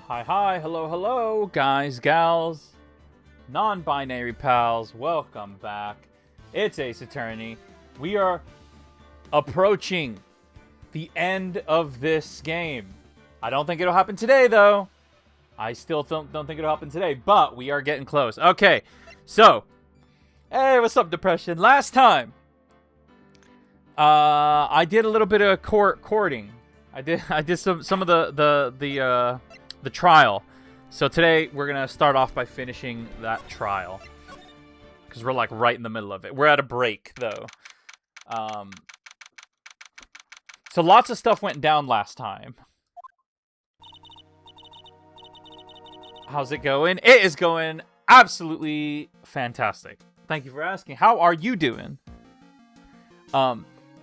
Hi, hello, guys, gals, non-binary pals, welcome back. It's Ace Attorney. We are approaching the end of this game. I don't think it'll happen today, though. I still don't think it'll happen today, but we are getting close. Okay, so, hey, what's up, Depression? Last time, I did a little bit of courting. I did some of the trial. So today we're gonna start off by finishing that trial because we're like right in the middle of it. We're at a break though. So lots of stuff went down last time. How's it going? It is going absolutely fantastic. Thank you for asking. How are you doing?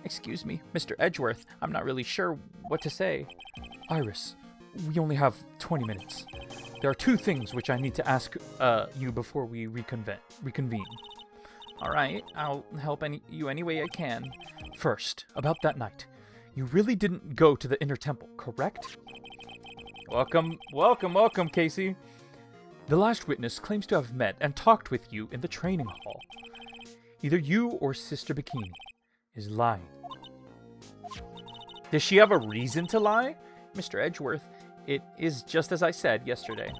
Excuse me, Mr. Edgeworth. I'm not really sure what to say. Iris, we only have 20 minutes. There are two things which I need to ask you before we reconvene. All right, I'll help you any way I can. First, about that night. You really didn't go to the inner temple, correct? Welcome, Casey. The last witness claims to have met and talked with you in the training hall. Either you or Sister Bikini is lying. Does she have a reason to lie? Mr. Edgeworth, it is just as I said yesterday.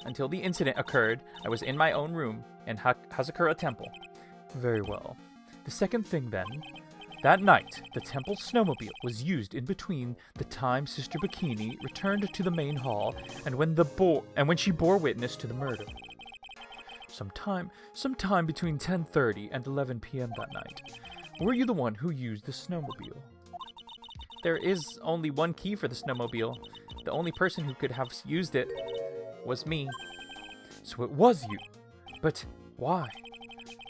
Until the incident occurred, I was in my own room in Hazakura Temple. Very well. The second thing then, that night, the temple snowmobile was used in between the time Sister Bikini returned to the main hall and when she bore witness to the murder. Sometime between 10:30 and 11 p.m. that night. Were you the one who used the snowmobile? There is only one key for the snowmobile. The only person who could have used it was me. So it was you. But why?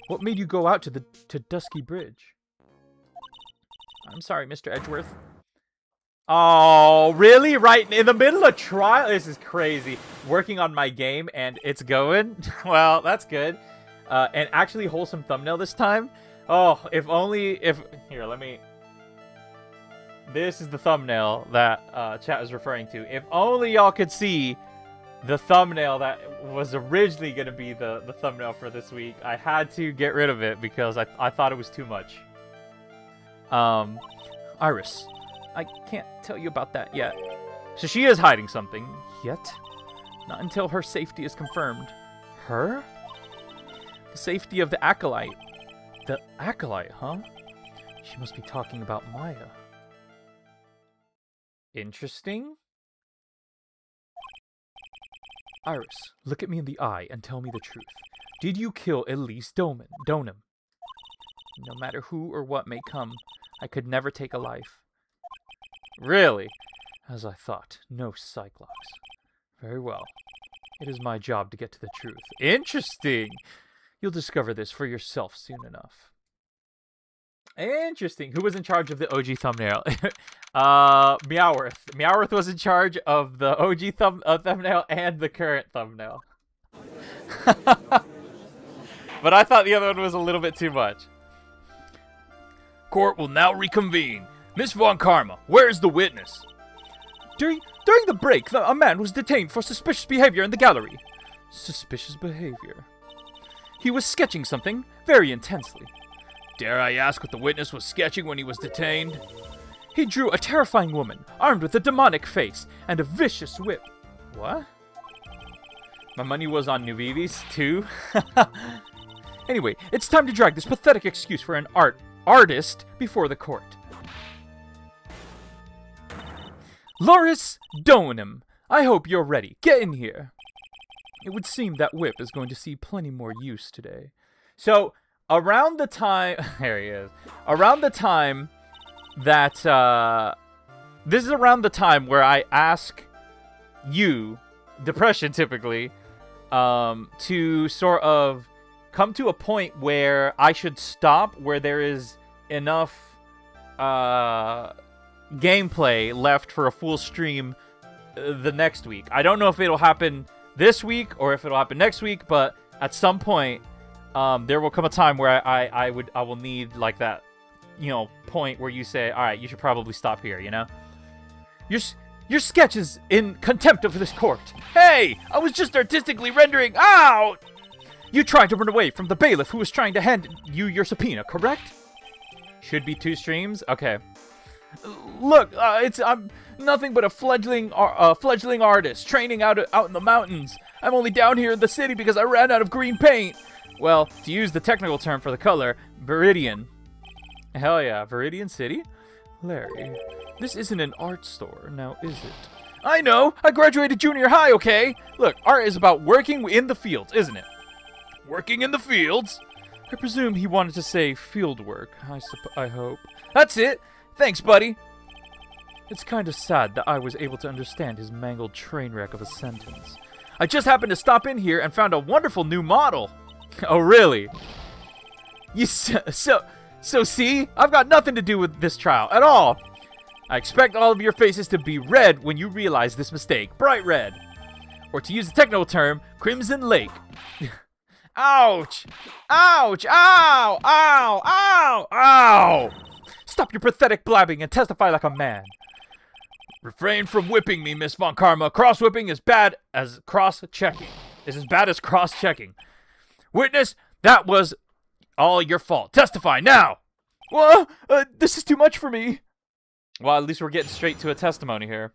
What made you go out to Dusky Bridge? I'm sorry, Mr. Edgeworth. Oh, really? Right in the middle of trial? This is crazy. Working on my game and it's going. Well, that's good. And actually wholesome thumbnail this time. Oh, here, let me... This is the thumbnail that chat is referring to. If only y'all could see the thumbnail that was originally going to be the thumbnail for this week. I had to get rid of it because I thought it was too much. Iris, I can't tell you about that yet. So she is hiding something. Yet? Not until her safety is confirmed. Her? The safety of the Acolyte. The Acolyte, huh? She must be talking about Maya. Interesting. Iris, look at me in the eye and tell me the truth. Did you kill Elise Donham? No matter who or what may come, I could never take a life. Really? As I thought, no Cyclops. Very well. It is my job to get to the truth. Interesting! You'll discover this for yourself soon enough. Interesting. Who was in charge of the OG thumbnail? Meowworth. Meowworth was in charge of the OG thumbnail and the current thumbnail. But I thought the other one was a little bit too much. Court will now reconvene. Miss Von Karma, where is the witness? During the break, a man was detained for suspicious behavior in the gallery. Suspicious behavior? He was sketching something very intensely. Dare I ask what the witness was sketching when he was detained? He drew a terrifying woman, armed with a demonic face and a vicious whip. What? My money was on Nuvivis, too? Anyway, it's time to drag this pathetic excuse for an artist before the court. Loris Donham, I hope you're ready. Get in here. It would seem that whip is going to see plenty more use today. So... around the time... there he is. Around the time that... this is around the time where I ask you, Depression typically, to sort of come to a point where I should stop, where there is enough gameplay left for a full stream the next week. I don't know if it'll happen this week or if it'll happen next week, but at some point... there will come a time where I will need like that, point where you say, all right, you should probably stop here, Your sketch is in contempt of this court. Hey! I was just artistically rendering out! You tried to run away from the bailiff who was trying to hand you your subpoena, correct? Should be 2 streams? Okay. Look, I'm nothing but a fledgling artist training out in the mountains. I'm only down here in the city because I ran out of green paint. Well, to use the technical term for the color, Viridian. Hell yeah, Viridian City? Larry, this isn't an art store, now is it? I know! I graduated junior high, okay? Look, art is about working in the fields, isn't it? Working in the fields? I presume he wanted to say field work, I hope. That's it! Thanks, buddy! It's kind of sad that I was able to understand his mangled train wreck of a sentence. I just happened to stop in here and found a wonderful new model! Oh, really? So see? I've got nothing to do with this trial at all! I expect all of your faces to be red when you realize this mistake. Bright red! Or to use the technical term, Crimson Lake. Ouch! Ouch! Ow! Ow! Ow! Ow! Stop your pathetic blabbing and testify like a man. Refrain from whipping me, Miss Von Karma. Cross-whipping is bad as cross-checking. It's as bad as cross-checking. Witness, that was all your fault. Testify now! Well, this is too much for me. Well, at least we're getting straight to a testimony here.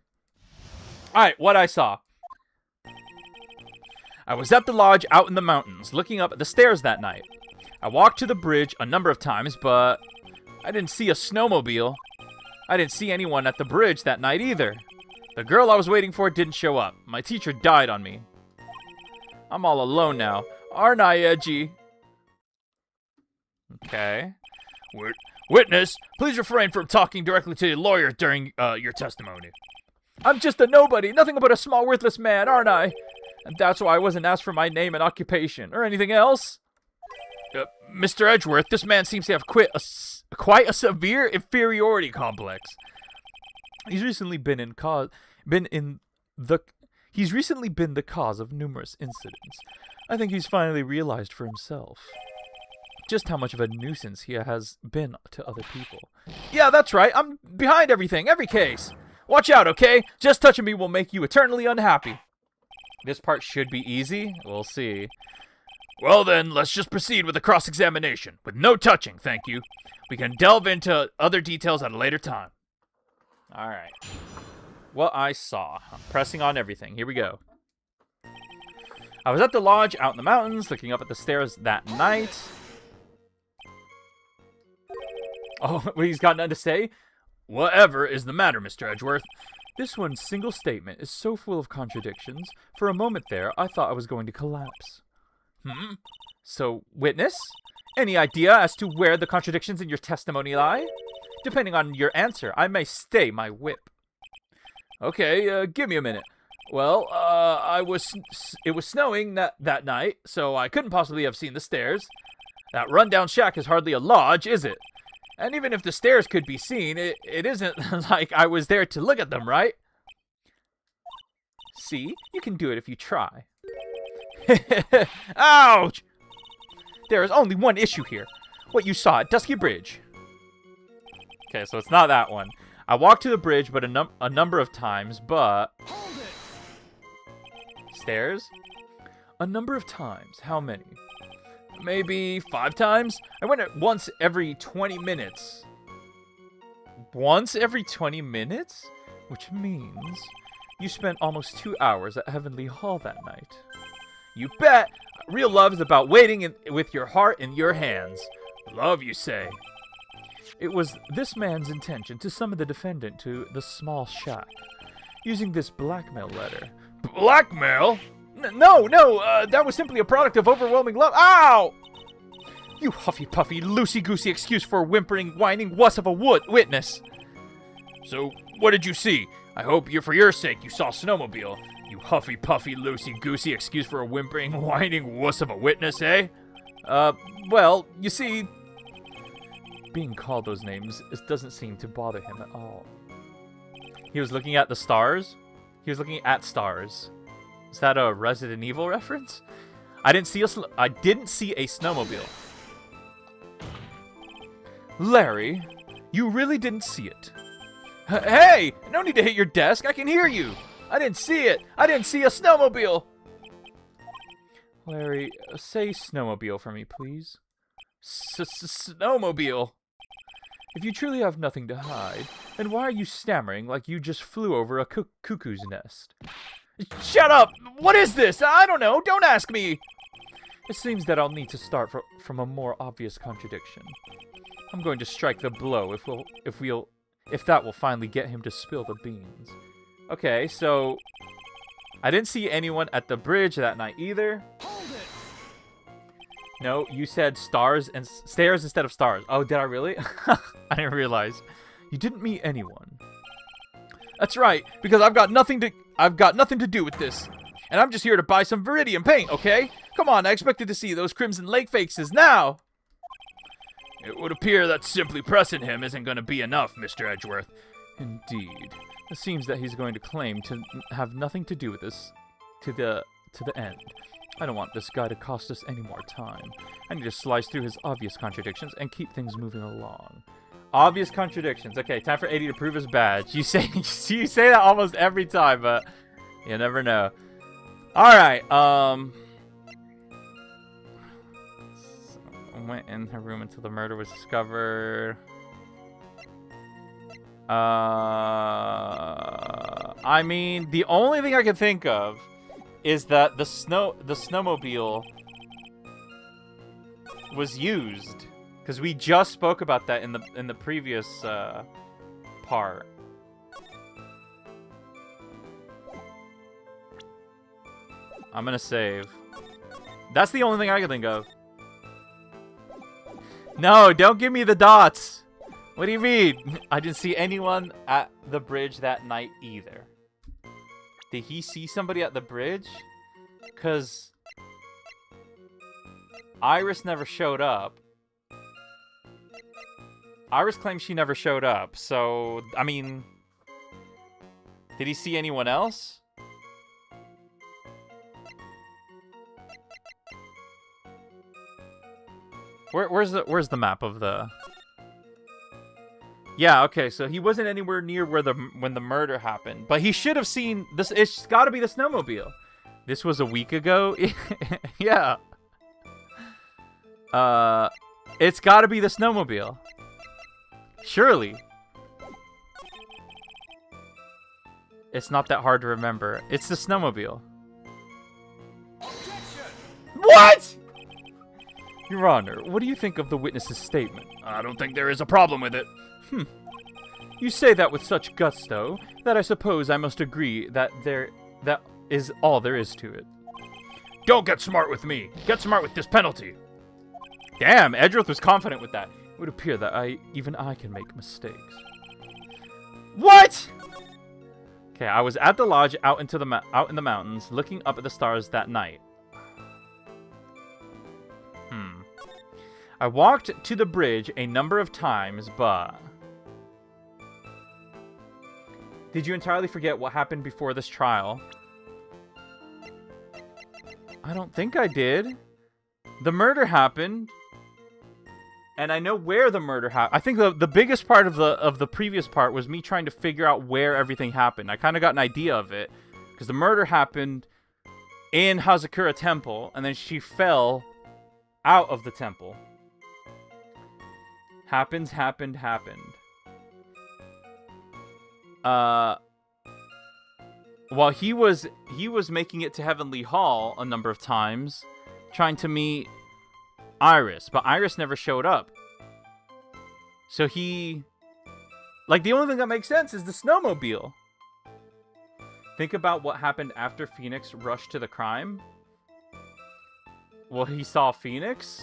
Alright, what I saw. I was at the lodge out in the mountains, looking up at the stairs that night. I walked to the bridge a number of times, but I didn't see a snowmobile. I didn't see anyone at the bridge that night either. The girl I was waiting for didn't show up. My teacher died on me. I'm all alone now. Aren't I, A-Dee? Okay. Witness, please refrain from talking directly to the lawyer during your testimony. I'm just a nobody, nothing but a small worthless man, aren't I? And that's why I wasn't asked for my name and occupation, or anything else. Mr. Edgeworth, this man seems to have quite a severe inferiority complex. He's recently been the cause of numerous incidents. I think he's finally realized for himself just how much of a nuisance he has been to other people. Yeah, that's right. I'm behind everything, every case. Watch out, okay? Just touching me will make you eternally unhappy. This part should be easy. We'll see. Well then, let's just proceed with the cross-examination. With no touching, thank you. We can delve into other details at a later time. Alright. What I saw. I'm pressing on everything. Here we go. I was at the lodge out in the mountains, looking up at the stairs that night. Oh, he's got nothing to say? Whatever is the matter, Mr. Edgeworth? This one single statement is so full of contradictions. For a moment there, I thought I was going to collapse. So, witness? Any idea as to where the contradictions in your testimony lie? Depending on your answer, I may stay my whip. Okay, give me a minute. Well, it was snowing that night, so I couldn't possibly have seen the stairs. That rundown shack is hardly a lodge, is it? And even if the stairs could be seen, it isn't like I was there to look at them, right? See? You can do it if you try. Ouch! There is only one issue here. What you saw at Dusky Bridge. Okay, so it's not that one. I walked to the bridge but a number of times, but... Hold it! Stairs? A number of times. How many? Maybe 5 times? I went at once every 20 minutes. Once every 20 minutes? Which means you spent almost 2 hours at Heavenly Hall that night. You bet! Real love is about waiting with your heart in your hands. Love, you say? It was this man's intention to summon the defendant to the small shack, using this blackmail letter. Blackmail? No, that was simply a product of overwhelming love. Ow! You huffy-puffy, loosey-goosey excuse for a whimpering, whining wuss of a witness. So, what did you see? I hope for your sake you saw snowmobile. You huffy-puffy, loosey-goosey excuse for a whimpering, whining wuss of a witness, eh? Well, you see, being called those names doesn't seem to bother him at all. He was looking at the stars? He was looking at stars. Is that a Resident Evil reference? I didn't see a snowmobile. Larry, you really didn't see it. Hey! No need to hit your desk. I can hear you. I didn't see it. I didn't see a snowmobile. Larry, say snowmobile for me, please. Snowmobile. If you truly have nothing to hide, then why are you stammering like you just flew over a cuckoo's nest? Shut up! What is this? I don't know. Don't ask me. It seems that I'll need to start from a more obvious contradiction. I'm going to strike the blow if that will finally get him to spill the beans. Okay, so I didn't see anyone at the bridge that night either. Hold it. No, you said stairs instead of stars. Oh, did I really? I didn't realize. You didn't meet anyone. That's right, because I've got nothing to do with this. And I'm just here to buy some Viridian paint, okay? Come on, I expected to see those Crimson Lake faces now. It would appear that simply pressing him isn't going to be enough, Mr. Edgeworth. Indeed. It seems that he's going to claim to have nothing to do with this to the end. I don't want this guy to cost us any more time. I need to slice through his obvious contradictions and keep things moving along. Obvious contradictions. Okay, time for A-Dee to prove his badge. You say that almost every time, but you never know. Alright, went in her room until the murder was discovered. I mean, the only thing I can think of is that the snowmobile was used, because we just spoke about that in the previous part. I'm gonna save. That's the only thing I can think of. No, don't give me the dots. What do you mean? I didn't see anyone at the bridge that night either. Did he see somebody at the bridge? Because Iris never showed up. Iris claims she never showed up. So, I mean, did he see anyone else? Where's the map of the... Yeah, okay, so he wasn't anywhere near when the murder happened, but he should have seen this. It's got to be the snowmobile. This was a week ago. Yeah. It's got to be the snowmobile. Surely. It's not that hard to remember. It's the snowmobile. Objection! What? Your Honor, what do you think of the witness's statement? I don't think there is a problem with it. You say that with such gusto that I suppose I must agree that that is all there is to it. Don't get smart with me. Get smart with this penalty. Damn, Edgeworth was confident with that. It would appear that even I can make mistakes. What? Okay, I was at the lodge out in the mountains, looking up at the stars that night. I walked to the bridge a number of times, but... Did you entirely forget what happened before this trial? I don't think I did. The murder happened. And I know where the murder happened. I think the biggest part of the previous part was me trying to figure out where everything happened. I kind of got an idea of it. Because the murder happened in Hazakura Temple. And then she fell out of the temple. Happened. While he was making it to Heavenly Hall a number of times, trying to meet Iris, but Iris never showed up. So the only thing that makes sense is the snowmobile. Think about what happened after Phoenix rushed to the crime. Well, he saw Phoenix.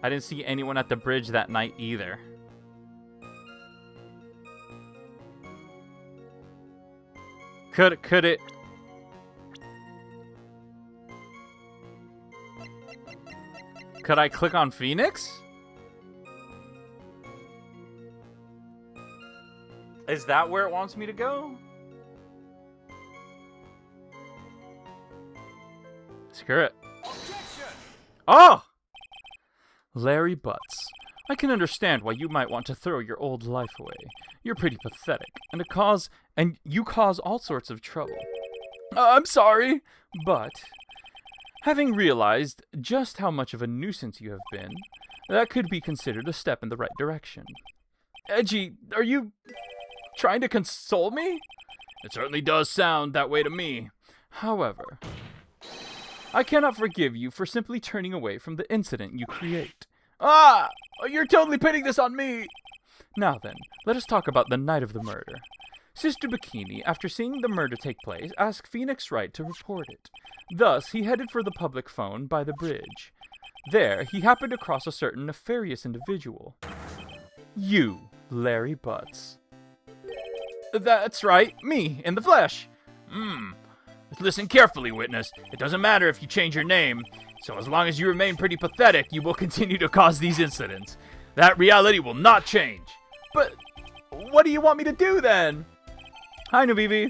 I didn't see anyone at the bridge that night either. Could it... Could I click on Phoenix? Is that where it wants me to go? Screw it. Objection! Oh! Larry Butts, I can understand why you might want to throw your old life away. You're pretty pathetic, and you cause all sorts of trouble. I'm sorry, but having realized just how much of a nuisance you have been, that could be considered a step in the right direction. Edgy, are you trying to console me? It certainly does sound that way to me. However, I cannot forgive you for simply turning away from the incident you create. Ah! You're totally pinning this on me! Now then, let us talk about the night of the murder. Sister Bikini, after seeing the murder take place, asked Phoenix Wright to report it. Thus, he headed for the public phone by the bridge. There, he happened across a certain nefarious individual. You, Larry Butts. That's right, me, in the flesh. Listen carefully, witness. It doesn't matter if you change your name, so as long as you remain pretty pathetic, you will continue to cause these incidents. That reality will not change. But what do you want me to do then? Hi, Nubibi.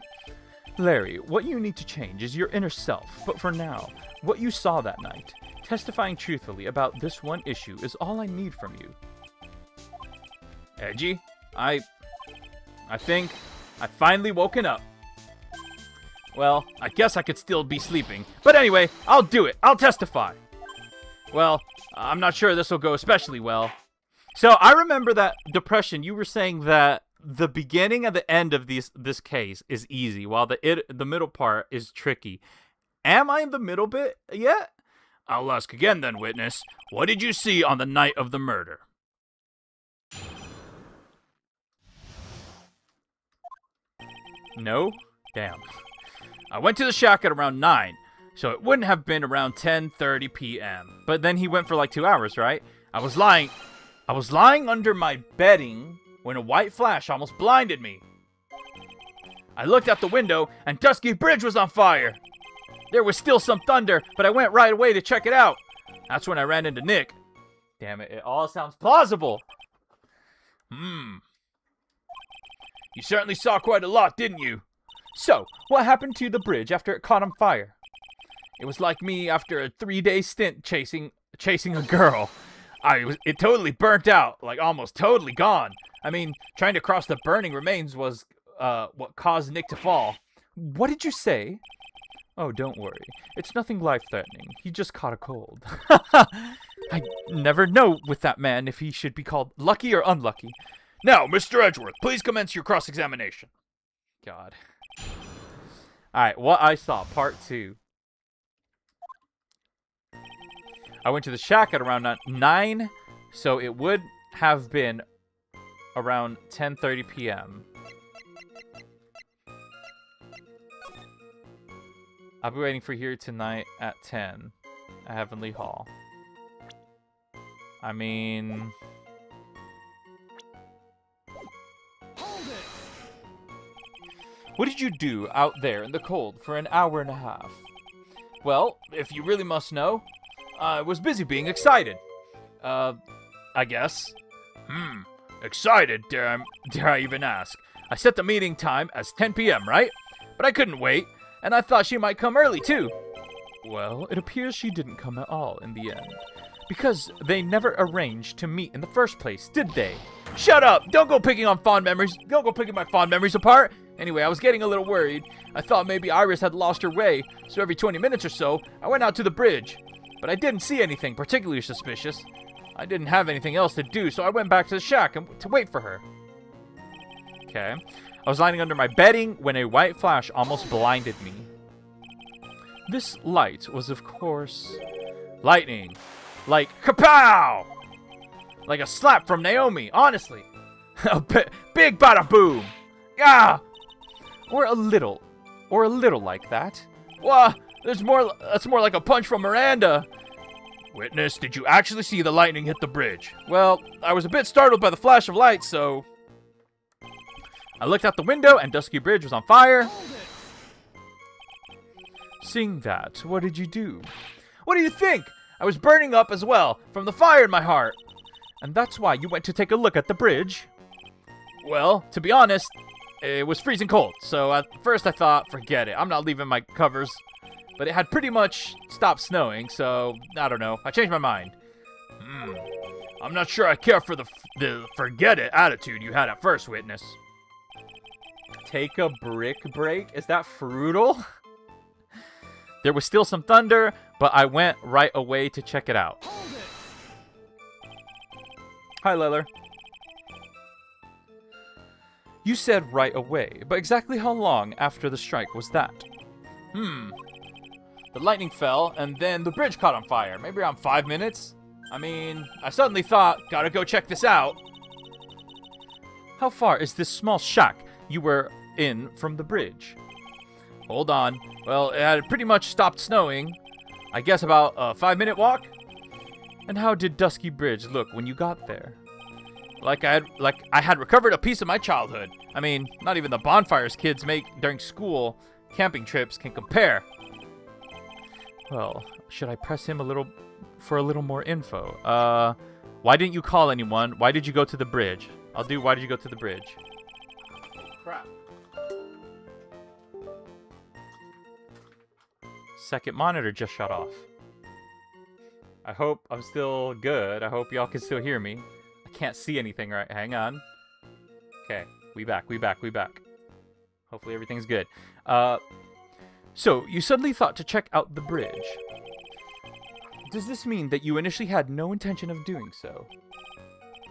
Larry, what you need to change is your inner self, but for now, what you saw that night, testifying truthfully about this one issue is all I need from you. Edgy, I think I've finally woken up. Well, I guess I could still be sleeping. But anyway, I'll do it. I'll testify. Well, I'm not sure this will go especially well. So I remember that depression. You were saying that the beginning and the end of this case is easy, while the middle part is tricky. Am I in the middle bit yet? I'll ask again then, witness. What did you see on the night of the murder? No? Damn. I went to the shack at around 9, so it wouldn't have been around 10:30 p.m. But then he went for like 2 hours, right? I was lying under my bedding when a white flash almost blinded me. I looked out the window and Dusky Bridge was on fire. There was still some thunder, but I went right away to check it out. That's when I ran into Nick. Damn it, it all sounds plausible. You certainly saw quite a lot, didn't you? So, what happened to the bridge after it caught on fire? It was like me after a 3-day stint chasing a girl. It totally burnt out, like almost totally gone. I mean, trying to cross the burning remains was what caused Nick to fall. What did you say? Oh, don't worry. It's nothing life-threatening. He just caught a cold. I never know with that man if he should be called lucky or unlucky. Now, Mr. Edgeworth, please commence your cross-examination. God. Alright, what I saw, part 2. I went to the shack at around 9, so it would have been around 10:30 p.m. I'll be waiting for here tonight at 10 at Heavenly Hall. I mean... Hold it! What did you do out there in the cold for an hour and a half? Well, if you really must know, I was busy being excited. I guess. Excited, dare I even ask. I set the meeting time as 10 p.m., right? But I couldn't wait, and I thought she might come early, too. Well, it appears she didn't come at all in the end. Because they never arranged to meet in the first place, did they? Shut up! Don't go picking on fond memories. Don't go picking my fond memories apart. Anyway, I was getting a little worried. I thought maybe Iris had lost her way, so every 20 minutes or so, I went out to the bridge. But I didn't see anything particularly suspicious. I didn't have anything else to do, so I went back to the shack to wait for her. Okay. I was lying under my bedding when a white flash almost blinded me. This light was, of course, lightning. Like, kapow! Like a slap from Naomi, honestly. A big bada boom. Ah! Or a little like that. Wah! That's more like a punch from Miranda. Witness, did you actually see the lightning hit the bridge? Well, I was a bit startled by the flash of light, so... I looked out the window and Dusky Bridge was on fire. Seeing that, what did you do? What do you think? I was burning up as well, from the fire in my heart. And that's why you went to take a look at the bridge? Well, to be honest, it was freezing cold, so at first I thought, forget it, I'm not leaving my covers. But it had pretty much stopped snowing, so I don't know. I changed my mind. I'm not sure I care for the forget it attitude you had at first, witness. Take a brick break? Is that frugal? There was still some thunder, but I went right away to check it out. Hold it! Hi, Leller. You said right away, but exactly how long after the strike was that? The lightning fell, and then the bridge caught on fire. Maybe around 5 minutes? I mean, I suddenly thought, gotta go check this out. How far is this small shack you were in from the bridge? Hold on. Well, it had pretty much stopped snowing. I guess about a 5-minute walk? And how did Dusky Bridge look when you got there? Like I had recovered a piece of my childhood. I mean, not even the bonfires kids make during school camping trips can compare. Well, should I press him for a little more info? Why didn't you call anyone? Why did you go to the bridge? I'll do why did you go to the bridge? Crap. Second monitor just shut off. I hope I'm still good. I hope y'all can still hear me. I can't see anything right. Hang on. Okay, we back. Hopefully everything's good. So, you suddenly thought to check out the bridge. Does this mean that you initially had no intention of doing so?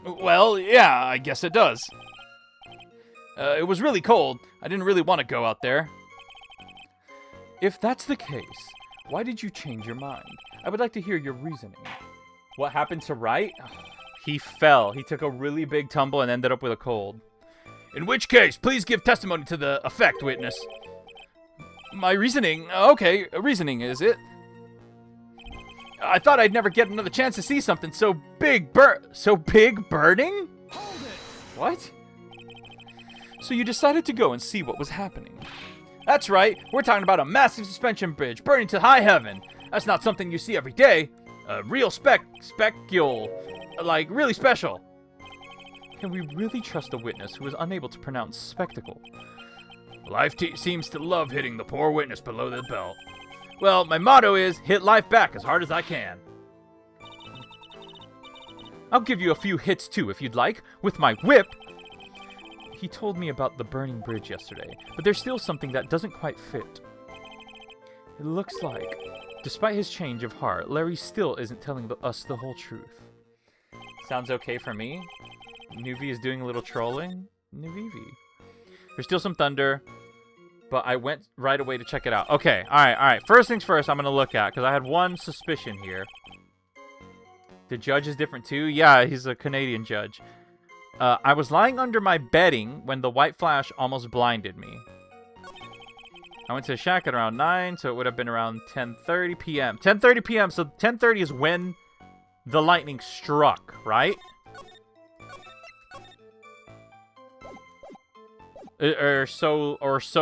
Well, yeah, I guess it does. It was really cold. I didn't really want to go out there. If that's the case, why did you change your mind? I would like to hear your reasoning. What happened to Wright? He fell. He took a really big tumble and ended up with a cold. In which case, please give testimony to the effect, witness. My reasoning? Okay, reasoning, is it? I thought I'd never get another chance to see something so big burning? Hold it! What? So you decided to go and see what was happening. That's right. We're talking about a massive suspension bridge burning to high heaven. That's not something you see every day. A real specule. Like, really special. Can we really trust a witness who is unable to pronounce spectacle? Life seems to love hitting the poor witness below the belt. Well, my motto is, hit life back as hard as I can. I'll give you a few hits too, if you'd like, with my whip. He told me about the burning bridge yesterday, but there's still something that doesn't quite fit. It looks like, despite his change of heart, Larry still isn't telling us the whole truth. Sounds okay for me? Nuvi is doing a little trolling? Nuvivi. There's still some thunder, but I went right away to check it out. Okay, alright. First things first, I'm going to look at, because I had one suspicion here. The judge is different too? Yeah, he's a Canadian judge. I was lying under my bedding when the white flash almost blinded me. I went to the shack at around 9, so it would have been around 10:30 p.m. 10:30 p.m., so 10:30 is when the lightning struck, right? Or so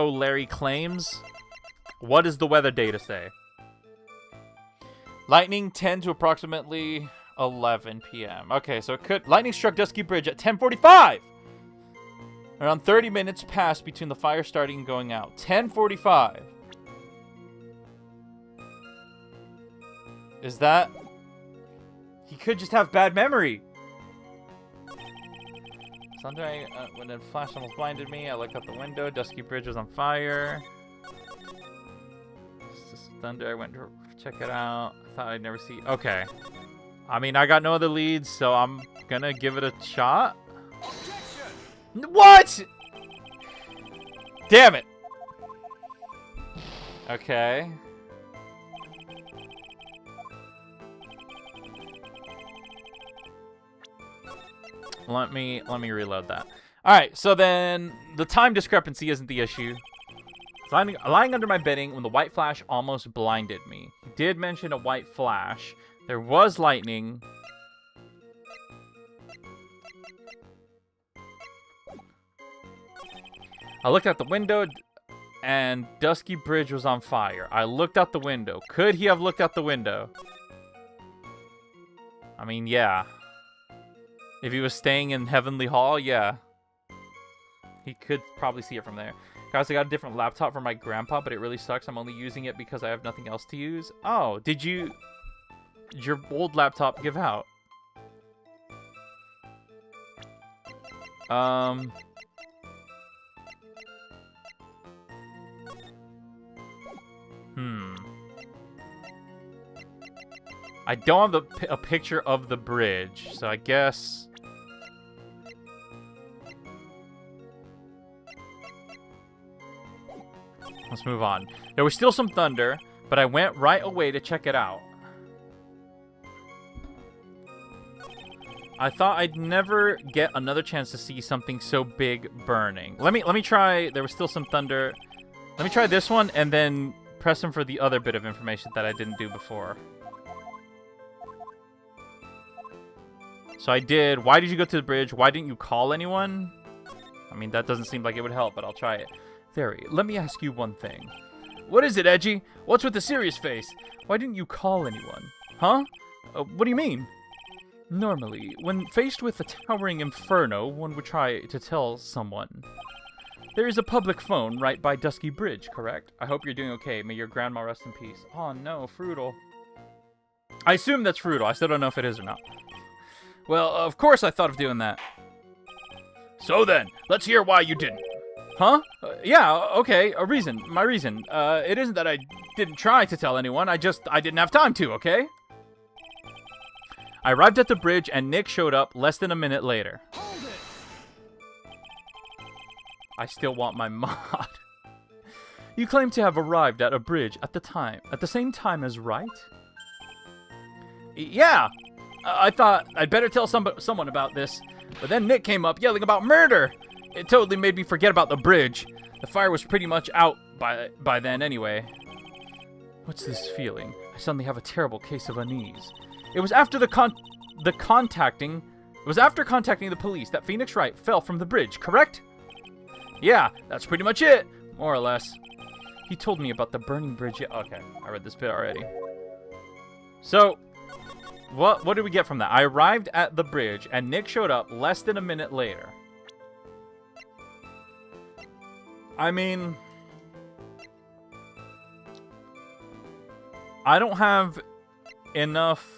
Larry claims. What does the weather data say? Lightning 10 to approximately 11 p.m. Okay, so lightning struck Dusky Bridge at 10:45. Around 30 minutes passed between the fire starting and going out. 10:45. Is that... He could just have bad memory. Sunday, when the flash almost blinded me, I looked out the window. Dusky Bridge was on fire. It's just thunder. I went to check it out. I thought I'd never see... Okay. I mean, I got no other leads, so I'm gonna give it a shot. Objection! What? Damn it. Okay. Let me reload that. All right, so then the time discrepancy isn't the issue. Lying under my bedding when the white flash almost blinded me. He did mention a white flash. There was lightning. I looked out the window, and Dusky Bridge was on fire. I looked out the window. Could he have looked out the window? I mean, yeah. If he was staying in Heavenly Hall, yeah. He could probably see it from there. Guys, I got a different laptop from my grandpa, but it really sucks. I'm only using it because I have nothing else to use. Oh, did your old laptop give out? I don't have a picture of the bridge, so I guess... Let's move on. There was still some thunder, but I went right away to check it out. I thought I'd never get another chance to see something so big burning. Let me try. There was still some thunder. Let me try this one and then press him for the other bit of information that I didn't do before. So I did. Why did you go to the bridge? Why didn't you call anyone? I mean, that doesn't seem like it would help, but I'll try it. Theory, let me ask you one thing. What is it, Edgy? What's with the serious face? Why didn't you call anyone? Huh? What do you mean? Normally, when faced with a towering inferno, one would try to tell someone. There is a public phone right by Dusky Bridge, correct? I hope you're doing okay. May your grandma rest in peace. Oh no, Fruital. I assume that's Fruital. I still don't know if it is or not. Well, of course I thought of doing that. So then, let's hear why you didn't. Huh? Yeah, okay, a reason. My reason. It isn't that I didn't try to tell anyone. I didn't have time to, okay? I arrived at the bridge and Nick showed up less than a minute later. Hold it! I still want my mod. You claim to have arrived at a bridge at the same time as Wright? Yeah! I thought I'd better tell someone about this, but then Nick came up yelling about murder! It totally made me forget about the bridge. The fire was pretty much out by then anyway. What's this feeling? I suddenly have a terrible case of unease. It was after contacting the police that Phoenix Wright fell from the bridge, correct? Yeah, that's pretty much it, more or less. He told me about the burning bridge. Okay, I read this bit already. So, what did we get from that? I arrived at the bridge and Nick showed up less than a minute later. I mean, I don't have enough.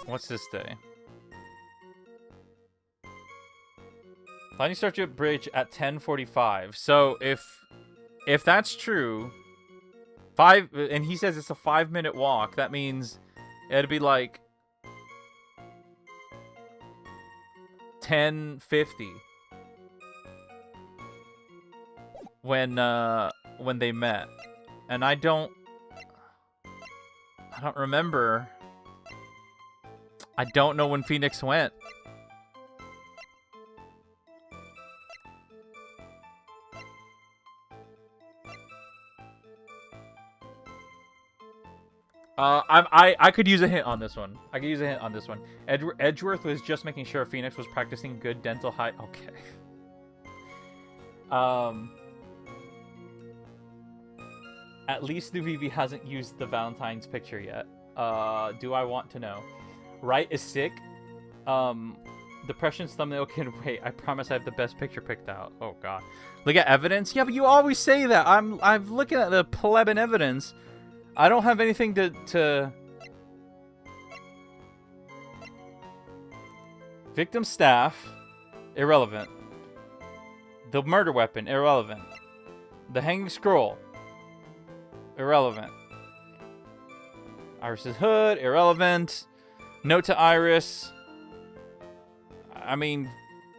What's this day? Lightning starts at bridge at 10:45. So if that's true, and he says it's a 5-minute walk, that means it'd be like 10:50 when they met, and I don't remember. I don't know when Phoenix went. I could use a hint on this one. Edgeworth was just making sure Phoenix was practicing good dental Okay. At least the VV hasn't used the Valentine's picture yet. Do I want to know? Wright is sick. Depression's thumbnail can wait. I promise I have the best picture picked out. Oh god. Look at evidence? Yeah, but you always say that. I'm looking at the plebin evidence. I don't have anything to... Victim staff, irrelevant. The murder weapon, irrelevant. The hanging scroll, irrelevant. Iris's hood, irrelevant. Note to Iris. I mean,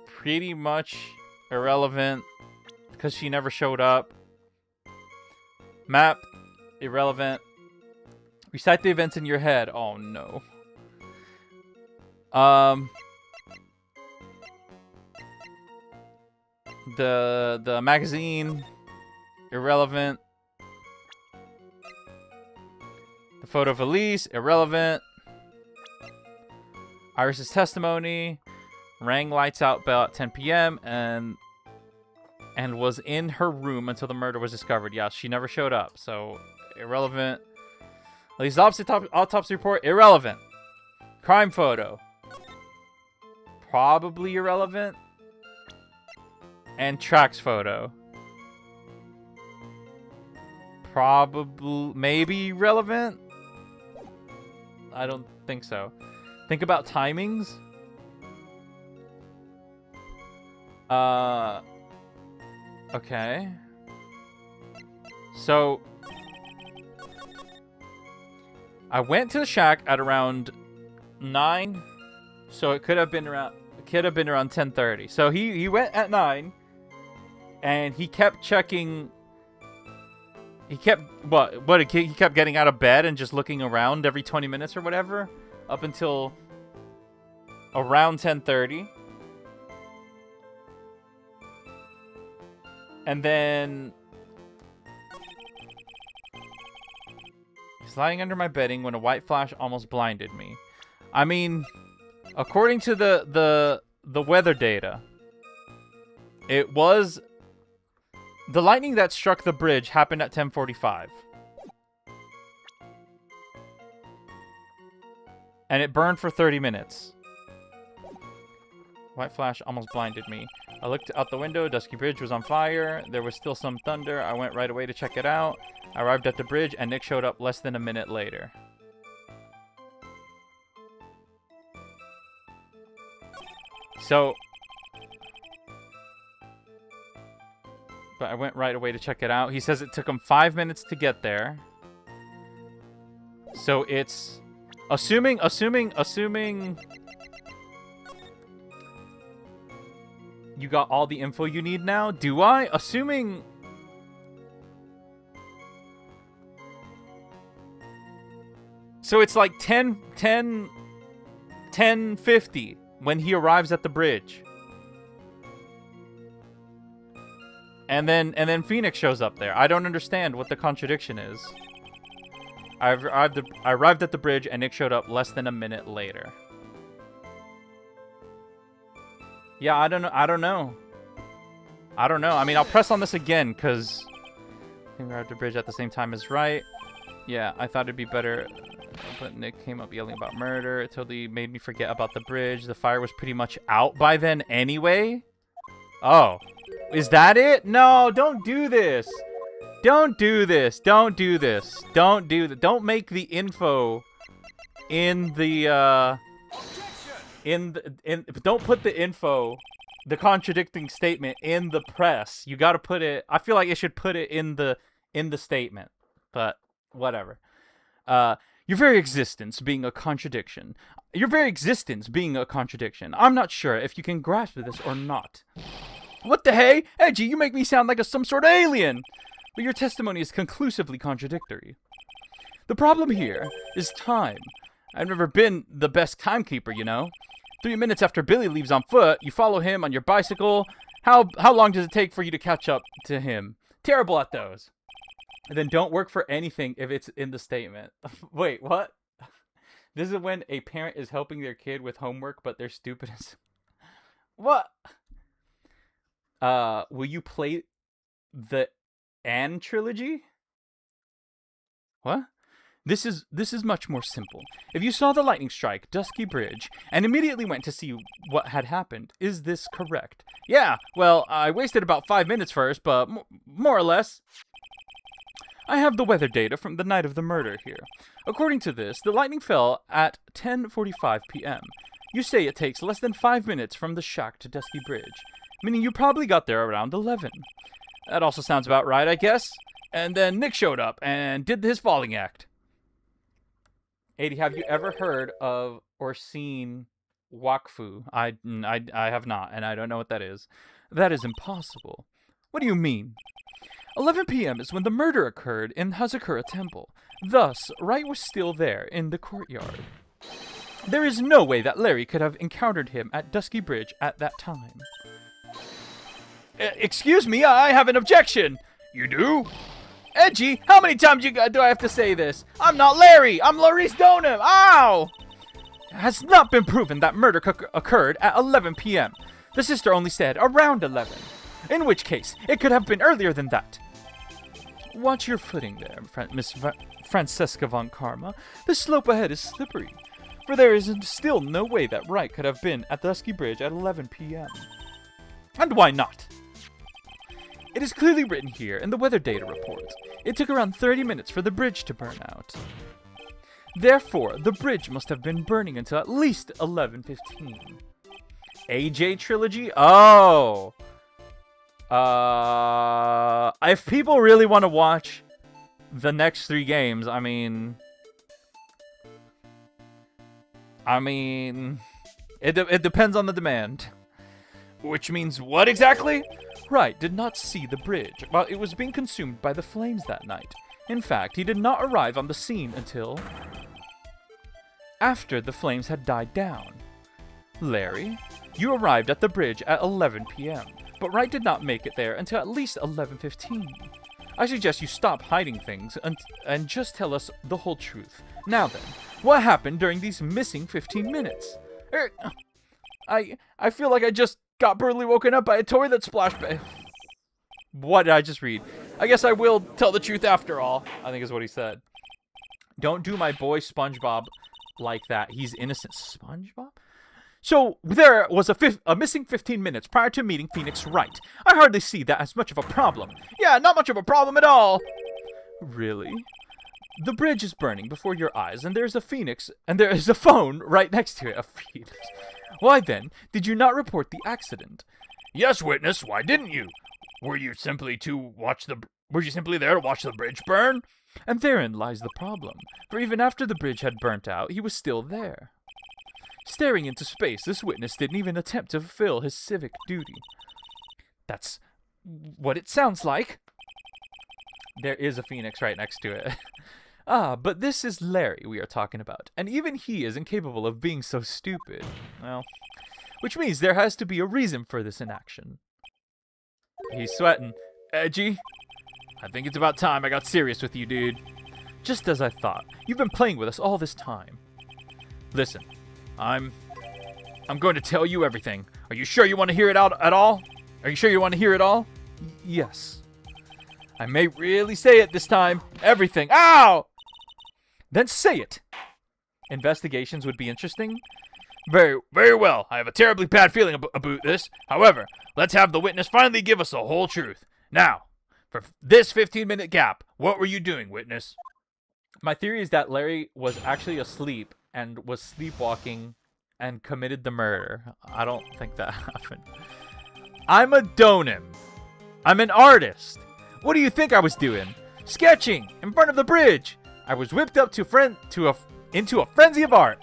pretty much irrelevant because she never showed up. Map, irrelevant. Recite the events in your head. Oh no. The magazine, irrelevant. The photo of Elise, irrelevant. Iris's testimony, rang lights out bell at 10 p.m. and was in her room until the murder was discovered. Yeah, she never showed up, so irrelevant. Elise autopsy report, irrelevant. Crime photo, probably irrelevant. And Trax photo, probably, maybe relevant. I don't think so. Think about timings. Okay. So I went to the shack at around 9, so it could have been around 10:30. So he went at 9, and he kept checking. He kept he kept getting out of bed and just looking around every 20 minutes or whatever up until around 10:30. And then he's lying under my bedding when a white flash almost blinded me. I mean, according to the weather data, it was the lightning that struck the bridge happened at 10:45. And it burned for 30 minutes. White flash almost blinded me. I looked out the window. Dusky Bridge was on fire. There was still some thunder. I went right away to check it out. I arrived at the bridge, and Nick showed up less than a minute later. So, but I went right away to check it out. He says it took him 5 minutes to get there. So it's assuming you got all the info you need now. Do I? Assuming so it's like 10:50 when he arrives at the bridge. And then Phoenix shows up there. I don't understand what the contradiction is. I arrived at the bridge and Nick showed up less than a minute later. Yeah, I don't know. I mean, I'll press on this again because I think we arrived at the bridge at the same time is right. Yeah, I thought it'd be better, but Nick came up yelling about murder. It totally made me forget about the bridge. The fire was pretty much out by then anyway. Oh, is that it? No, don't do this. Don't do this. Don't do this. Don't do that. Don't make the info in the don't put the info, the contradicting statement in the press. You got to put it. I feel like it should put it in the statement, but whatever. Your very existence being a contradiction. Your very existence being a contradiction. I'm not sure if you can grasp this or not. What the hey? A-Dee, you make me sound like some sort of alien. But your testimony is conclusively contradictory. The problem here is time. I've never been the best timekeeper, you know. 3 minutes after Billy leaves on foot, you follow him on your bicycle. How long does it take for you to catch up to him? Terrible at those. And then don't work for anything if it's in the statement. Wait, what? This is when a parent is helping their kid with homework, but they're stupid as... What? Will you play the Anne trilogy? What? This is much more simple. If you saw the lightning strike Dusky Bridge and immediately went to see what had happened, is this correct? Yeah, well, I wasted about 5 minutes first, but more or less. I have the weather data from the night of the murder here. According to this, the lightning fell at 10:45 p.m. You say it takes less than 5 minutes from the shack to Dusky Bridge, meaning you probably got there around 11. That also sounds about right, I guess. And then Nick showed up and did his falling act. A-Dee, have you ever heard of or seen Wakfu? I have not, and I don't know what that is. That is impossible. What do you mean? 11 p.m. is when the murder occurred in Hazakura Temple. Thus, Wright was still there in the courtyard. There is no way that Larry could have encountered him at Dusky Bridge at that time. Excuse me, I have an objection. You do? A-Dee, how many times do I have to say this? I'm not Larry. I'm Laurice Donham. Ow! It has not been proven that murder occurred at 11 p.m. The sister only said around 11. In which case, it could have been earlier than that. Watch your footing there, Miss Francesca von Karma. The slope ahead is slippery, for there is still no way that Wright could have been at Dusky Bridge at 11 p.m. And why not? It is clearly written here in the weather data report. It took around 30 minutes for the bridge to burn out. Therefore, the bridge must have been burning until at least 11:15. AJ trilogy? Oh. If people really want to watch the next 3 games, I mean, it depends on the demand. Which means what exactly? Right, did not see the bridge while it was being consumed by the flames that night. In fact, he did not arrive on the scene until after the flames had died down. Larry, you arrived at the bridge at 11 p.m., but Wright did not make it there until at least 11:15. I suggest you stop hiding things and just tell us the whole truth. Now then, what happened during these missing 15 minutes? I feel like I just got brutally woken up by a toilet splash. What did I just read? I guess I will tell the truth after all, I think is what he said. Don't do my boy SpongeBob like that. He's innocent. SpongeBob? So, there was a missing 15 minutes prior to meeting Phoenix Wright. I hardly see that as much of a problem. Yeah, not much of a problem at all. Really? The bridge is burning before your eyes, and there's a Phoenix, and there is a phone right next to it. A Phoenix. Why then, did you not report the accident? Yes, witness, why didn't you? Were you simply there to watch the bridge burn? And therein lies the problem, for even after the bridge had burnt out, he was still there. Staring into space, this witness didn't even attempt to fulfill his civic duty. That's what it sounds like. There is a Phoenix right next to it. But this is Larry we are talking about, and even he is incapable of being so stupid. Well, which means there has to be a reason for this inaction. He's sweating. Edgy? I think it's about time I got serious with you, dude. Just as I thought. You've been playing with us all this time. Listen, I'm going to tell you everything. Are you sure you want to hear it out at all? Are you sure you want to hear it all? Yes. I may really say it this time. Everything. Ow! Then say it. Investigations would be interesting. Very, very well. I have a terribly bad feeling about this. However, let's have the witness finally give us the whole truth. Now, for this 15-minute gap, what were you doing, witness? My theory is that Larry was actually asleep and was sleepwalking and committed the murder. I don't think that happened. I'm a donim. I'm an artist. What do you think I was doing? Sketching in front of the bridge. I was whipped up into a frenzy of art.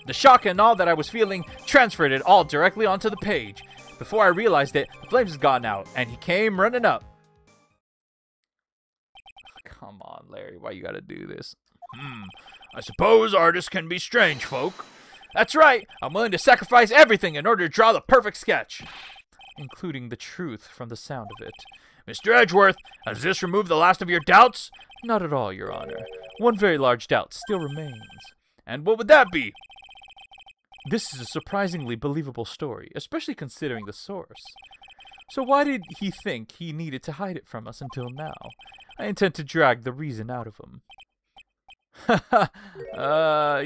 The shock and all that I was feeling transferred it all directly onto the page. Before I realized it, the flames had gone out, and he came running up. Come on, Larry, why you gotta do this? I suppose artists can be strange folk. That's right, I'm willing to sacrifice everything in order to draw the perfect sketch. Including the truth from the sound of it. Mr. Edgeworth, has this removed the last of your doubts? Not at all, Your Honor. One very large doubt still remains. And what would that be? This is a surprisingly believable story, especially considering the source. So why did he think he needed to hide it from us until now? I intend to drag the reason out of him.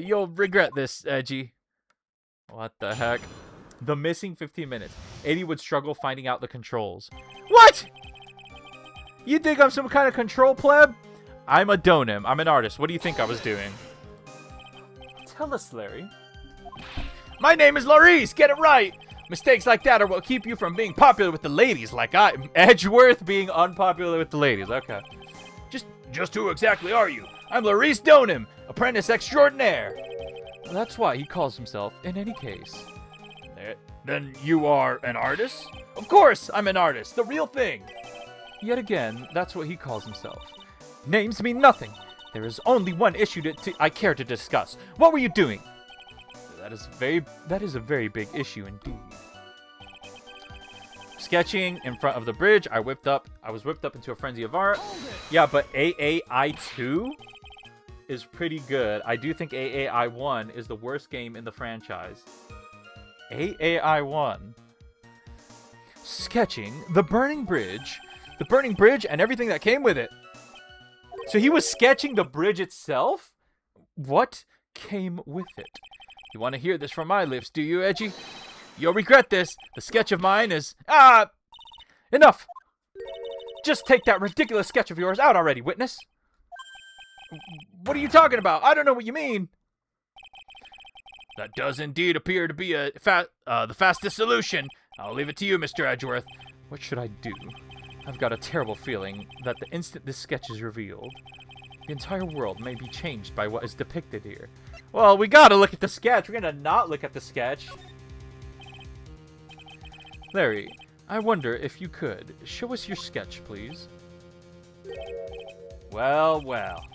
You'll regret this, Edgy. What the heck? The missing 15 minutes. A-Dee would struggle finding out the controls. What? You think I'm some kind of control pleb? I'm a donim. I'm an artist. What do you think I was doing? Tell us, Larry. My name is Laurice. Get it right. Mistakes like that are what keep you from being popular with the ladies like I'm. Edgeworth being unpopular with the ladies. Okay. Just who exactly are you? I'm Laurice Donim, apprentice extraordinaire. That's why he calls himself in any case. Then you are an artist? Of course, I'm an artist. The real thing. Yet again, that's what he calls himself. Names mean nothing. There is only one issue I care to discuss. What were you doing? That is a very big issue indeed. Sketching in front of the bridge. I was whipped up into a frenzy of art. Yeah, but AAI2 is pretty good. I do think AAI1 is the worst game in the franchise. AAI1. Sketching the burning bridge. The burning bridge and everything that came with it. So he was sketching the bridge itself? What came with it? You want to hear this from my lips, do you, Edgy? You'll regret this. The sketch of mine is... Enough! Just take that ridiculous sketch of yours out already, witness. What are you talking about? I don't know what you mean. That does indeed appear to be the fastest solution. I'll leave it to you, Mr. Edgeworth. What should I do? I've got a terrible feeling that the instant this sketch is revealed, the entire world may be changed by what is depicted here. Well, we gotta look at the sketch. We're gonna not look at the sketch. Larry, I wonder if you could show us your sketch, please. Well, well.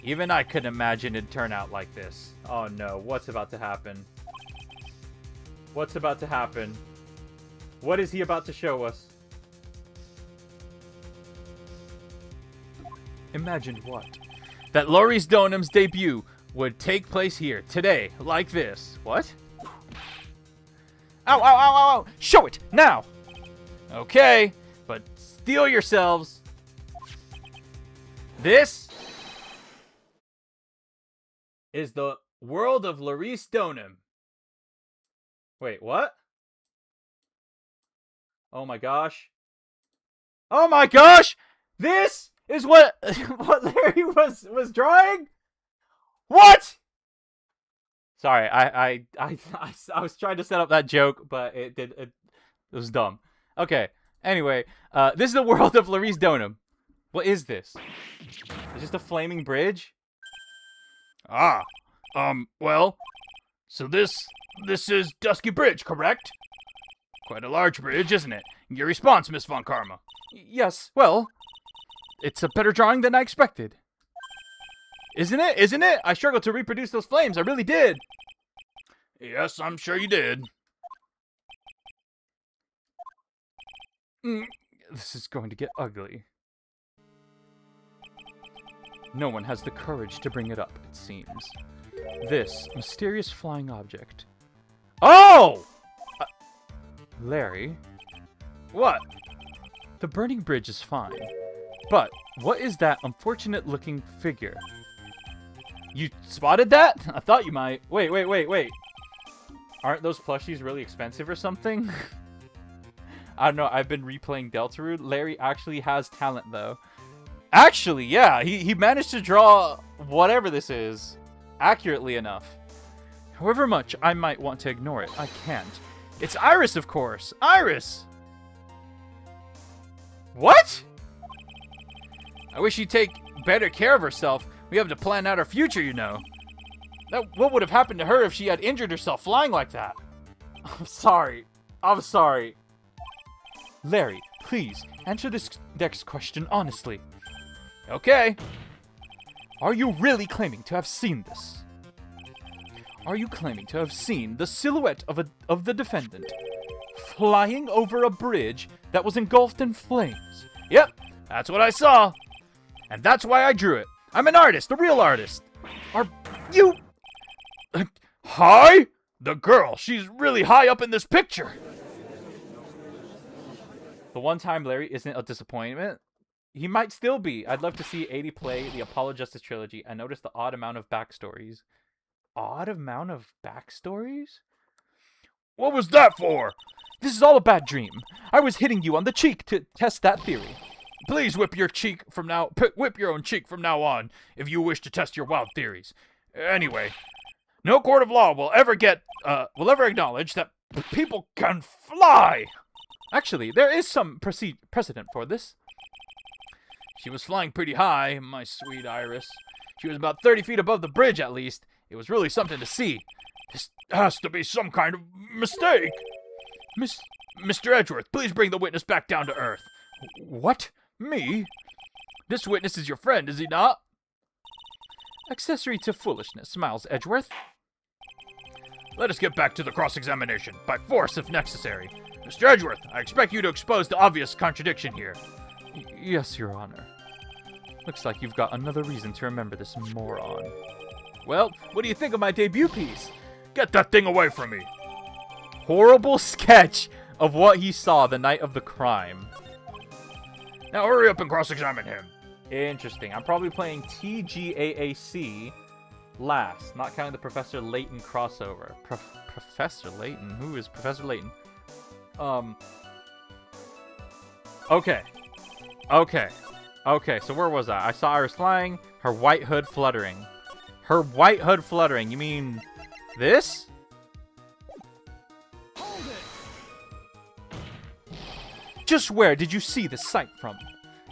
Even I couldn't imagine it'd turn out like this. Oh no, what's about to happen? What's about to happen? What is he about to show us? Imagine what? That Laurie Stoneham's debut would take place here, today, like this. What? Ow, ow, ow, ow, ow! Show it, now! Okay, but steel yourselves. This is the world of Laurie Stoneham. Wait, what? Oh my gosh. Oh my gosh! This is what Larry was drawing? What? Sorry, I was trying to set up that joke, but it was dumb. Okay. Anyway, this is the world of Laurie Stoneham. What is this? Is this a flaming bridge? Ah, well, so this is Dusky Bridge, correct? Quite a large bridge, isn't it? Your response, Miss Von Karma. Yes, well, it's a better drawing than I expected. Isn't it? Isn't it? I struggled to reproduce those flames. I really did. Yes, I'm sure you did. This is going to get ugly. No one has the courage to bring it up, it seems. This mysterious flying object. Oh! Larry? What? The burning bridge is fine. But what is that unfortunate-looking figure? You spotted that? I thought you might. Wait. Aren't those plushies really expensive or something? I don't know. I've been replaying Deltarune. Larry actually has talent, though. Actually, yeah. He managed to draw whatever this is accurately enough. However much I might want to ignore it, I can't. It's Iris, of course. Iris! What? I wish she'd take better care of herself. We have to plan out our future, you know. What would have happened to her if she had injured herself flying like that? I'm sorry. Larry, please, answer this next question honestly. Okay. Are you really claiming to have seen this? Are you claiming to have seen the silhouette of the defendant flying over a bridge that was engulfed in flames? Yep, that's what I saw. And that's why I drew it. I'm an artist, a real artist. Are you... Hi? The girl, she's really high up in this picture. The one time Larry isn't a disappointment, he might still be. I'd love to see A-Dee play the Apollo Justice trilogy and notice the odd amount of backstories. Odd amount of backstories? What was that for? This is all a bad dream. I was hitting you on the cheek to test that theory. Please whip your own cheek from now on if you wish to test your wild theories. Anyway, no court of law will ever acknowledge that people can fly. Actually, there is some precedent for this. She was flying pretty high, my sweet Iris. She was about 30 feet above the bridge, at least. It was really something to see. This has to be some kind of mistake. Mr. Edgeworth, please bring the witness back down to earth. What? Me? This witness is your friend, is he not? Accessory to foolishness, Miles Edgeworth. Let us get back to the cross-examination, by force if necessary. Mr. Edgeworth, I expect you to expose the obvious contradiction here. Yes, Your Honor. Looks like you've got another reason to remember this moron. Well, what do you think of my debut piece? Get that thing away from me. Horrible sketch of what he saw the night of the crime. Now hurry up and cross-examine him. Interesting. I'm probably playing TGAAC last, not counting the Professor Layton crossover. Professor Layton? Who is Professor Layton? Okay. Okay, so where was I? I saw Iris flying, her white hood fluttering. Her white hood fluttering. You mean this? Hold it! Just where did you see the sight from?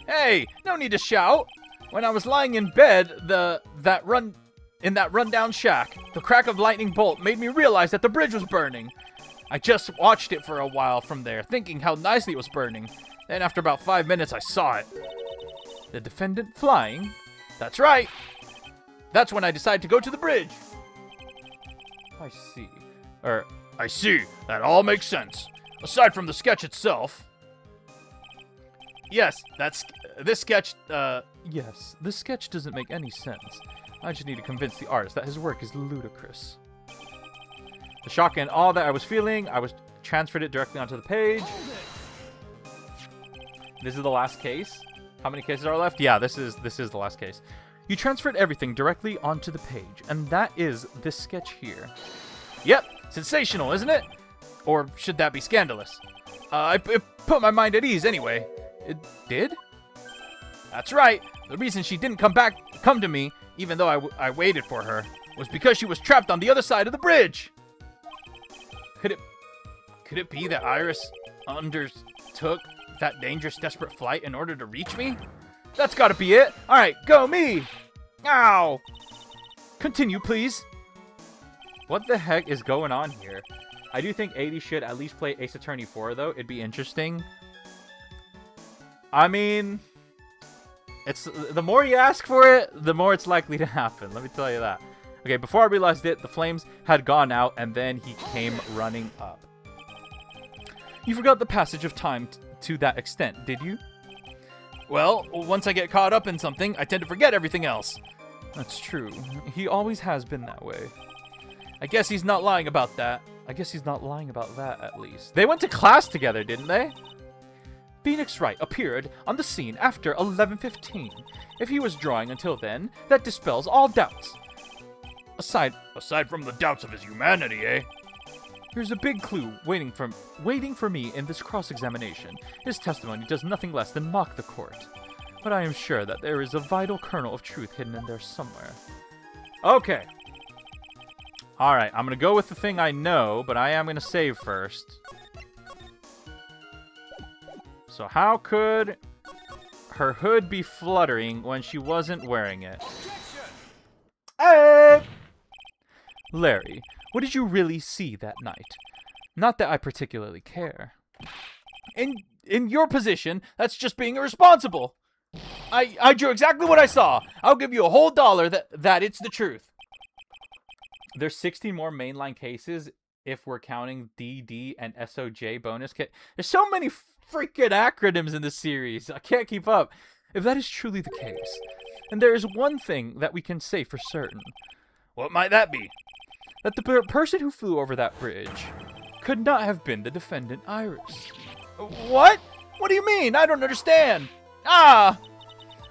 Hey, no need to shout. When I was lying in bed, in that rundown shack, the crack of lightning bolt made me realize that the bridge was burning. I just watched it for a while from there, thinking how nicely it was burning. Then after about 5 minutes, I saw it. The defendant flying? That's right. That's when I decided to go to the bridge. I see. I see. That all makes sense. Aside from the sketch itself. Yes, this sketch, Yes, this sketch doesn't make any sense. I just need to convince the artist that his work is ludicrous. The shock and awe that I was feeling, I was transferred it directly onto the page. This is the last case. How many cases are left? Yeah, this is the last case. You transferred everything directly onto the page, and that is this sketch here. Yep, sensational, isn't it? Or should that be scandalous? It put my mind at ease anyway. It did? That's right. The reason she didn't come to me, even though I waited for her, was because she was trapped on the other side of the bridge. Could it be that Iris undertook that dangerous, desperate flight in order to reach me? That's gotta be it. All right, go me. Ow. Continue, please. What the heck is going on here? I do think A-Dee should at least play Ace Attorney 4, though. It'd be interesting. I mean, it's the more you ask for it, the more it's likely to happen. Let me tell you that. Okay, before I realized it, the flames had gone out, and then he came running up. You forgot the passage of time to that extent, did you? Well, once I get caught up in something, I tend to forget everything else. That's true. He always has been that way. I guess he's not lying about that. I guess he's not lying about that, at least. They went to class together, didn't they? Phoenix Wright appeared on the scene after 11:15. If he was drawing until then, that dispels all doubts. Aside from the doubts of his humanity, eh? Here's a big clue waiting for me in this cross-examination. His testimony does nothing less than mock the court. But I am sure that there is a vital kernel of truth hidden in there somewhere. Okay. Alright, I'm going to go with the thing I know, but I am going to save first. So how could her hood be fluttering when she wasn't wearing it? Hey! Larry, what did you really see that night? Not that I particularly care. In your position, that's just being irresponsible. I drew exactly what I saw. I'll give you a whole $1 that it's the truth. There's 16 more mainline cases if we're counting DD and SOJ bonus kit. There's so many freaking acronyms in this series. I can't keep up. If that is truly the case, then there is one thing that we can say for certain. What might that be? That the person who flew over that bridge could not have been the defendant Iris. What? What do you mean? I don't understand. Ah!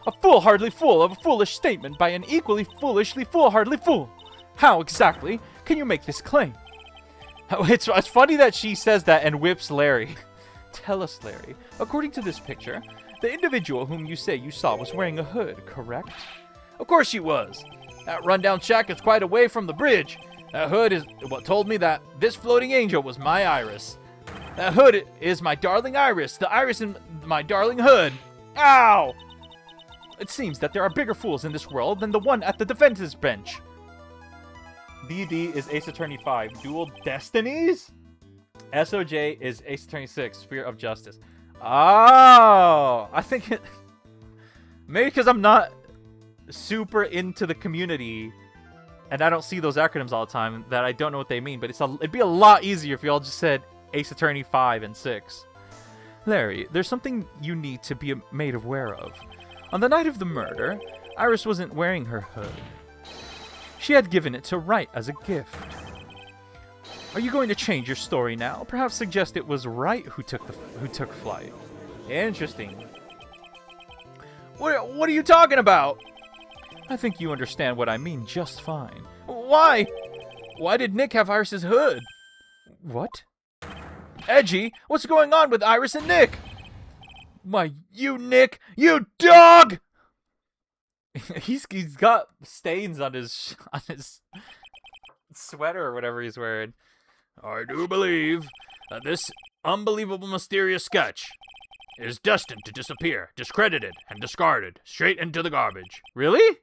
A foolhardy fool of a foolish statement by an equally foolishly foolhardy fool. How exactly can you make this claim? It's funny that she says that and whips Larry. Tell us, Larry, according to this picture, the individual whom you say you saw was wearing a hood, correct? Of course she was. That rundown shack is quite away from the bridge. That hood is what told me that this floating angel was my Iris. That hood is my darling Iris, the Iris in my darling hood. Ow! It seems that there are bigger fools in this world than the one at the defense's bench. DD is Ace Attorney 5, Dual Destinies? SOJ is Ace Attorney 6, Spirit of Justice. Oh! I think it... Maybe because I'm not super into the community and I don't see those acronyms all the time that I don't know what they mean, but it'd be a lot easier if you all just said Ace Attorney 5 and 6. Larry, there's something you need to be made aware of. On the night of the murder, Iris wasn't wearing her hood. She had given it to Wright as a gift. Are you going to change your story now? Perhaps suggest it was Wright who took flight. Interesting. What are you talking about? I think you understand what I mean just fine. Why? Why did Nick have Iris's hood? What? Edgy, what's going on with Iris and Nick? My, you Nick, you dog! he's got stains on his sweater or whatever he's wearing. I do believe that this unbelievable mysterious sketch is destined to disappear, discredited, and discarded straight into the garbage. Really?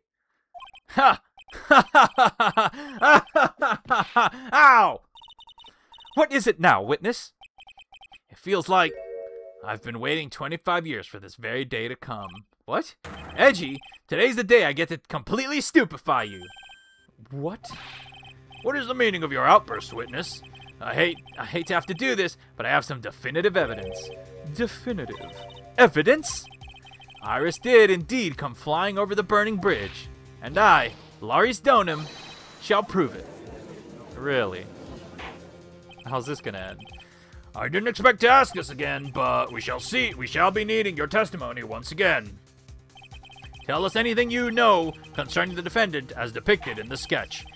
Ha! Ow! What is it now, witness? It feels like I've been waiting 25 years for this very day to come. What? Edgy, today's the day I get to completely stupefy you. What? What is the meaning of your outburst, witness? I hate to have to do this, but I have some definitive evidence. Definitive evidence? Iris did indeed come flying over the burning bridge, and I, Laurie Stoneham, shall prove it. Really? How's this gonna end? I didn't expect to ask this again, but we shall see. We shall be needing your testimony once again. Tell us anything you know concerning the defendant as depicted in the sketch,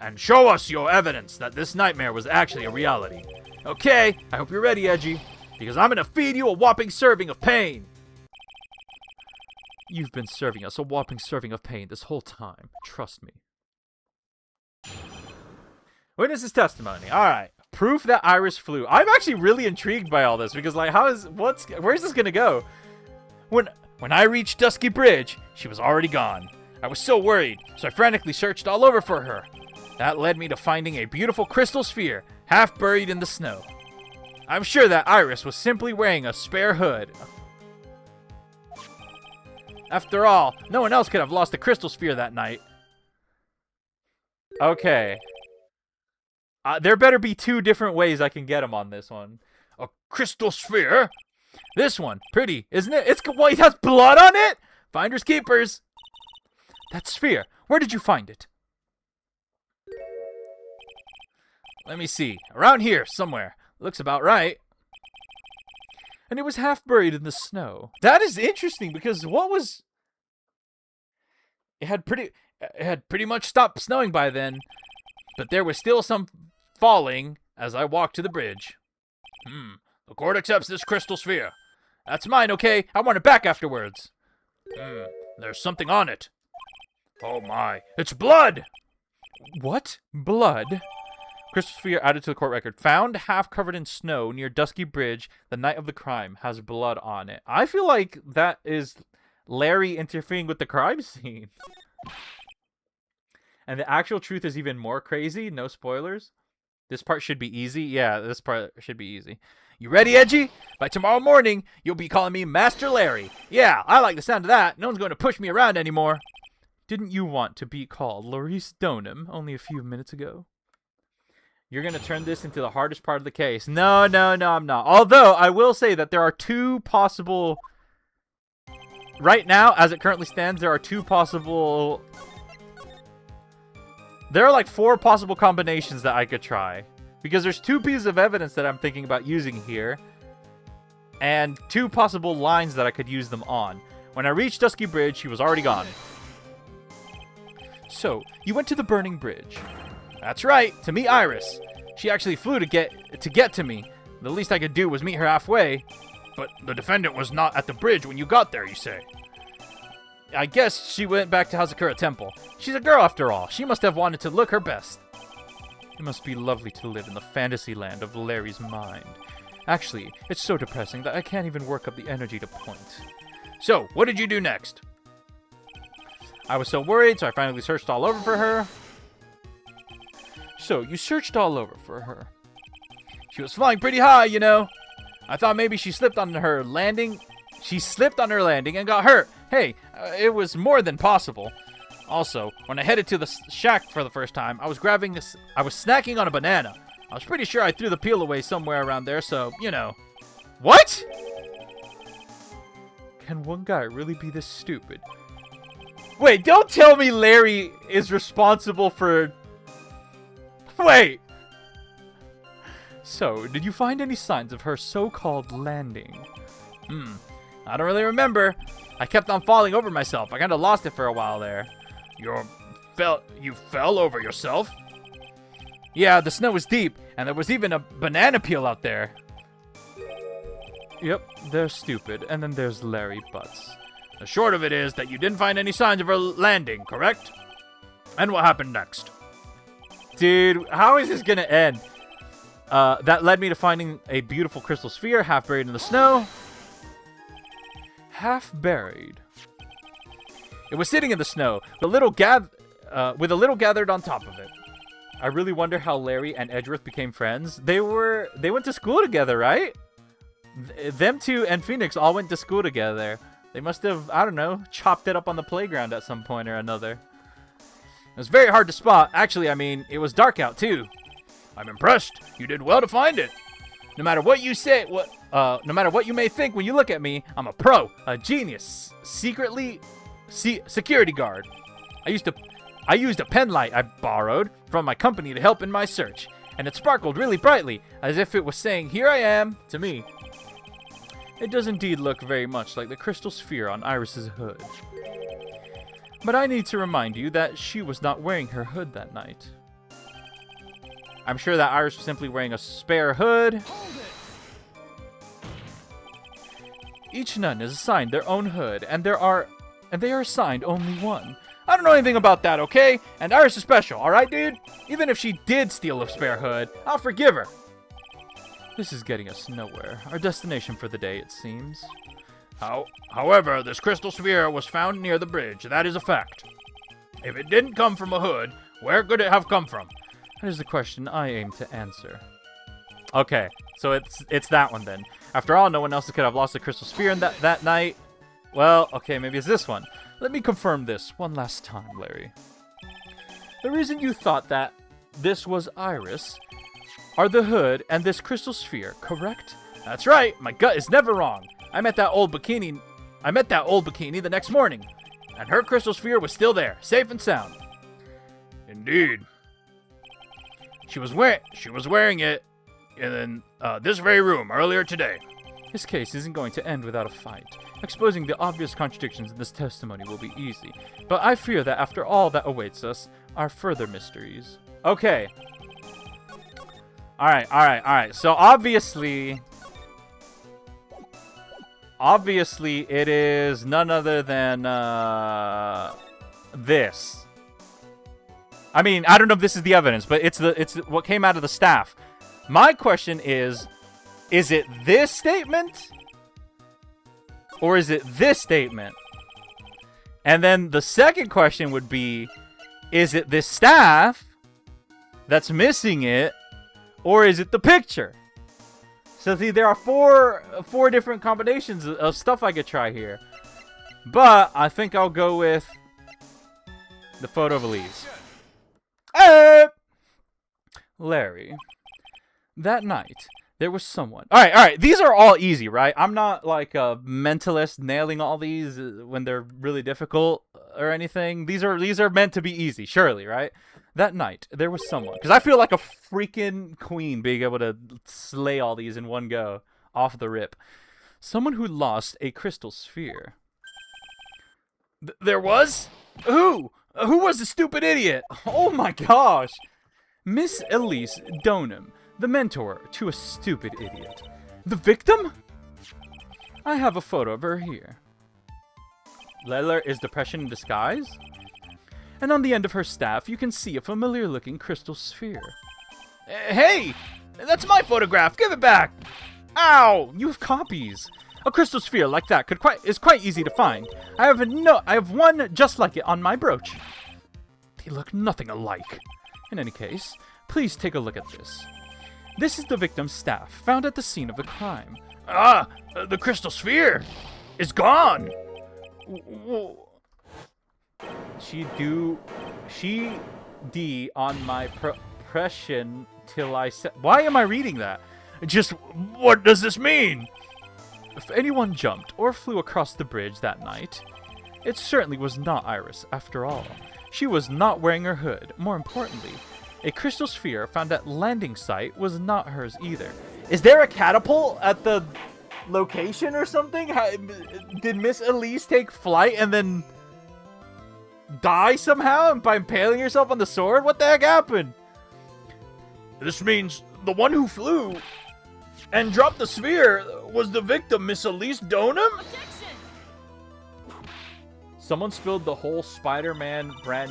and show us your evidence that this nightmare was actually a reality. Okay, I hope you're ready, Edgy, because I'm gonna feed you a whopping serving of pain. You've been serving us a whopping serving of pain this whole time. Trust me. Witness's testimony. All right. Proof that Iris flew. I'm actually really intrigued by all this because, like, where's this gonna go? When I reached Dusky Bridge, she was already gone. I was so worried, so I frantically searched all over for her. That led me to finding a beautiful crystal sphere, half buried in the snow. I'm sure that Iris was simply wearing a spare hood. After all, no one else could have lost the crystal sphere that night. Okay. There better be two different ways I can get him on this one. A crystal sphere? This one. Pretty, isn't it? It has blood on it? Finders keepers. That sphere. Where did you find it? Let me see. Around here, somewhere. Looks about right. And it was half buried in the snow. That is interesting because what was... It had pretty much stopped snowing by then. But there was still some falling as I walked to the bridge. The court accepts this crystal sphere. That's mine, okay? I want it back afterwards. There's something on it. Oh my, it's blood! What? Blood? Crystal sphere added to the court record. Found half covered in snow near Dusky Bridge the night of the crime. Has blood on it. I feel like that is Larry interfering with the crime scene. And the actual truth is even more crazy. No spoilers. This part should be easy. Yeah, this part should be easy. You ready, Edgy? By tomorrow morning, you'll be calling me Master Larry. Yeah, I like the sound of that. No one's going to push me around anymore. Didn't you want to be called Laurie Stoneham only a few minutes ago? You're going to turn this into the hardest part of the case. No, I'm not. Although, I will say that there are two possible... Right now, as it currently stands, there are two possible... There are like 4 possible combinations that I could try. Because there's 2 pieces of evidence that I'm thinking about using here. And 2 possible lines that I could use them on. When I reached Dusky Bridge, she was already gone. So, you went to the burning bridge. That's right, to meet Iris. She actually flew to get to me. The least I could do was meet her halfway. But the defendant was not at the bridge when you got there, you say. I guess she went back to Hazakura Temple. She's a girl after all. She must have wanted to look her best. It must be lovely to live in the fantasy land of Larry's mind. Actually, it's so depressing that I can't even work up the energy to point. So, what did you do next? I was so worried, so I finally searched all over for her. So, you searched all over for her. She was flying pretty high, you know. I thought maybe she slipped on her landing. She slipped on her landing and got hurt. Hey, it was more than possible. Also, when I headed to the shack for the first time, I was snacking on a banana. I was pretty sure I threw the peel away somewhere around there, so, you know. What? Can one guy really be this stupid? Wait, don't tell me Larry is responsible for... Wait. So, did you find any signs of her so-called landing? I don't really remember. I kept on falling over myself. I kind of lost it for a while there. You fell over yourself? Yeah, the snow was deep, and there was even a banana peel out there. Yep, they're stupid. And then there's Larry Butts. The short of it is that you didn't find any signs of her landing, correct? And what happened next? Dude, how is this gonna end? That led me to finding a beautiful crystal sphere half buried in the snow. Half buried. It was sitting in the snow, with a little gathered on top of it. I really wonder how Larry and Edgeworth became friends. They went to school together, right? Them two and Phoenix all went to school together. They must have, I don't know, chopped it up on the playground at some point or another. It was very hard to spot. Actually, I mean, it was dark out too. I'm impressed. You did well to find it. No matter what you say, no matter what you may think when you look at me, I'm a pro, a genius, security guard. I used a pen light I borrowed from my company to help in my search, and it sparkled really brightly, as if it was saying, "Here I am," to me. It does indeed look very much like the crystal sphere on Iris's hood. But I need to remind you that she was not wearing her hood that night. I'm sure that Iris was simply wearing a spare hood. Each nun is assigned their own hood, and they are assigned only one. I don't know anything about that, okay? And Iris is special, alright, dude? Even if she did steal a spare hood, I'll forgive her. This is getting us nowhere. Our destination for the day, it seems. However, this crystal sphere was found near the bridge. That is a fact. If it didn't come from a hood, where could it have come from? That is the question I aim to answer. Okay, so it's that one then. After all, no one else could have lost the crystal sphere in that night. Well, okay, maybe it's this one. Let me confirm this one last time, Larry. The reason you thought that this was Iris are the hood and this crystal sphere, correct? That's right. My gut is never wrong. I met that old bikini the next morning, and her crystal sphere was still there, safe and sound. Indeed. She was wearing it in this very room earlier today. This case isn't going to end without a fight. Exposing the obvious contradictions in this testimony will be easy, but I fear that after all that awaits us are further mysteries. Okay. Alright. So obviously it is none other than this. I mean, I don't know if this is the evidence, but it's what came out of the staff. My question is it this statement? Or is it this statement? And then the second question would be, is it this staff that's missing it? Or is it the picture? So see, there are four different combinations of stuff I could try here. But I think I'll go with the photo of Elise. Hey! Larry, that night, there was someone. All right. These are all easy, right? I'm not like a mentalist nailing all these when they're really difficult or anything. These are meant to be easy, surely, right? That night, there was someone. Because I feel like a freaking queen being able to slay all these in one go, off the rip. Someone who lost a crystal sphere. There was? Who? Who was the stupid idiot? Oh my gosh. Miss Elise Donham, the mentor to a stupid idiot. The victim? I have a photo of her here. Leller is depression in disguise? And on the end of her staff, you can see a familiar-looking crystal sphere. Hey! That's my photograph! Give it back! Ow! You have copies. A crystal sphere like that is quite easy to find. I have one just like it on my brooch. They look nothing alike. In any case, please take a look at this. This is the victim's staff, found at the scene of the crime. Ah! The crystal sphere is gone! She D on my impression till I said. Why am I reading that? Just what does this mean? If anyone jumped or flew across the bridge that night, it certainly was not Iris after all. She was not wearing her hood. More importantly, a crystal sphere found at landing site was not hers either. Is there a catapult at the location or something? Did Miss Elise take flight and then die somehow by impaling herself on the sword? What the heck happened? This means the one who flew And dropped the sphere. Was the victim Miss Elise Donham? Someone spoiled the whole Spider-Man brand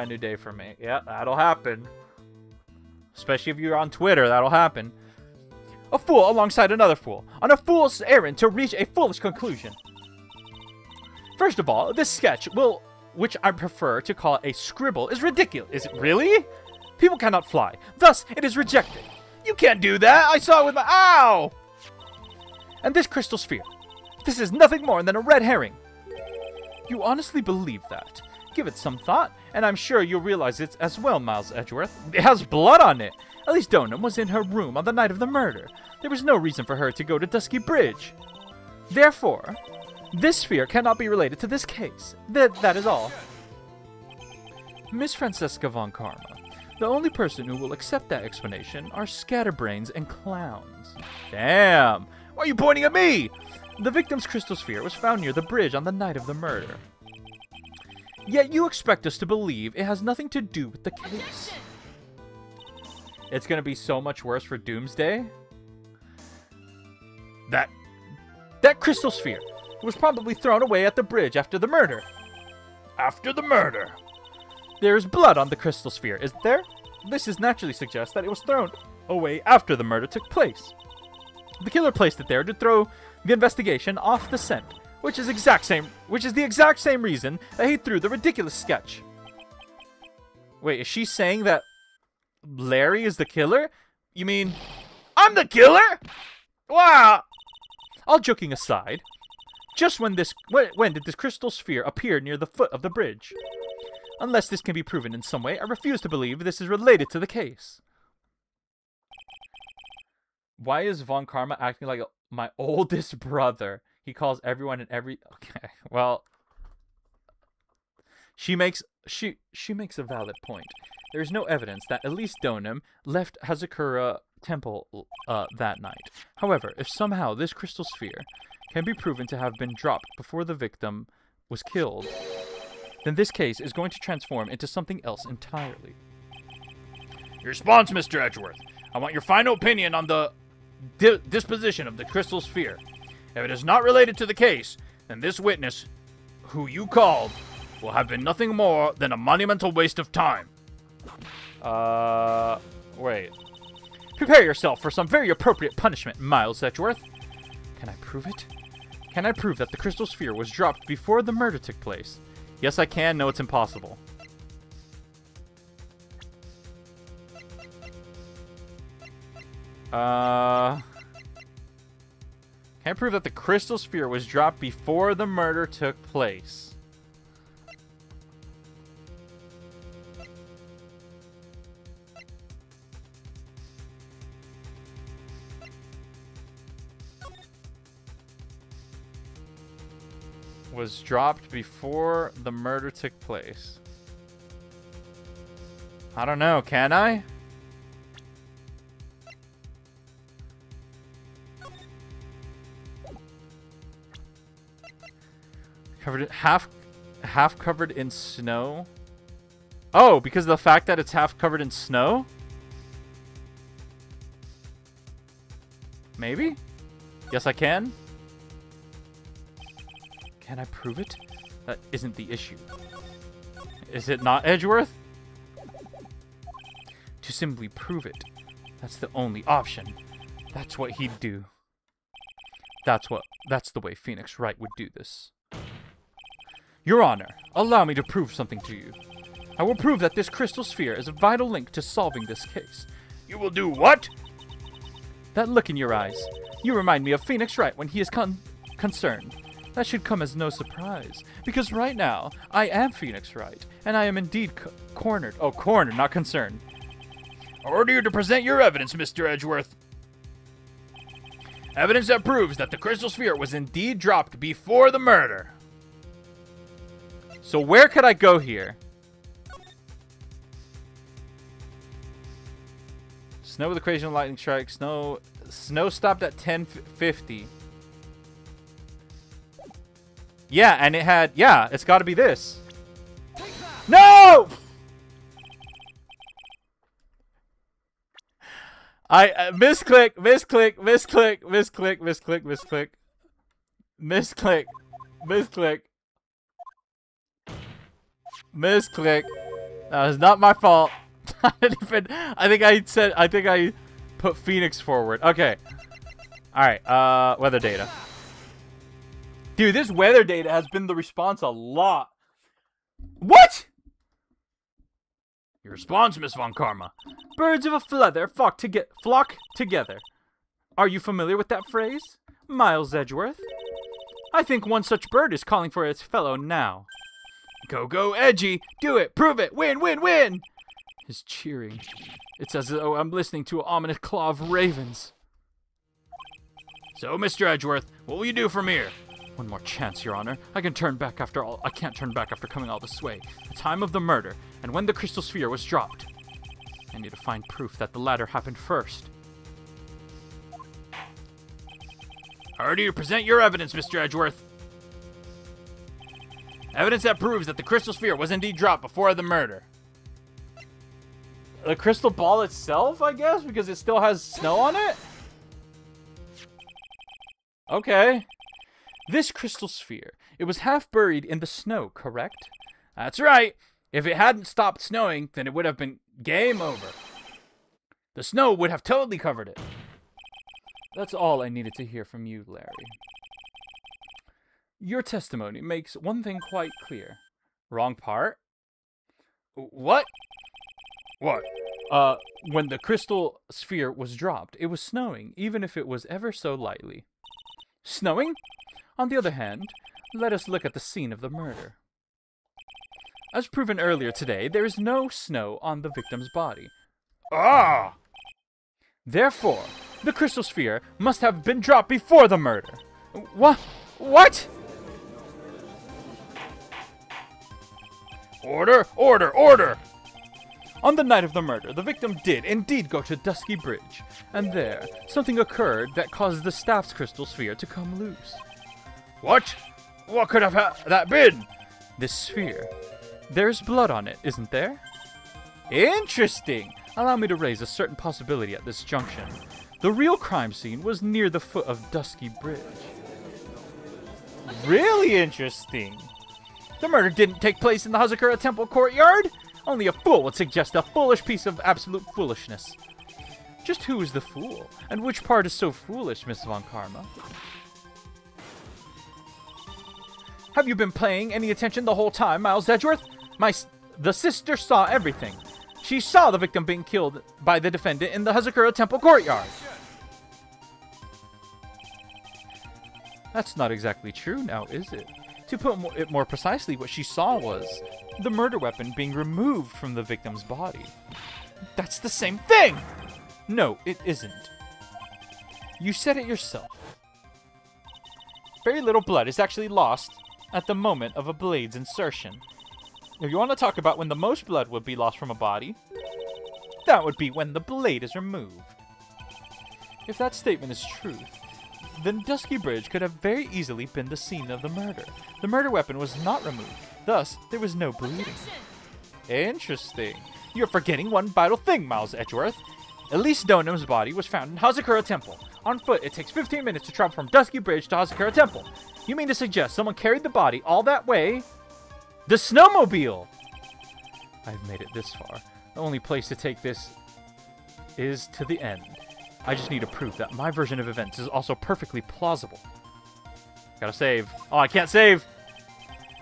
new day for me. Yeah, that'll happen. Especially if you're on Twitter, that'll happen. A fool alongside another fool, on a fool's errand to reach a foolish conclusion. First of all, this sketch, which I prefer to call a scribble, is ridiculous. Is it really? People cannot fly. Thus, it is rejected. You can't do that. I saw it with my... Ow! And this crystal sphere. This is nothing more than a red herring. You honestly believe that? Give it some thought, and I'm sure you'll realize it as well, Miles Edgeworth. It has blood on it. Elise Donham was in her room on the night of the murder. There was no reason for her to go to Dusky Bridge. Therefore, this sphere cannot be related to this case. That is all. Miss Francesca von Karma. The only person who will accept that explanation are scatterbrains and clowns. Damn! Why are you pointing at me? The victim's crystal sphere was found near the bridge on the night of the murder. Yet you expect us to believe it has nothing to do with the case. It's gonna be so much worse for Doomsday. That crystal sphere was probably thrown away at the bridge after the murder. After the murder. There is blood on the crystal sphere, isn't there? This is naturally suggests that it was thrown away after the murder took place. The killer placed it there to throw the investigation off the scent, which is the exact same reason that he threw the ridiculous sketch. Wait, is she saying that Larry is the killer? You mean I'm the killer? Wow! All joking aside, just when did this crystal sphere appear near the foot of the bridge? Unless this can be proven in some way, I refuse to believe this is related to the case. Why is Von Karma acting like my oldest brother? He calls everyone and every... Okay, well... She makes a valid point. There is no evidence that Elise Donham left Hazakura Temple that night. However, if somehow this crystal sphere can be proven to have been dropped before the victim was killed, then this case is going to transform into something else entirely. Your response, Mr. Edgeworth. I want your final opinion on the disposition of the crystal sphere. If it is not related to the case, then this witness, who you called, will have been nothing more than a monumental waste of time. Wait. Prepare yourself for some very appropriate punishment, Miles Edgeworth. Can I prove it? Can I prove that the crystal sphere was dropped before the murder took place? Yes, I can. No, it's impossible. Can I prove that the crystal sphere was dropped before the murder took place? Was dropped before the murder took place. I don't know, can I? Half covered in snow. Oh, because of the fact that it's half covered in snow? Maybe? Yes, I can. Can I prove it? That isn't the issue. Is it not, Edgeworth? To simply prove it. That's the only option. That's what he'd do. That's the way Phoenix Wright would do this. Your Honor, allow me to prove something to you. I will prove that this crystal sphere is a vital link to solving this case. You will do what? That look in your eyes. You remind me of Phoenix Wright when he is concerned. That should come as no surprise, because right now, I am Phoenix Wright, and I am indeed cornered. Oh, cornered, not concerned. I order you to present your evidence, Mr. Edgeworth. Evidence that proves that the crystal sphere was indeed dropped before the murder. So where could I go here? Snow with occasional lightning strike. Snow stopped at 10:50. Yeah, and it had... Yeah, it's got to be this. No! Misclick. That was not my fault. I think I put Phoenix forward. Okay. Alright, weather data. Dude, this weather data has been the response a lot. What? Your response, Miss Von Karma. Birds of a feather flock together. Are you familiar with that phrase, Miles Edgeworth? I think one such bird is calling for its fellow now. Go, Edgy! Do it! Prove it! Win! His cheering. It's as though I'm listening to an ominous claw of ravens. So, Mr. Edgeworth, what will you do from here? One more chance, Your Honor. I can't turn back after coming all this way. The time of the murder, and when the crystal sphere was dropped. I need to find proof that the latter happened first. How do you present your evidence, Mr. Edgeworth? Evidence that proves that the crystal sphere was indeed dropped before the murder. The crystal ball itself, I guess, because it still has snow on it? Okay. This crystal sphere, it was half buried in the snow, correct? That's right. If it hadn't stopped snowing, then it would have been game over. The snow would have totally covered it. That's all I needed to hear from you, Larry. Your testimony makes one thing quite clear. Wrong part? What? What? When the crystal sphere was dropped, it was snowing, even if it was ever so lightly. Snowing? On the other hand, let us look at the scene of the murder. As proven earlier today, there is no snow on the victim's body. Ah! Therefore, the crystal sphere must have been dropped before the murder. What? Order! On the night of the murder, the victim did indeed go to Dusky Bridge, and there, something occurred that caused the staff's crystal sphere to come loose. What? What could have that been? This sphere. There's blood on it, isn't there? Interesting! Allow me to raise a certain possibility at this junction. The real crime scene was near the foot of Dusky Bridge. Really interesting. The murder didn't take place in the Hazakura Temple courtyard? Only a fool would suggest a foolish piece of absolute foolishness. Just who is the fool? And which part is so foolish, Miss Von Karma? Have you been paying any attention the whole time, Miles Edgeworth? The sister saw everything. She saw the victim being killed by the defendant in the Hazakura Temple courtyard. That's not exactly true now, is it? To put it more precisely, what she saw was the murder weapon being removed from the victim's body. That's the same thing! No, it isn't. You said it yourself. Very little blood is actually lost at the moment of a blade's insertion. If you want to talk about when the most blood would be lost from a body, that would be when the blade is removed. If that statement is truth, then Dusky Bridge could have very easily been the scene of the murder. The murder weapon was not removed, thus there was no bleeding. Interesting. You're forgetting one vital thing, Miles Edgeworth. Elise Donham's body was found in Hazakura Temple. On foot, it takes 15 minutes to travel from Dusky Bridge to Hazakura Temple. You mean to suggest someone carried the body all that way? The snowmobile! I've made it this far. The only place to take this is to the end. I just need to prove that my version of events is also perfectly plausible. Gotta save. Oh, I can't save!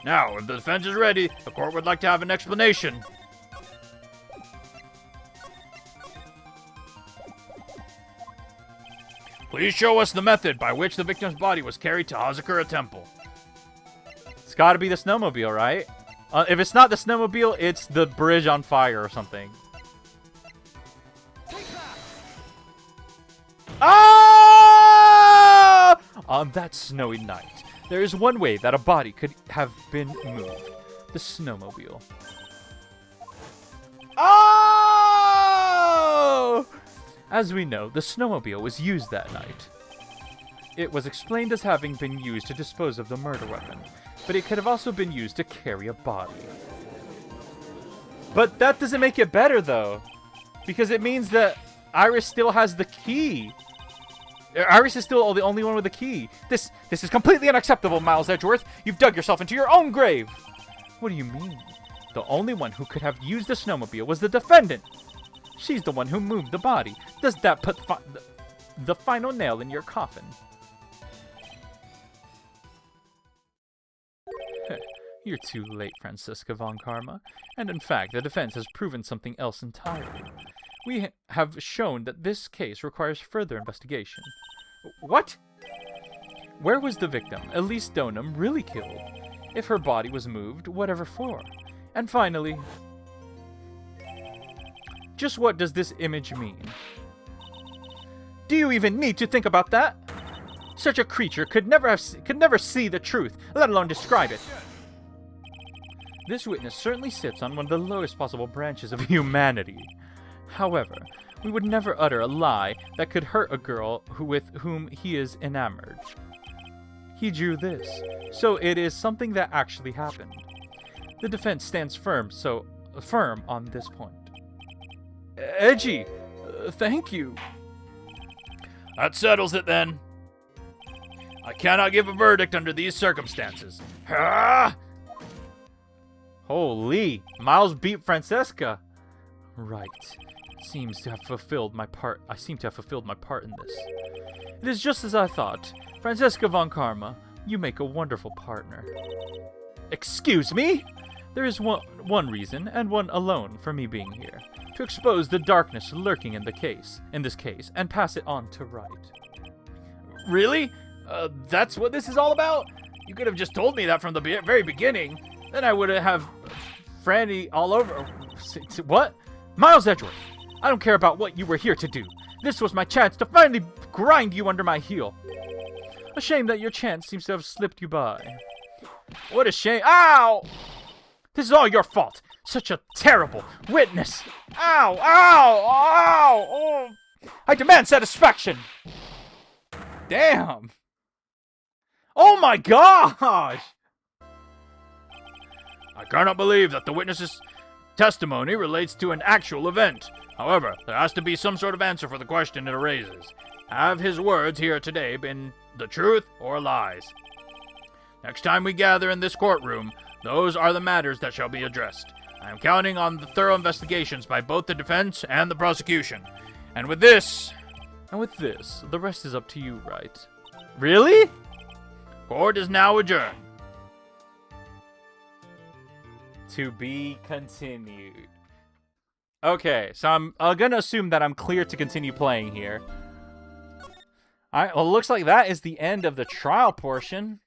Now, if the defense is ready, the court would like to have an explanation. Please show us the method by which the victim's body was carried to Hazakura Temple. It's gotta be the snowmobile, right? If it's not the snowmobile, it's the bridge on fire or something. Ah! On that snowy night, there is one way that a body could have been moved. The snowmobile. Oh! As we know, the snowmobile was used that night. It was explained as having been used to dispose of the murder weapon, but it could have also been used to carry a body. But that doesn't make it better, though, because it means that Iris still has the key. Iris is still the only one with the key. This is completely unacceptable, Miles Edgeworth. You've dug yourself into your own grave. What do you mean? The only one who could have used the snowmobile was the defendant. She's the one who moved the body. Does that put the final nail in your coffin? You're too late, Franziska von Karma. And in fact, the defense has proven something else entirely. We have shown that this case requires further investigation. What? Where was the victim, Elise Donham, really killed? If her body was moved, whatever for? And finally, just what does this image mean? Do you even need to think about that? Such a creature could never see the truth, let alone describe it. This witness certainly sits on one of the lowest possible branches of humanity. However, we would never utter a lie that could hurt a girl with whom he is enamored. He drew this, so it is something that actually happened. The defense stands firm on this point. Edgy, thank you. That settles it then. I cannot give a verdict under these circumstances. Ah! Holy, Miles beat Franziska. Right. Seems to have fulfilled my part. I seem to have fulfilled my part in this. It is just as I thought. Franziska von Karma, you make a wonderful partner. Excuse me? There is one reason, and one alone, for me being here. To expose the darkness lurking in this case, and pass it on to right. Really? That's what this is all about? You could have just told me that from the very beginning. Then I would have Franny all over. What? Miles Edgeworth, I don't care about what you were here to do. This was my chance to finally grind you under my heel. A shame that your chance seems to have slipped you by. What a shame. Ow! This is all your fault. Such a terrible witness. Ow! Ow! Ow! Oh! I demand satisfaction. Damn. Oh my gosh! I cannot believe that the witness's testimony relates to an actual event. However, there has to be some sort of answer for the question it raises. Have his words here today been the truth or lies? Next time we gather in this courtroom, those are the matters that shall be addressed. I am counting on the thorough investigations by both the defense and the prosecution. And with this, the rest is up to you, right? Really? Court is now adjourned. To be continued. Okay, so I'm gonna assume that I'm clear to continue playing here. Alright, well, it looks like that is the end of the trial portion.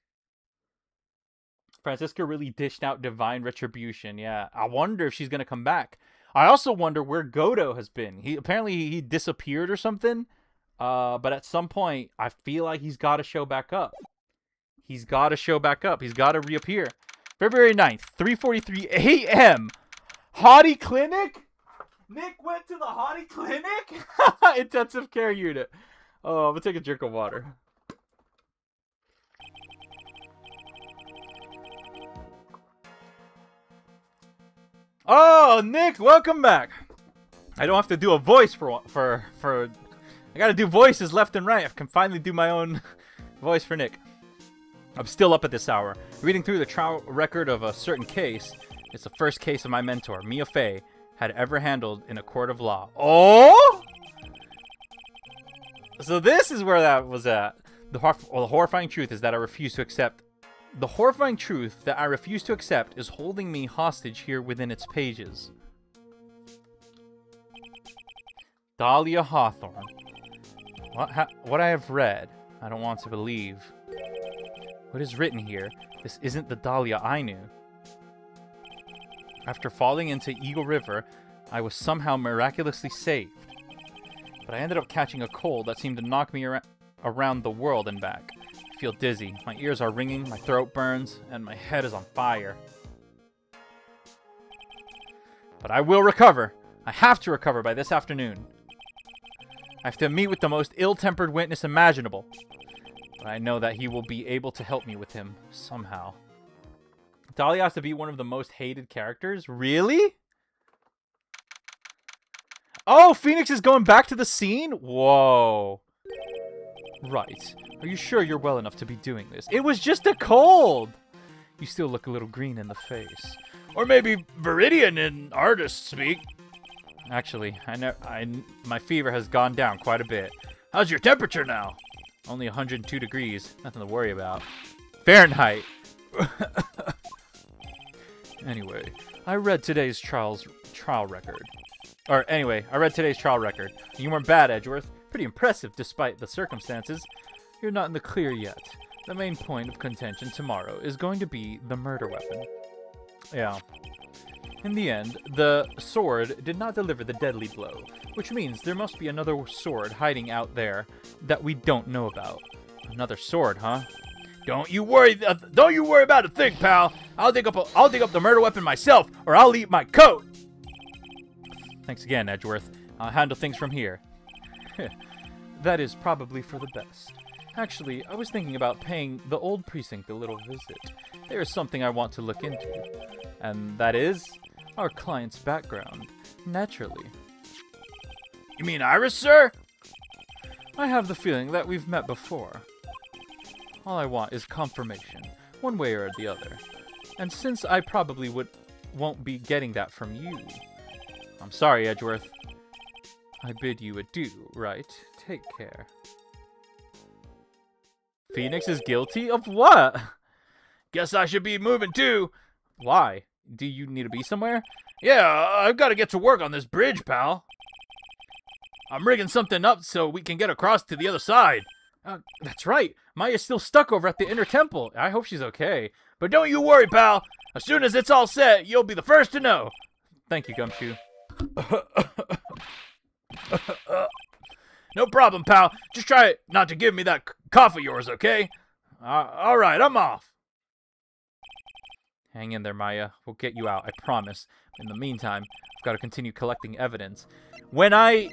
Franziska really dished out divine retribution, yeah. I wonder if she's gonna come back. I also wonder where Godo has been. Apparently he disappeared or something. But at some point, I feel like he's got to show back up. He's got to reappear. February 9th, 3:43 a.m. Hottie Clinic? Nick went to the Hottie Clinic? Intensive care unit. Oh, I'm going to take a drink of water. Oh, Nick, welcome back. I don't have to do a voice for I gotta do voices left and right. I can finally do my own voice for Nick. I'm still up at this hour, reading through the trial record of a certain case. It's the first case of my mentor, Mia Fey, had ever handled in a court of law. Oh! So this is where that was at. The horrifying truth is that I refuse to accept. The horrifying truth that I refuse to accept is holding me hostage here within its pages. Dahlia Hawthorne. What I have read, I don't want to believe. What is written here? This isn't the Dahlia I knew. After falling into Eagle River, I was somehow miraculously saved. But I ended up catching a cold that seemed to knock me around the world and back. I feel dizzy, my ears are ringing, my throat burns, and my head is on fire. But I will recover. I have to recover by this afternoon. I have to meet with the most ill-tempered witness imaginable. But I know that he will be able to help me with him, somehow. Dahlia has to be one of the most hated characters? Really? Oh, Phoenix is going back to the scene? Whoa. Right. Are you sure you're well enough to be doing this? It was just a cold. You still look a little green in the face. Or maybe Viridian in artist speak. Actually, my fever has gone down quite a bit. How's your temperature now? Only 102 degrees. Nothing to worry about. Fahrenheit. Anyway, I read today's trial record. I read today's trial record. You weren't bad, Edgeworth. Pretty impressive despite the circumstances. You're not in the clear yet. The main point of contention tomorrow is going to be the murder weapon. Yeah. In the end, the sword did not deliver the deadly blow, which means there must be another sword hiding out there that we don't know about. Another sword, huh? Don't you worry about a thing, pal. I'll dig up the murder weapon myself, or I'll eat my coat. Thanks again, Edgeworth. I'll handle things from here. That is probably for the best. Actually, I was thinking about paying the old precinct a little visit. There is something I want to look into, and that is our client's background. Naturally. You mean Iris, sir? I have the feeling that we've met before. All I want is confirmation, one way or the other. And since I probably won't be getting that from you, I'm sorry, Edgeworth. I bid you adieu, right? Take care. Phoenix is guilty of what? Guess I should be moving too. Why? Do you need to be somewhere? Yeah, I've got to get to work on this bridge, pal. I'm rigging something up so we can get across to the other side. That's right. Maya's still stuck over at the inner temple. I hope she's okay. But don't you worry, pal. As soon as it's all set, you'll be the first to know. Thank you, Gumshoe. No problem, pal. Just try not to give me that cough of yours, okay? All right, I'm off. Hang in there, Maya. We'll get you out, I promise. In the meantime, I've got to continue collecting evidence. When I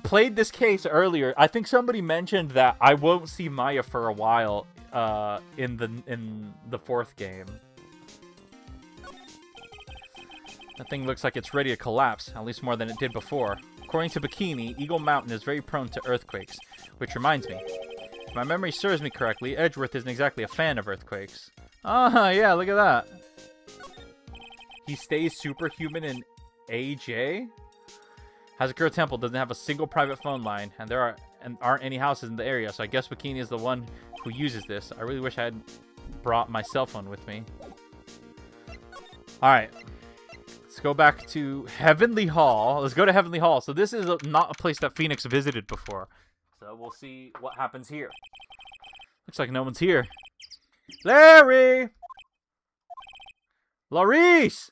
played this case earlier, I think somebody mentioned that I won't see Maya for a while in the fourth game. That thing looks like it's ready to collapse, at least more than it did before. According to Bikini, Eagle Mountain is very prone to earthquakes, which reminds me, if my memory serves me correctly, Edgeworth isn't exactly a fan of earthquakes. Ah, yeah, look at that. He stays superhuman in AJ? Hazakura Temple doesn't have a single private phone line, and there aren't any houses in the area, so I guess Bikini is the one who uses this. I really wish I had brought my cell phone with me. Alright. Let's go back to Heavenly Hall. Let's go to Heavenly Hall. So this is not a place that Phoenix visited before. So we'll see what happens here. Looks like no one's here. Larry! Laurice!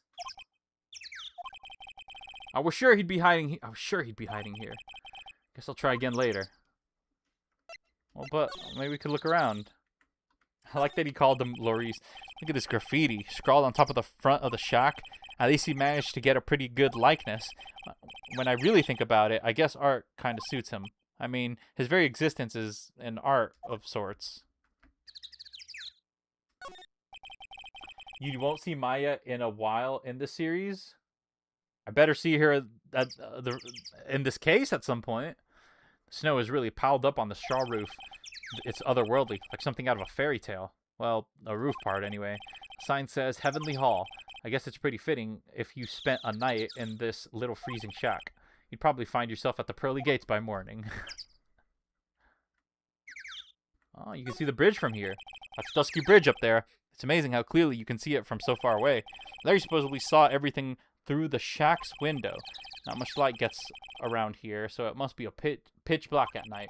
I was sure he'd be hiding here. Guess I'll try again later. Well, but maybe we could look around. I like that he called him Laurice. Look at this graffiti scrawled on top of the front of the shack. At least he managed to get a pretty good likeness. When I really think about it, I guess art kind of suits him. I mean, his very existence is an art of sorts. You won't see Maya in a while in the series. I better see her in this case at some point. The snow is really piled up on the straw roof. It's otherworldly, like something out of a fairy tale. Well, a roof part anyway. The sign says Heavenly Hall. I guess it's pretty fitting if you spent a night in this little freezing shack. You'd probably find yourself at the pearly gates by morning. Oh, you can see the bridge from here. That's Dusky Bridge up there. It's amazing how clearly you can see it from so far away. Larry supposedly saw everything through the shack's window. Not much light gets around here, so it must be a pitch black at night.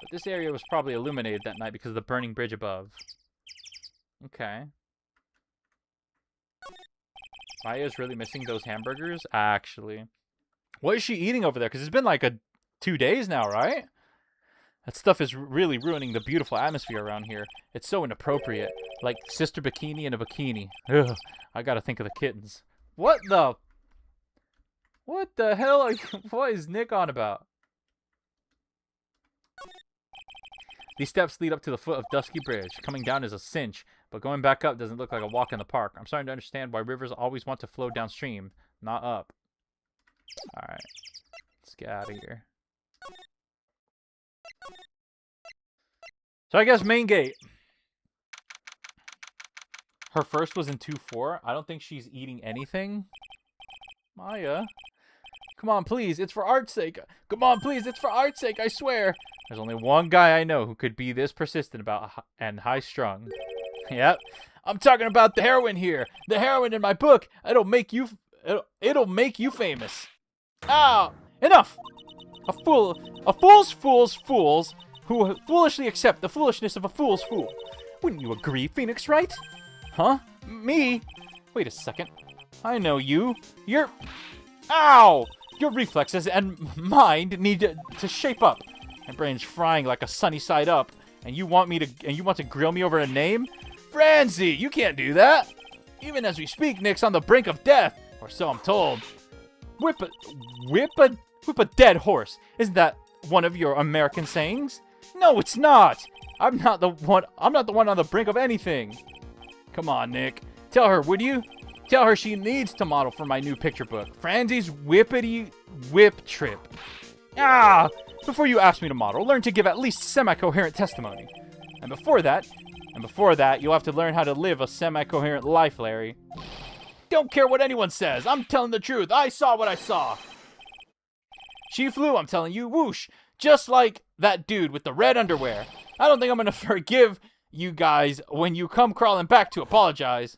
But this area was probably illuminated that night because of the burning bridge above. Okay. Maya's really missing those hamburgers? Actually. What is she eating over there? Because it's been like 2 days now, right? That stuff is really ruining the beautiful atmosphere around here. It's so inappropriate. Like Sister Bikini in a bikini. Ugh, I gotta think of the kittens. What the hell are you... What is Nick on about? These steps lead up to the foot of Dusky Bridge. Coming down is a cinch, but going back up doesn't look like a walk in the park. I'm starting to understand why rivers always want to flow downstream, not up. Alright. Let's get out of here. So I guess main gate. Her first was in 2-4. I don't think she's eating anything. Maya. Come on, please. It's for art's sake. Come on, please. It's for art's sake. I swear. There's only one guy I know who could be this persistent about and high-strung. Yep. I'm talking about the heroine here. The heroine in my book. It'll make you famous. Ow! Enough! Fools who foolishly accept the foolishness of a fool's fool. Wouldn't you agree, Phoenix Wright? Huh? Me? Wait a second. I know you. Ow! Your reflexes and mind need to shape up. My brain's frying like a sunny side up, and you want to grill me over a name? Francie, you can't do that. Even as we speak, Nick's on the brink of death, or so I'm told. Whip a dead horse. Isn't that one of your American sayings? No, it's not. I'm not the one on the brink of anything. Come on, Nick. Tell her, would you? Tell her she needs to model for my new picture book, Fransie's Whippity Whip Trip. Ah! Before you ask me to model, learn to give at least semi-coherent testimony. And before that, you'll have to learn how to live a semi-coherent life, Larry. Don't care what anyone says. I'm telling the truth. I saw what I saw. She flew, I'm telling you, whoosh. Just like that dude with the red underwear. I don't think I'm going to forgive you guys when you come crawling back to apologize.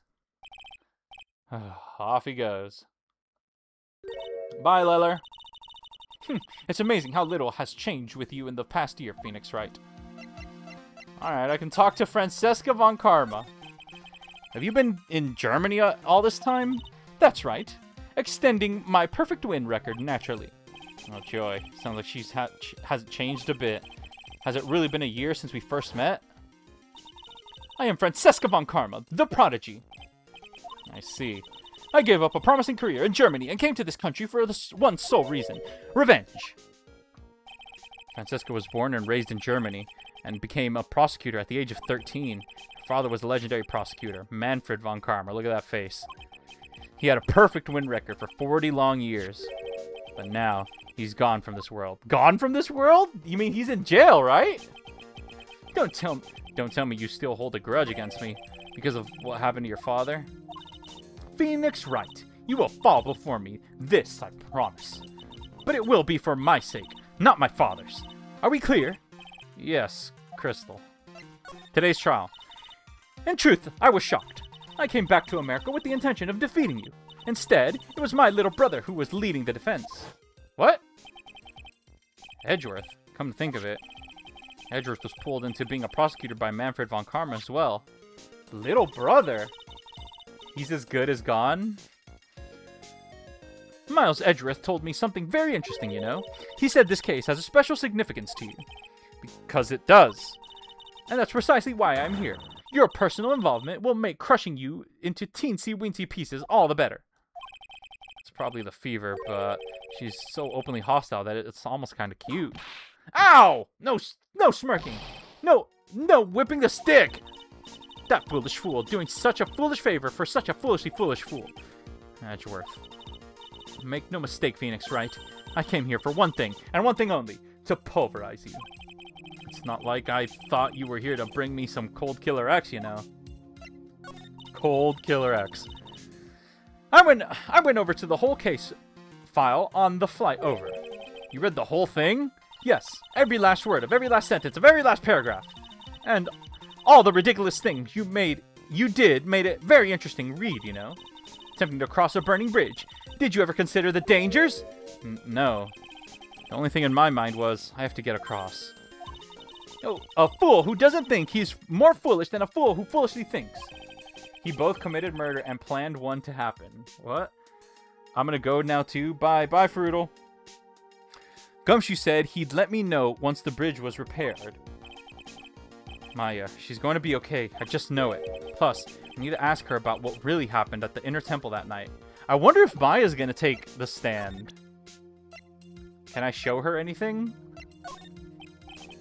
Off he goes. Bye, Leller. It's amazing how little has changed with you in the past year, Phoenix Wright. Alright, I can talk to Francesca von Karma. Have you been in Germany all this time? That's right. Extending my perfect win record, naturally. Oh, joy. Sounds like she hasn't changed a bit. Has it really been a year since we first met? I am Francesca von Karma, the prodigy. I see. I gave up a promising career in Germany and came to this country for this one sole reason. Revenge. Francesca was born and raised in Germany and became a prosecutor at the age of 13. Her father was a legendary prosecutor, Manfred von Karma. Look at that face. He had a perfect win record for 40 long years. But now, he's gone from this world. Gone from this world? You mean he's in jail, right? Don't tell me you still hold a grudge against me because of what happened to your father. Phoenix Wright, you will fall before me. This I promise. But it will be for my sake, not my father's. Are we clear? Yes, Crystal. Today's trial. In truth, I was shocked. I came back to America with the intention of defeating you. Instead, it was my little brother who was leading the defense. What? Edgeworth. Come to think of it. Edgeworth was pulled into being a prosecutor by Manfred von Karma as well. Little brother? He's as good as gone? Miles Edgeworth told me something very interesting, you know. He said this case has a special significance to you. Because it does. And that's precisely why I'm here. Your personal involvement will make crushing you into teensy-weensy pieces all the better. It's probably the fever, but she's so openly hostile that it's almost kind of cute. Ow! No smirking. No whipping the stick. That foolish fool doing such a foolish favor for such a foolishly foolish fool. Edgeworth. Make no mistake, Phoenix Wright. I came here for one thing, and one thing only. To pulverize you. It's not like I thought you were here to bring me some Cold Killer X, you know. Cold Killer X. I went over to the whole case file on the flight over. You read the whole thing? Yes, every last word of every last sentence of every last paragraph. And all the ridiculous things you did made it very interesting read, you know. Attempting to cross a burning bridge. Did you ever consider the dangers? No. The only thing in my mind was, I have to get across. Oh, a fool who doesn't think he's more foolish than a fool who foolishly thinks. He both committed murder and planned one to happen. What? I'm gonna go now too. Bye, Fruital. Gumshoe said he'd let me know once the bridge was repaired. Maya, she's going to be okay. I just know it. Plus, I need to ask her about what really happened at the Inner Temple that night. I wonder if Maya's gonna take the stand. Can I show her anything?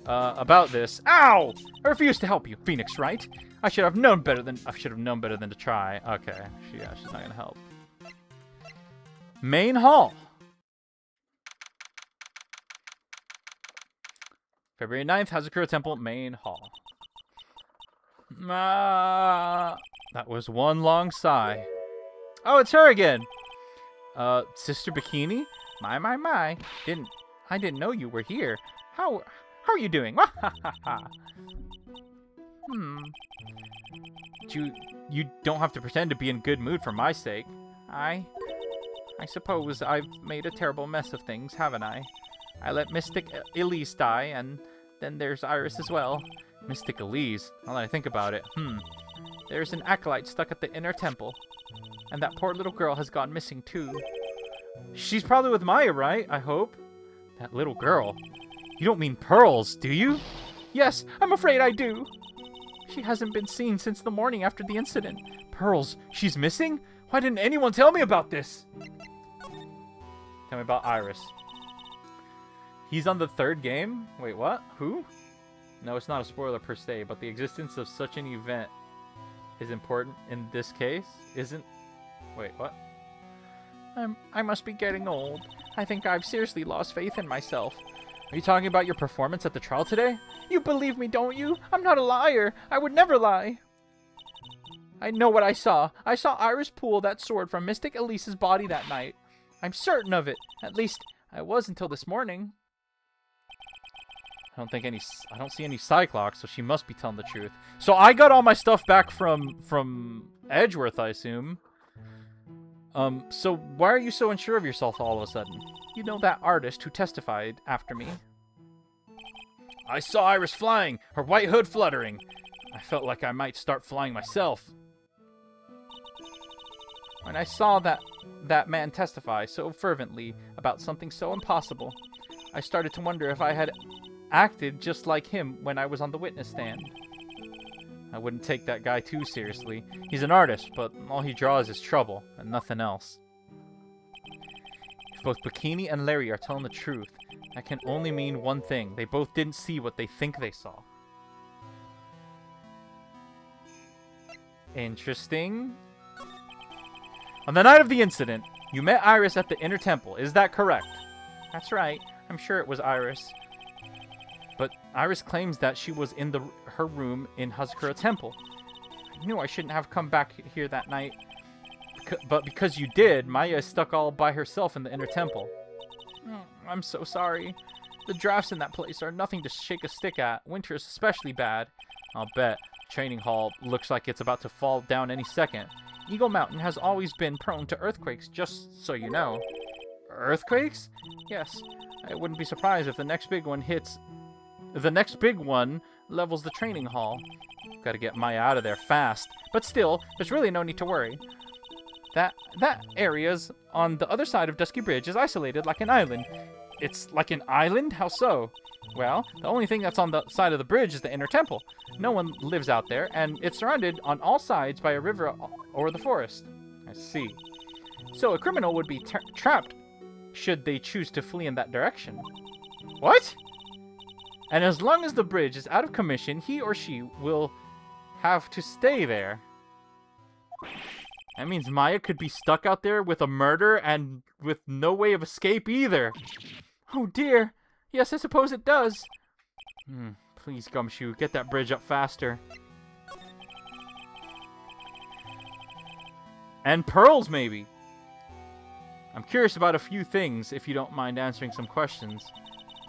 About this. Ow! I refuse to help you, Phoenix Wright. I should have known better than to try. Okay. She's not gonna help. Main hall. February 9th, Hazakura Temple, main hall. That was one long sigh. Oh, it's her again. Sister Bikini? My. I didn't know you were here. How are you doing? You don't have to pretend to be in good mood for my sake. I suppose I've made a terrible mess of things, haven't I? I let Mystic Elise die, and then there's Iris as well. Mystic Elise? Now that I think about it, there's an acolyte stuck at the inner temple. And that poor little girl has gone missing too. She's probably with Maya, right? I hope. That little girl? You don't mean Pearls, do you? Yes, I'm afraid I do. She hasn't been seen since the morning after the incident. Pearls, she's missing? Why didn't anyone tell me about this? Tell me about Iris. He's on the third game? Wait, what? Who? No, it's not a spoiler per se, but the existence of such an event is important in this case, isn't... Wait, what? I must be getting old. I think I've seriously lost faith in myself. Are you talking about your performance at the trial today? You believe me, don't you? I'm not a liar. I would never lie. I know what I saw. I saw Iris pull that sword from Mystic Elise's body that night. I'm certain of it. At least, I was until this morning. I don't see any Cyclops, so she must be telling the truth. So I got all my stuff back from Edgeworth, I assume. So why are you so unsure of yourself all of a sudden? You know that artist who testified after me? I saw Iris flying, her white hood fluttering. I felt like I might start flying myself. When I saw that man testify so fervently about something so impossible, I started to wonder if I had acted just like him when I was on the witness stand. I wouldn't take that guy too seriously. He's an artist, but all he draws is trouble, and nothing else. If both Bikini and Larry are telling the truth, that can only mean one thing. They both didn't see what they think they saw. Interesting. On the night of the incident, you met Iris at the inner temple. Is that correct? That's right. I'm sure it was Iris. But Iris claims that she was in her room in Hazakura Temple. I knew I shouldn't have come back here that night. But because you did, Maya is stuck all by herself in the inner temple. I'm so sorry. The drafts in that place are nothing to shake a stick at. Winter is especially bad. I'll bet. Training hall looks like it's about to fall down any second. Eagle Mountain has always been prone to earthquakes, just so you know. Earthquakes? Yes. I wouldn't be surprised if the next big one levels the training hall. Gotta get Maya out of there fast. But still, there's really no need to worry. That area's on the other side of Dusky Bridge is isolated like an island. It's like an island? How so? Well, the only thing that's on the side of the bridge is the inner temple. No one lives out there, and it's surrounded on all sides by a river or the forest. I see. So a criminal would be trapped should they choose to flee in that direction. What? And as long as the bridge is out of commission, he or she will have to stay there. That means Maya could be stuck out there with a murder and with no way of escape either. Oh dear. Yes, I suppose it does. Please, Gumshoe, get that bridge up faster. And pearls, maybe. I'm curious about a few things, if you don't mind answering some questions.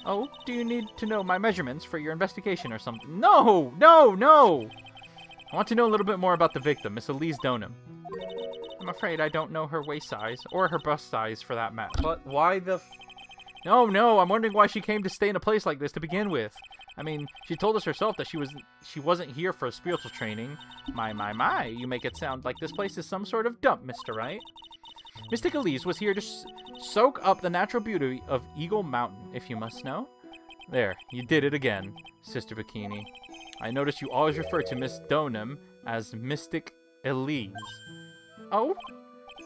Oh, do you need to know my measurements for your investigation or something? No! I want to know a little bit more about the victim, Miss Elise Donham. I'm afraid I don't know her waist size, or her bust size for that matter. But why the No, I'm wondering why she came to stay in a place like this to begin with. I mean, she told us herself that she wasn't here for spiritual training. My, you make it sound like this place is some sort of dump, Mr. Right. Mystic Elise was here to soak up the natural beauty of Eagle Mountain, if you must know. There, you did it again, Sister Bikini. I notice you always refer to Miss Donham as Mystic Elise. Oh?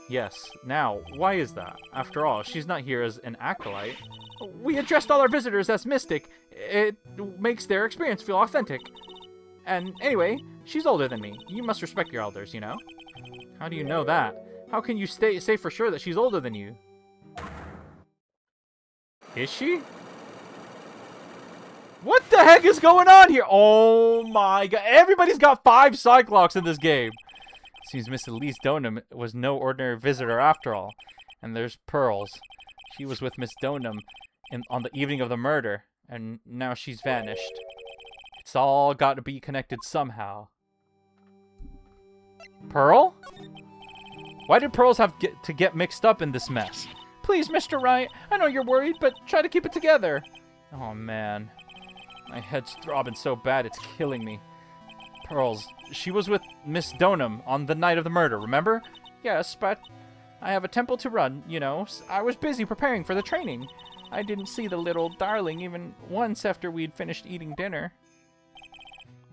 Yes. Now, why is that? After all, she's not here as an acolyte. We addressed all our visitors as Mystic. It makes their experience feel authentic. And anyway, she's older than me. You must respect your elders, you know? How do you know that? How can you say for sure that she's older than you? Is she? What the heck is going on here? Oh my god. Everybody's got 5 Cyclocks in this game. Seems Miss Elise Donham was no ordinary visitor after all. And there's Pearls. She was with Miss Donham on the evening of the murder, and now she's vanished. It's all got to be connected somehow. Pearl? Why did Pearls have to get mixed up in this mess? Please, Mr. Wright, I know you're worried, but try to keep it together. Oh, man. My head's throbbing so bad it's killing me. Pearls, she was with Miss Donham on the night of the murder, remember? Yes, but I have a temple to run, you know. I was busy preparing for the training. I didn't see the little darling even once after we'd finished eating dinner.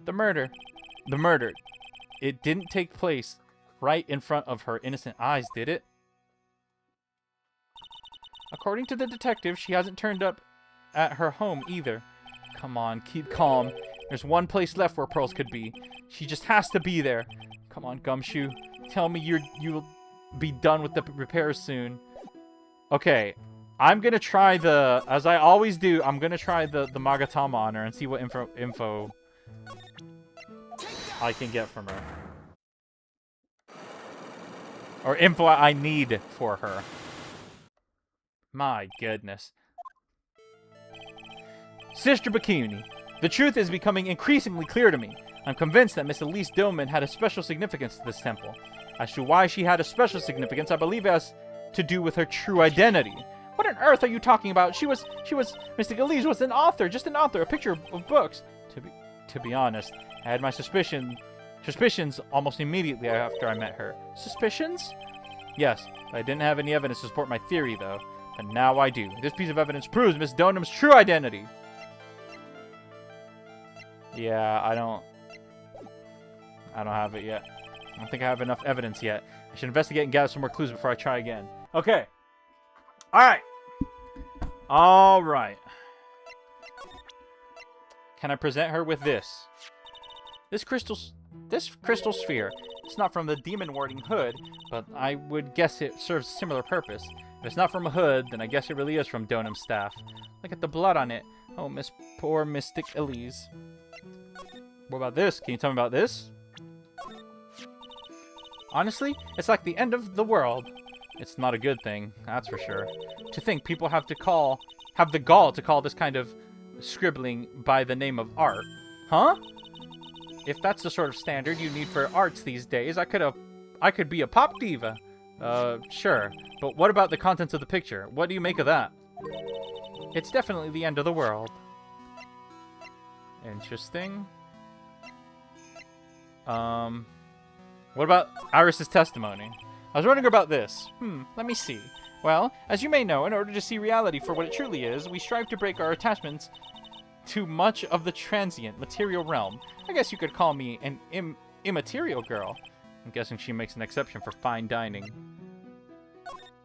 The murder. It didn't take place right in front of her innocent eyes, did it? According to the detective, she hasn't turned up at her home either. Come on, keep calm. There's one place left where Pearls could be. She just has to be there. Come on, Gumshoe. Tell me you'll be done with the repairs soon. Okay, I'm gonna try as I always do, I'm gonna try the Magatama on her and see what info I can get from her. Or info I need for her. My goodness. Sister Bikini, the truth is becoming increasingly clear to me. I'm convinced that Miss Elise Donham had a special significance to this temple. As to why she had a special significance, I believe it has to do with her true identity. What on earth are you talking about? She was, Mystic Elise was an author, just an author, a picture of books. To be honest, I had my suspicions almost immediately after I met her. Suspicions? Yes, I didn't have any evidence to support my theory, though. But now I do. This piece of evidence proves Miss Donham's true identity. Yeah, I don't have it yet. I don't think I have enough evidence yet. I should investigate and gather some more clues before I try again. Okay. Alright. Can I present her with this? This crystal sphere. It's not from the demon warding hood, but I would guess it serves a similar purpose. If it's not from a hood, then I guess it really is from Donham's staff. Look at the blood on it. Oh, poor Mystic Elise. What about this? Can you tell me about this? Honestly, it's like the end of the world. It's not a good thing, that's for sure. To think people have the gall to call this kind of scribbling by the name of art. Huh? If that's the sort of standard you need for arts these days, I could be a pop diva. Sure. But what about the contents of the picture? What do you make of that? It's definitely the end of the world. Interesting. What about Iris's testimony? I was wondering about this. Let me see. Well, as you may know, in order to see reality for what it truly is, we strive to break our attachments to much of the transient, material realm. I guess you could call me an immaterial girl. I'm guessing she makes an exception for fine dining.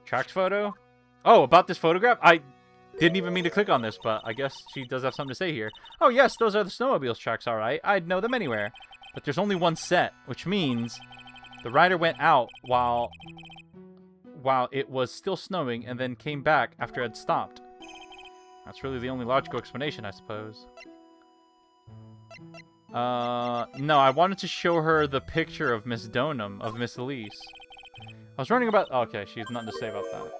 Tracks photo? Oh, about this photograph? I didn't even mean to click on this, but I guess she does have something to say here. Oh yes, those are the snowmobiles tracks, alright. I'd know them anywhere. But there's only one set, which means the rider went out while it was still snowing and then came back after it had stopped. That's really the only logical explanation, I suppose. No, I wanted to show her the picture of Miss Donham, of Miss Elise. I was wondering about... Okay, she has nothing to say about that.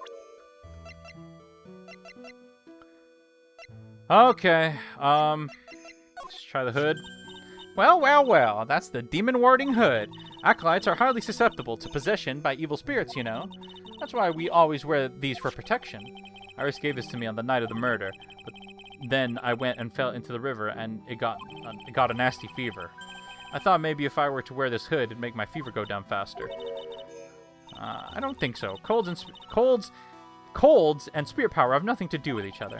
Okay, let's try the hood. Well, that's the demon warding hood. Acolytes are hardly susceptible to possession by evil spirits, you know. That's why we always wear these for protection. Iris gave this to me on the night of the murder, but then I went and fell into the river and it got a nasty fever. I thought maybe if I were to wear this hood, it'd make my fever go down faster. I don't think so. Colds and spirit power have nothing to do with each other.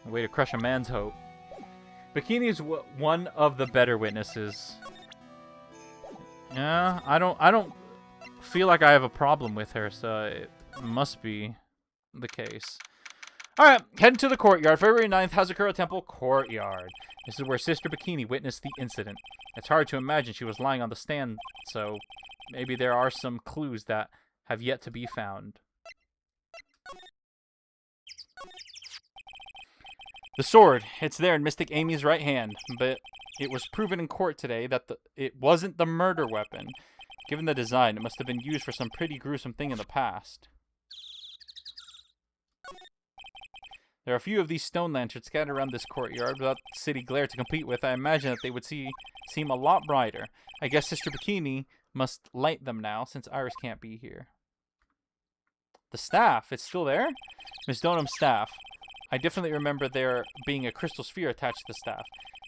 A way to crush a man's hope. Bikini is one of the better witnesses. Yeah, I don't feel like I have a problem with her, so it must be the case. Alright, heading to the courtyard. February 9th, Hazakura Temple Courtyard. This is where Sister Bikini witnessed the incident. It's hard to imagine she was lying on the stand, so maybe there are some clues that have yet to be found. The sword. It's there in Mystic Amy's right hand, but it was proven in court today that it wasn't the murder weapon. Given the design, it must have been used for some pretty gruesome thing in the past. There are a few of these stone lanterns scattered around this courtyard without city glare to compete with. I imagine that they would seem a lot brighter. I guess Sister Bikini must light them now, since Iris can't be here. The staff, it's still there? Miss Donham's staff. I definitely remember there being a crystal sphere attached to the staff.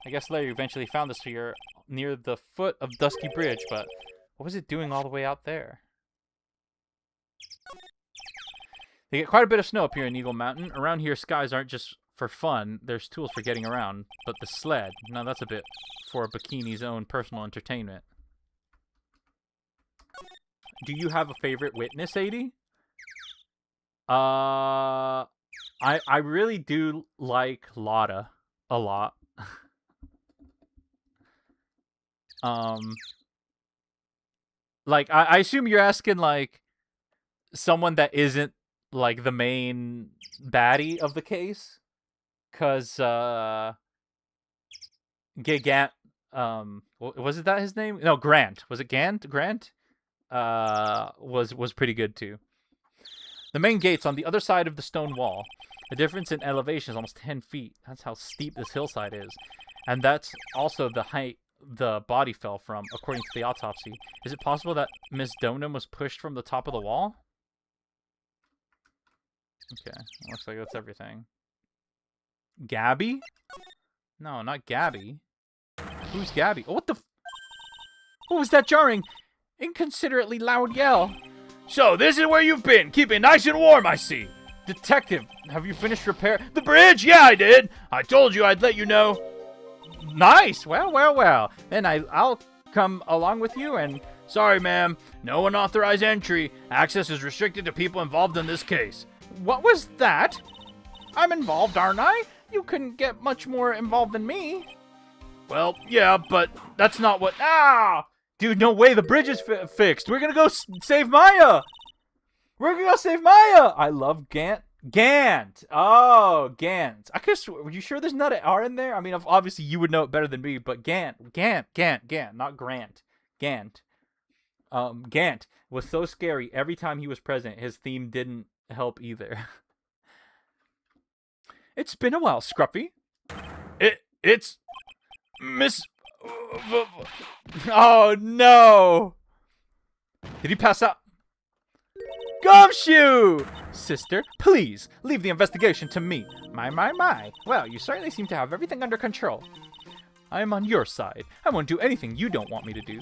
I guess Larry eventually found the sphere near the foot of Dusky Bridge, but what was it doing all the way out there? They get quite a bit of snow up here in Eagle Mountain. Around here, skies aren't just for fun. There's tools for getting around. But the sled, now that's a bit for Bikini's own personal entertainment. Do you have a favorite witness, A-Dee? I really do like Lotta a lot. Like, I assume you're asking, like, someone that isn't, like, the main baddie of the case? Because, Gant, was it that his name? No, Grant. Was it Gant? Grant? Was pretty good, too. The main gate's on the other side of the stone wall. The difference in elevation is almost 10 feet. That's how steep this hillside is. And that's also the height the body fell from, according to the autopsy. Is it possible that Miss Donham was pushed from the top of the wall? Okay, looks like that's everything. Gabby? No, not Gabby. Who's Gabby? Oh, what the what was that jarring, inconsiderately loud yell? So, this is where you've been. Keep it nice and warm, I see. Detective, have you finished repair? The bridge? Yeah, I did. I told you I'd let you know. Nice. Well. Then I'll come along with you and... Sorry, ma'am. No unauthorized entry. Access is restricted to people involved in this case. What was that? I'm involved, aren't I? You couldn't get much more involved than me. Well, yeah, but that's not what... Ah! Dude, no way, the bridge is fixed. We're gonna go save Maya. We're gonna go save Maya. I love Gant. Gant. Oh, Gant. I guess, were you sure there's not an R in there? I mean, obviously you would know it better than me, but Gant, not Grant. Gant. Gant was so scary every time he was present. His theme didn't help either. It's been a while, Scruffy. It's... Miss... Oh, no. Did he pass out? Gumshoe! Sister, please, leave the investigation to me. My. Well, you certainly seem to have everything under control. I am on your side. I won't do anything you don't want me to do.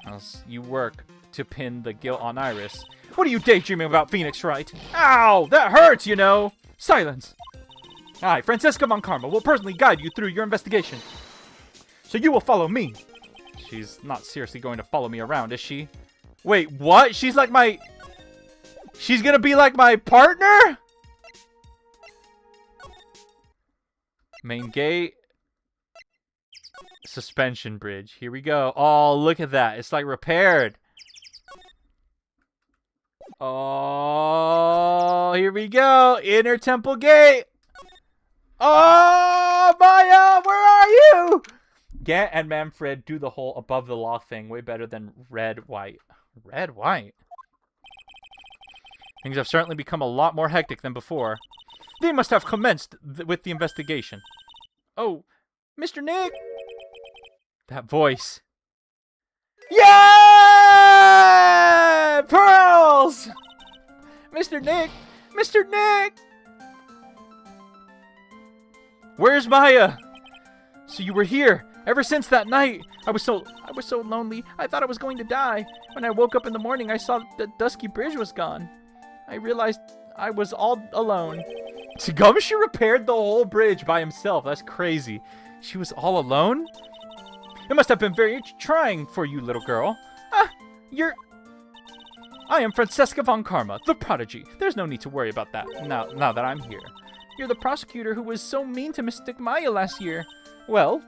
Unless you work to pin the guilt on Iris. What are you daydreaming about, Phoenix Wright? Ow! That hurts, you know! Silence! I, Francesca Von Karma, will personally guide you through your investigation. So you will follow me. She's not seriously going to follow me around, is she? Wait, what? She's like my... She's gonna be like my partner? Main gate. Suspension bridge. Here we go. Oh, look at that. It's like repaired. Oh, here we go. Inner temple gate. Oh, Maya, where are you? Gant and Manfred do the whole above the law thing way better than Red White. Red White? Things have certainly become a lot more hectic than before. They must have commenced with the investigation. Oh, Mr. Nick! That voice. Yeah! Pearls! Mr. Nick! Mr. Nick! Where's Maya? So you were here ever since that night. I was so lonely. I thought I was going to die. When I woke up in the morning, I saw that Dusky Bridge was gone. I realized I was all alone. Gumshoe repaired the whole bridge by himself. That's crazy. She was all alone? It must have been very trying for you, little girl. I am Francesca Von Karma, the prodigy. There's no need to worry about that now that I'm here. You're the prosecutor who was so mean to Mystic Maya last year. Well,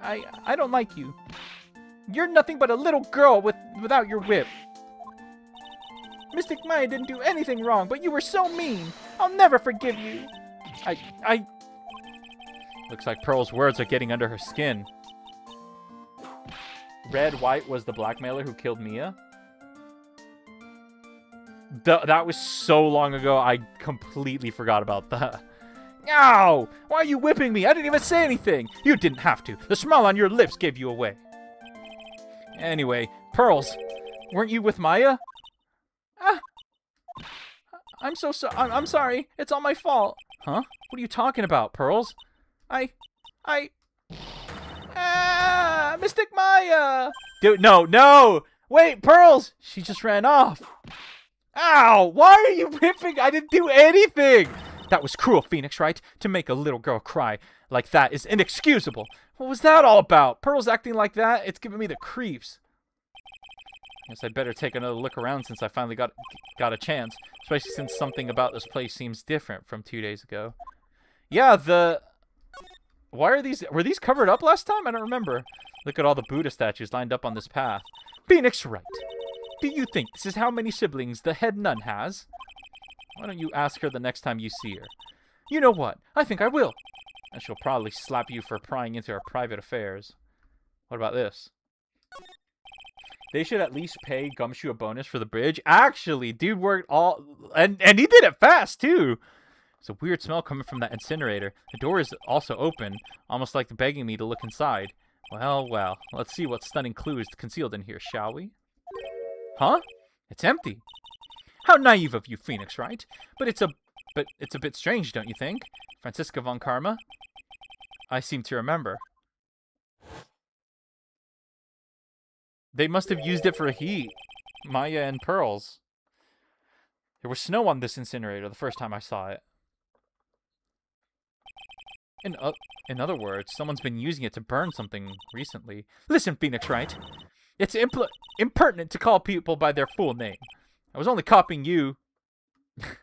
I don't like you. You're nothing but a little girl without your whip. Mystic Maya didn't do anything wrong, but you were so mean. I'll never forgive you. Looks like Pearl's words are getting under her skin. Red White was the blackmailer who killed Mia? That was so long ago, I completely forgot about that. Ow! Why are you whipping me? I didn't even say anything! You didn't have to. The smile on your lips gave you away. Anyway, Pearls, weren't you with Maya? Ah! I'm so sorry. I'm sorry. It's all my fault. Huh? What are you talking about, Pearls? Mystic Maya! Dude, no! Wait, Pearls! She just ran off. Ow! Why are you whipping? I didn't do anything! That was cruel, Phoenix, right? To make a little girl cry like that is inexcusable. What was that all about? Pearl's acting like that? It's giving me the creeps. Guess I'd better take another look around since I finally got a chance. Especially since something about this place seems different from 2 days ago. Yeah, why are these... Were these covered up last time? I don't remember. Look at all the Buddha statues lined up on this path. Phoenix, right. Do you think this is how many siblings the head nun has? Why don't you ask her the next time you see her? You know what? I think I will. And she'll probably slap you for prying into her private affairs. What about this? They should at least pay Gumshoe a bonus for the bridge. Actually, dude worked all... And he did it fast, too. There's a weird smell coming from that incinerator. The door is also open, almost like begging me to look inside. Well. Let's see what stunning clue is concealed in here, shall we? Huh? It's empty. How naive of you, Phoenix, right? But it's a bit strange, don't you think? Franziska von Karma? I seem to remember. They must have used it for heat. Maya and Pearls. There was snow on this incinerator the first time I saw it. In other words, someone's been using it to burn something recently. Listen, Phoenix, right? It's impertinent to call people by their full name. I was only copying you. Okay,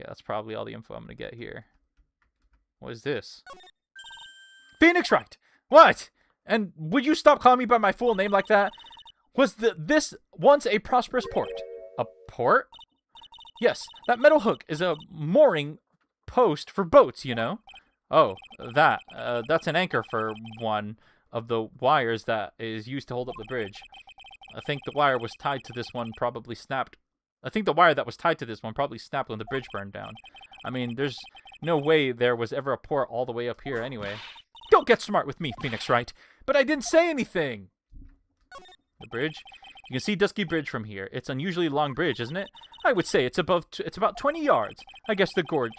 that's probably all the info I'm going to get here. What is this? Phoenix, right? What? And would you stop calling me by my full name like that? Was this once a prosperous port? A port? Yes, that metal hook is a mooring post for boats, you know. Oh, that's an anchor for one of the wires that is used to hold up the bridge. I think the wire was tied to this one probably snapped. I think the wire that was tied to this one probably snapped when the bridge burned down. I mean, there's no way there was ever a port all the way up here anyway. Don't get smart with me, Phoenix, right? But I didn't say anything. The bridge? You can see Dusky Bridge from here. It's an unusually long bridge, isn't it? I would say it's about 20 yards. I guess the gorge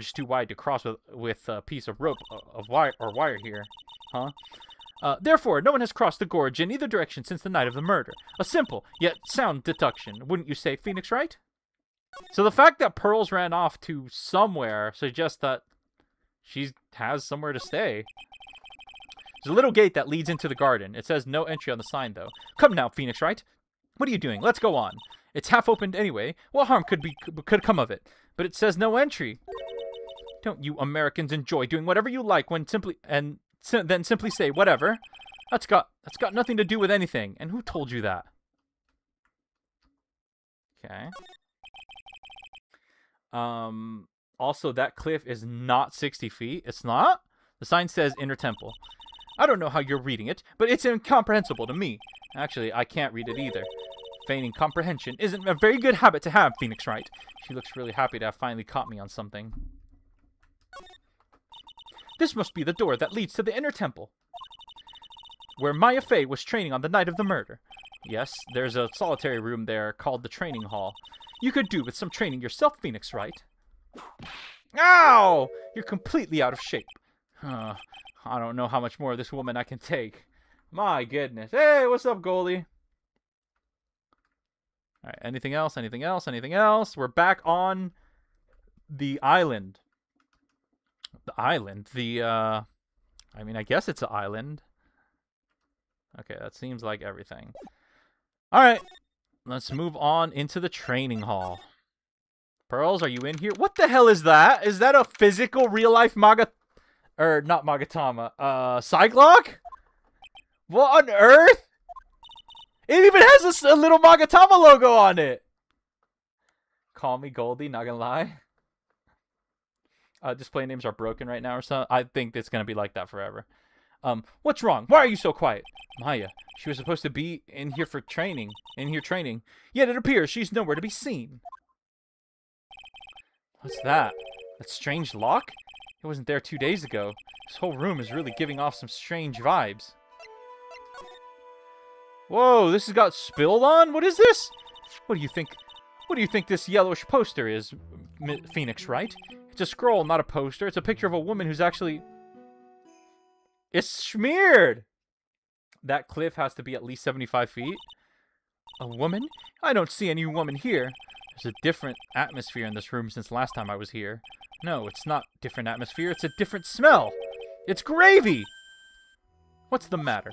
is too wide to cross with a piece of rope of wire here. Huh? Therefore, no one has crossed the gorge in either direction since the night of the murder. A simple, yet sound deduction, wouldn't you say, Phoenix, right? So the fact that Pearls ran off to somewhere suggests that she has somewhere to stay. There's a little gate that leads into the garden. It says no entry on the sign, though. Come now, Phoenix, right? What are you doing? Let's go on. It's half opened anyway. What harm could come of it? But it says no entry. Don't you Americans enjoy doing whatever you like when then simply say whatever? That's got nothing to do with anything. And who told you that? Okay. Also, that cliff is not 60 feet. It's not? The sign says Inner Temple. I don't know how you're reading it, but it's incomprehensible to me. Actually, I can't read it either. Feigning comprehension isn't a very good habit to have, Phoenix, right? She looks really happy to have finally caught me on something. This must be the door that leads to the Inner Temple, where Maya Fey was training on the night of the murder. Yes, there's a solitary room there called the training hall. You could do with some training yourself, Phoenix, right? Ow! You're completely out of shape. I don't know how much more of this woman I can take. My goodness. Hey, what's up, goalie? Alright, anything else? Anything else? Anything else? We're back on the island. The island? I mean, I guess it's an island. Okay, that seems like everything. Alright, let's move on into the training hall. Pearls, are you in here? What the hell is that? Is that a physical, real-life not Magatama, Cyclock? What on earth? It even has a little Magatama logo on it. Call me Goldie, not gonna lie. display names are broken right now or something. I think it's going to be like that forever. What's wrong? Why are you so quiet? Maya, she was supposed to be in here for training. Yet it appears she's nowhere to be seen. What's that? That strange lock? It wasn't there 2 days ago. This whole room is really giving off some strange vibes. Whoa, this has got spilled on? What is this? What do you think? What do you think this yellowish poster is, Phoenix, right? It's a scroll, not a poster. It's a picture of a woman who's actually... It's smeared! That cliff has to be at least 75 feet. A woman? I don't see any woman here. There's a different atmosphere in this room since last time I was here. No, it's not different atmosphere. It's a different smell. It's gravy! What's the matter?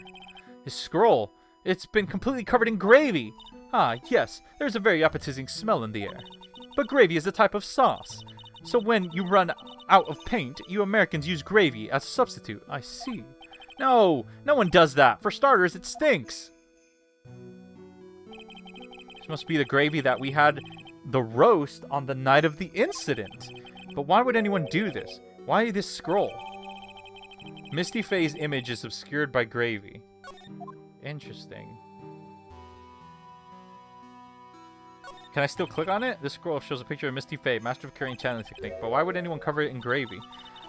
This scroll, it's been completely covered in gravy. Ah, yes, there's a very appetizing smell in the air. But gravy is a type of sauce. So when you run out of paint, you Americans use gravy as a substitute. I see. No, no one does that. For starters, it stinks. This must be the gravy that we had the roast on the night of the incident. But why would anyone do this? Why this scroll? Misty Faye's image is obscured by gravy. Interesting. Can I still click on it? This scroll shows a picture of Misty Faye, master of carrying channeling technique. But why would anyone cover it in gravy?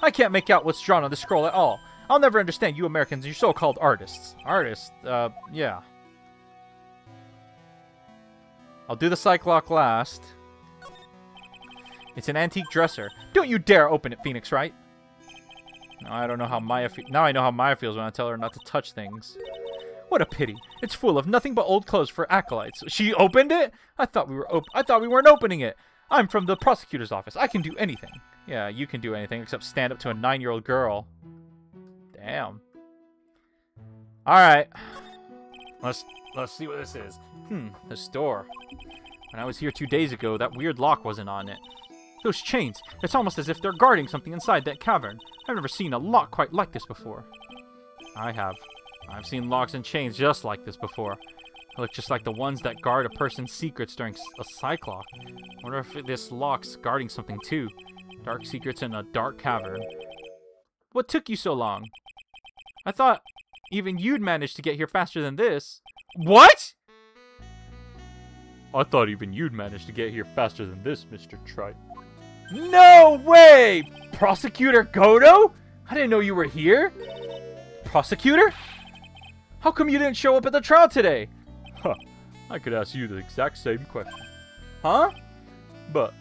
I can't make out what's drawn on the scroll at all. I'll never understand you Americans and your so-called artists. Artists? Yeah. I'll do the Cyclock last. It's an antique dresser. Don't you dare open it, Phoenix, right? Now I don't know how Maya now I know how Maya feels when I tell her not to touch things. What a pity. It's full of nothing but old clothes for acolytes. She opened it? I thought we weren't opening it. I'm from the prosecutor's office. I can do anything. Yeah, you can do anything except stand up to a 9-year-old girl. Damn. Alright. Let's see what this is. This door. When I was here 2 days ago, that weird lock wasn't on it. Those chains. It's almost as if they're guarding something inside that cavern. I've never seen a lock quite like this before. I have. I've seen locks and chains just like this before. They look just like the ones that guard a person's secrets during a cyclock. I wonder if this lock's guarding something too. Dark secrets in a dark cavern. What took you so long? I thought even you'd managed to get here faster than this. What? I thought even you'd managed to get here faster than this, Mr. Trite. No way! Prosecutor Godo? I didn't know you were here. Prosecutor? How come you didn't show up at the trial today? Huh. I could ask you the exact same question. Huh? But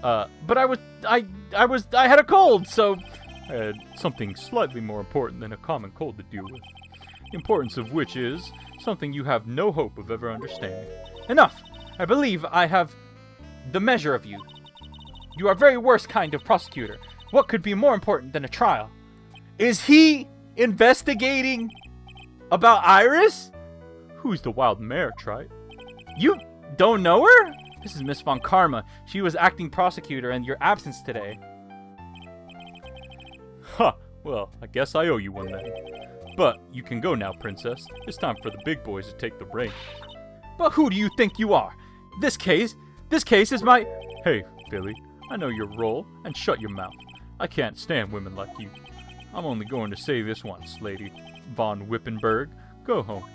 I had a cold, so I had something slightly more important than a common cold to deal with. The importance of which is something you have no hope of ever understanding. Enough! I believe I have the measure of you. You are very worst kind of prosecutor. What could be more important than a trial? Is he investigating about Iris? Who's the wild mare, Trite? You don't know her? This is Miss Von Karma. She was acting prosecutor in your absence today. Huh. Well, I guess I owe you one then. But you can go now, Princess. It's time for the big boys to take the reins. But who do you think you are? This case is my... Hey, Philly. I know your role, and shut your mouth. I can't stand women like you. I'm only going to say this once, Lady Von Wippenberg. Go home.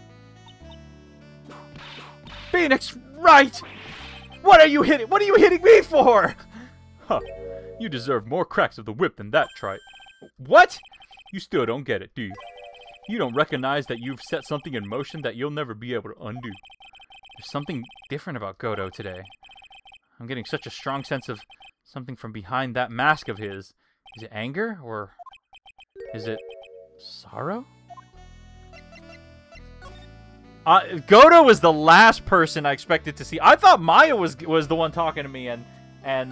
Phoenix, right! What are you hitting me for? Huh. You deserve more cracks of the whip than that, Trite. What? You still don't get it, do you? You don't recognize that you've set something in motion that you'll never be able to undo. There's something different about Godo today. I'm getting such a strong sense of something from behind that mask of his. Is it anger, or is it sorrow? Godo was the last person I expected to see. I thought Maya was the one talking to me and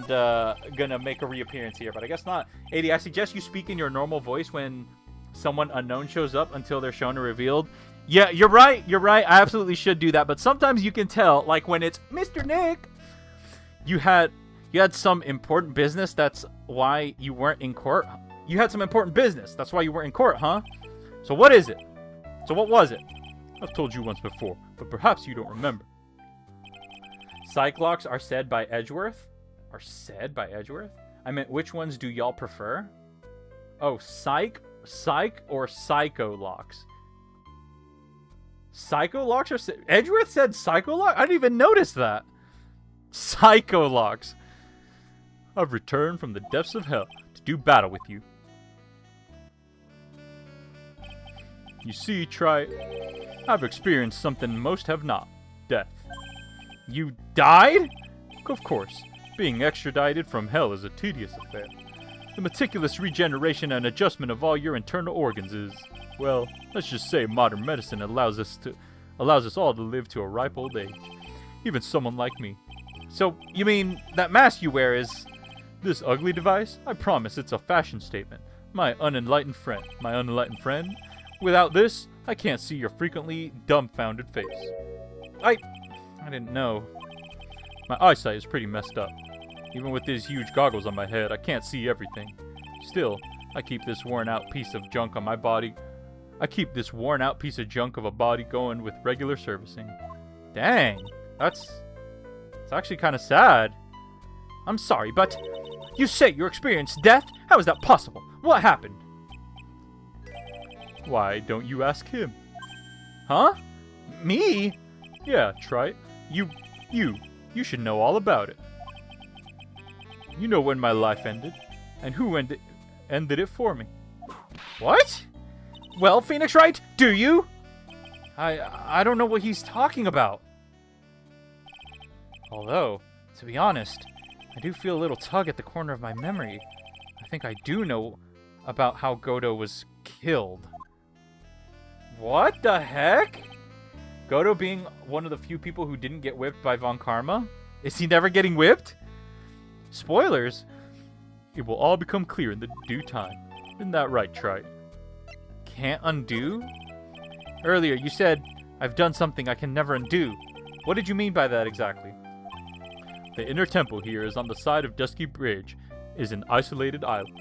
gonna make a reappearance here, but I guess not. A-Dee, I suggest you speak in your normal voice when someone unknown shows up until they're shown or revealed. Yeah, you're right. I absolutely should do that, but sometimes you can tell, like when it's Mr. Nick. You had some important business. That's why you weren't in court. You had some important business. That's why you weren't in court, huh? So what is it? So what was it? I've told you once before, but perhaps you don't remember. Cyclocks are said by Edgeworth? I meant, which ones do y'all prefer? Oh, psych or psycho locks? Psycho locks or... Edgeworth said psycho lock? I didn't even notice that. Psycho locks. I've returned from the depths of hell to do battle with you. You see, I've experienced something most have not. Death. You died? Of course. Being extradited from hell is a tedious affair. The meticulous regeneration and adjustment of all your internal organs is, well, let's just say modern medicine allows us all to live to a ripe old age. Even someone like me. So, you mean that mask you wear is... This ugly device? I promise it's a fashion statement. My unenlightened friend. Without this, I can't see your frequently dumbfounded face. I didn't know. My eyesight is pretty messed up. Even with these huge goggles on my head, I can't see everything. Still, I keep this worn out piece of junk on my body. It's a body going with regular servicing. Dang, it's actually kind of sad. I'm sorry, but you say you experienced death? How is that possible? What happened? Why don't you ask him? Huh? Me? Yeah, try it. You should know all about it. You know when my life ended, and who ended it for me. What? Well, Phoenix Wright, do you? I don't know what he's talking about. Although, to be honest, I do feel a little tug at the corner of my memory. I think I do know about how Godo was killed. What the heck? Godo being one of the few people who didn't get whipped by Von Karma? Is he never getting whipped? Spoilers. It will all become clear in the due time. Isn't that right, Trite? Can't undo? Earlier, you said, I've done something I can never undo. What did you mean by that exactly? The inner temple here is on the side of Dusky Bridge, is an isolated island.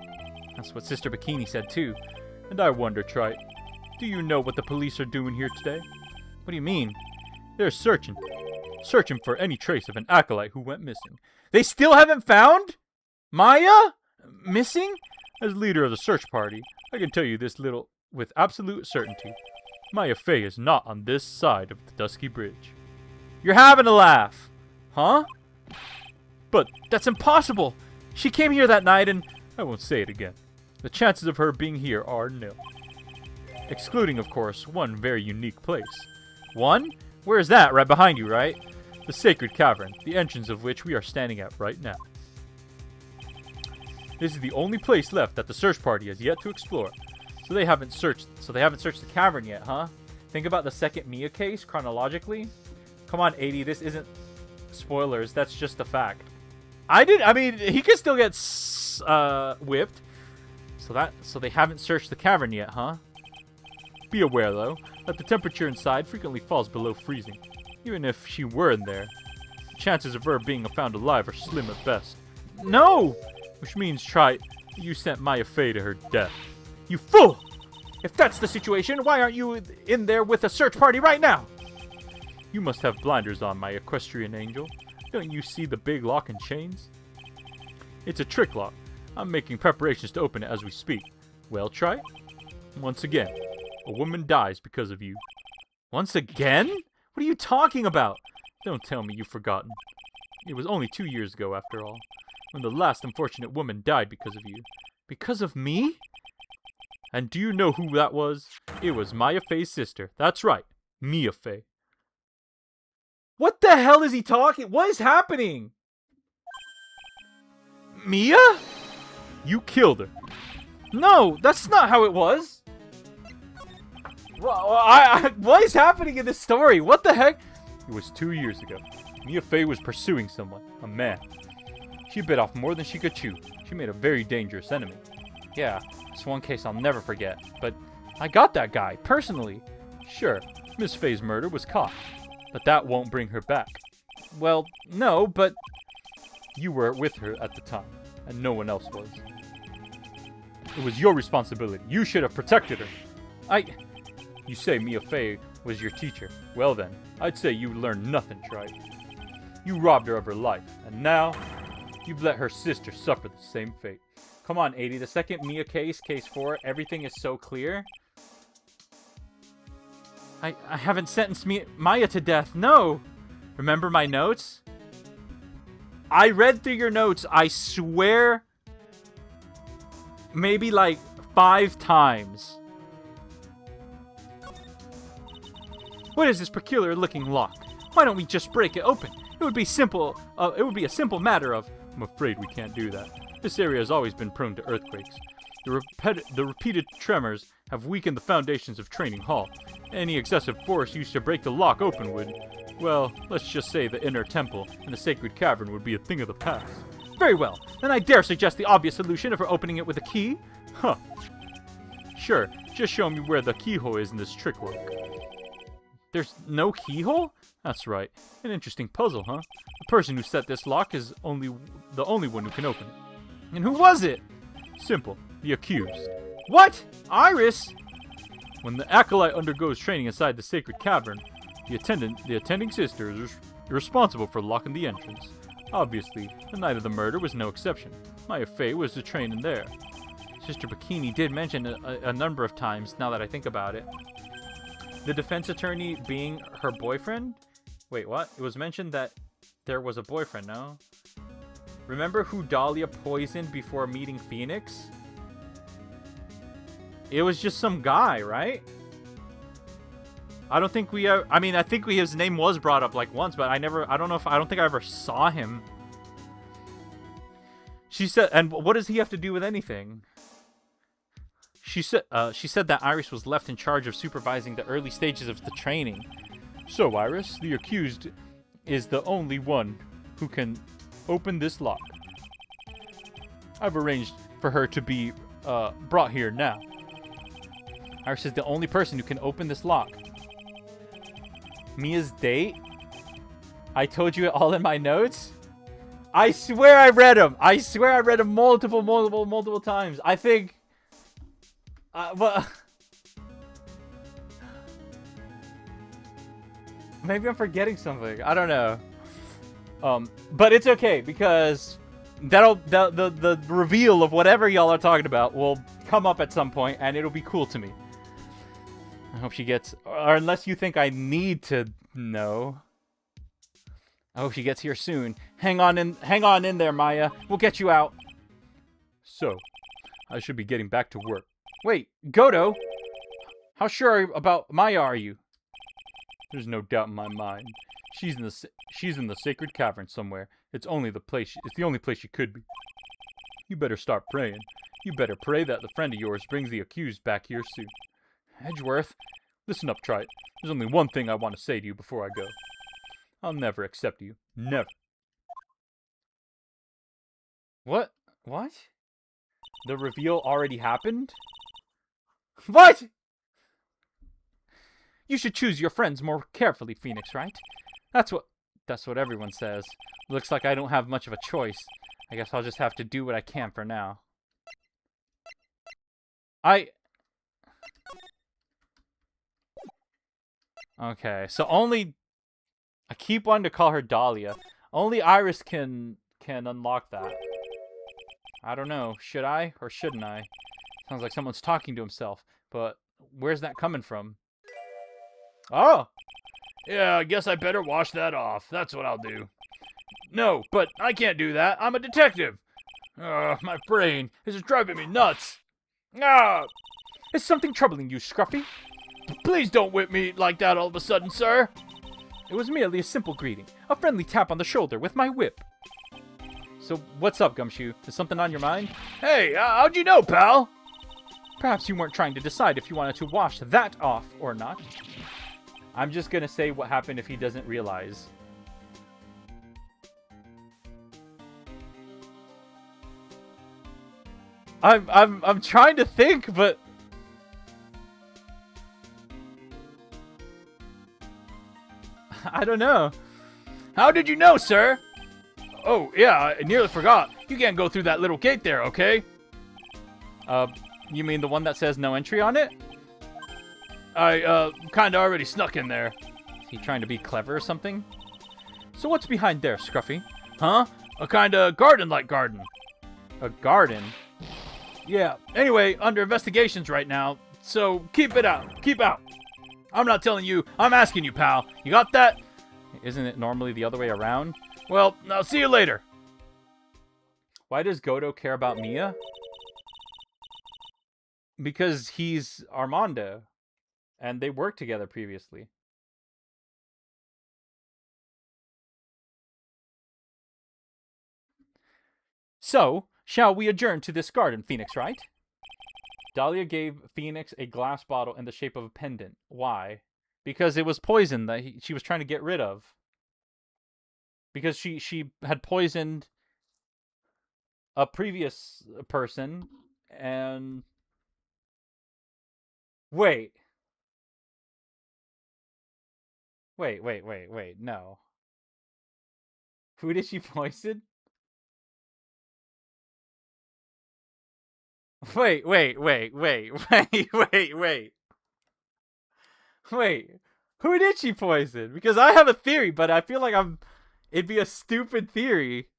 That's what Sister Bikini said too. And I wonder, Trite, do you know what the police are doing here today? What do you mean? They're searching for any trace of an acolyte who went missing. They still haven't found? Maya? Missing? As leader of the search party, I can tell you this little with absolute certainty. Maya Fey is not on this side of the Dusky Bridge. You're having a laugh. Huh? But that's impossible. She came here that night and... I won't say it again. The chances of her being here are nil. Excluding, of course, one very unique place. One? Where is that? Right behind you, right? The Sacred Cavern, the entrance of which we are standing at right now. This is the only place left that the search party has yet to explore. So they haven't searched the cavern yet, huh? Think about the second Mia case chronologically. Come on, A-Dee, this isn't spoilers, that's just a fact. I mean, he could still get whipped. So they haven't searched the cavern yet, huh? Be aware, though, that the temperature inside frequently falls below freezing. Even if she were in there, the chances of her being found alive are slim at best. No! Which means, Trite, you sent Maya Fey to her death. You fool! If that's the situation, why aren't you in there with a search party right now? You must have blinders on, my equestrian angel. Don't you see the big lock and chains? It's a trick lock. I'm making preparations to open it as we speak. Well, Trite? Once again, a woman dies because of you. Once again? What are you talking about? Don't tell me you've forgotten. It was only 2 years ago, after all, when the last unfortunate woman died because of you. Because of me? And do you know who that was? It was Maya Fey's sister. That's right, Mia Fey. What the hell is he talking? What is happening? Mia? You killed her. No, that's not how it was. What is happening in this story? What the heck? It was 2 years ago. Mia Fey was pursuing someone, a man. She bit off more than she could chew. She made a very dangerous enemy. Yeah, it's one case I'll never forget. But I got that guy, personally. Sure, Miss Fey's murder was caught. But that won't bring her back. Well, no, but... You were with her at the time, and no one else was. It was your responsibility. You should have protected her. You say Mia Fey was your teacher. Well then, I'd say you learned nothing, Trite. You robbed her of her life, and now You've let her sister suffer the same fate. Come on, A-Dee. The second Mia case 4, everything is so clear. I haven't sentenced Maya to death. No! Remember my notes? I read through your notes, I swear, maybe like 5 times. What is this peculiar-looking lock? Why don't we just break it open? It would be simple. It would be a simple matter of. I'm afraid we can't do that. This area has always been prone to earthquakes. The repeated tremors have weakened the foundations of Training Hall. Any excessive force used to break the lock open would, well, let's just say the inner temple and the sacred cavern would be a thing of the past. Very well. Then I dare suggest the obvious solution of opening it with a key. Huh. Sure. Just show me where the keyhole is in this trick work. There's no keyhole? That's right. An interesting puzzle, huh? The person who set this lock is the only one who can open it. And who was it? Simple. The accused. What? Iris? When the acolyte undergoes training inside the sacred cavern, the attending sister is responsible for locking the entrance. Obviously, the night of the murder was no exception. Maya Fey was to train in there. Sister Bikini did mention a number of times, now that I think about it. The defense attorney being her boyfriend? Wait, what? It was mentioned that there was a boyfriend, no? Remember who Dahlia poisoned before meeting Phoenix? It was just some guy, right? I don't think we I mean, I think his name was brought up like once, but I don't think I ever saw him. She said, and what does he have to do with anything? She said that Iris was left in charge of supervising the early stages of the training. So, Iris, the accused, is the only one who can open this lock. I've arranged for her to be brought here now. Iris is the only person who can open this lock. Mia's date? I told you it all in my notes? I swear I read them. I swear I read them multiple times. I think... well... Maybe I'm forgetting something. I don't know. But it's okay, because the reveal of whatever y'all are talking about will come up at some point, and it'll be cool to me. I hope she gets... Or unless you think I need to know. I hope she gets here soon. Hang on in there, Maya. We'll get you out. So, I should be getting back to work. Wait, Godo? How sure about Maya are you? There's no doubt in my mind. She's in the sacred cavern somewhere. It's the only place she could be. You better start praying. You better pray that the friend of yours brings the accused back here soon. Edgeworth, listen up, Trite. There's only one thing I want to say to you before I go. I'll never accept you. Never. What? What? The reveal already happened? What? You should choose your friends more carefully, Phoenix, right? That's what everyone says. Looks like I don't have much of a choice. I guess I'll just have to do what I can for now. Okay, so only... I keep wanting to call her Dahlia. Only Iris can unlock that. I don't know. Should I or shouldn't I? Sounds like someone's talking to himself. But where's that coming from? Oh! Yeah, I guess I better wash that off. That's what I'll do. No, but I can't do that. I'm a detective. My brain is driving me nuts. Ah! Is something troubling you, Scruffy? Please don't whip me like that all of a sudden, sir. It was merely a simple greeting. A friendly tap on the shoulder with my whip. So, what's up, Gumshoe? Is something on your mind? Hey, how'd you know, pal? Perhaps you weren't trying to decide if you wanted to wash that off or not. I'm just gonna say what happened if he doesn't realize. I'm trying to think, but... I don't know. How did you know, sir? Oh, yeah, I nearly forgot. You can't go through that little gate there, okay? You mean the one that says no entry on it? I, kinda already snuck in there. Is he trying to be clever or something? So what's behind there, Scruffy? Huh? A kind of garden-like garden. A garden? Yeah. Anyway, under investigations right now, so keep it out. Keep out. I'm not telling you. I'm asking you, pal. You got that? Isn't it normally the other way around? Well, I'll see you later. Why does Godo care about Mia? Because he's Armando, and they worked together previously. So, shall we adjourn to this garden, Phoenix, right? Dahlia gave Phoenix a glass bottle in the shape of a pendant. Why? Because it was poison that she was trying to get rid of. Because she had poisoned a previous person, and... Wait, no. Who did she poison? Wait. Who did she poison? Because I have a theory, but I feel like it'd be a stupid theory.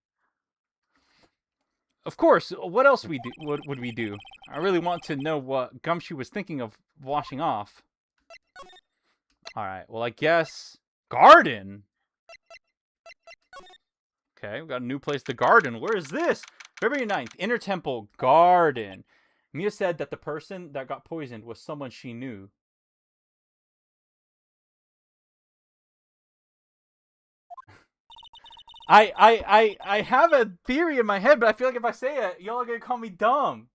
Of course, what else would we do? I really want to know what Gumshoe was thinking of washing off. Alright, well, I guess... Garden? Okay, we've got a new place to garden. Where is this? February 9th, Inner Temple Garden. Mia said that the person that got poisoned was someone she knew. I have a theory in my head, but I feel like if I say it, y'all are gonna call me dumb.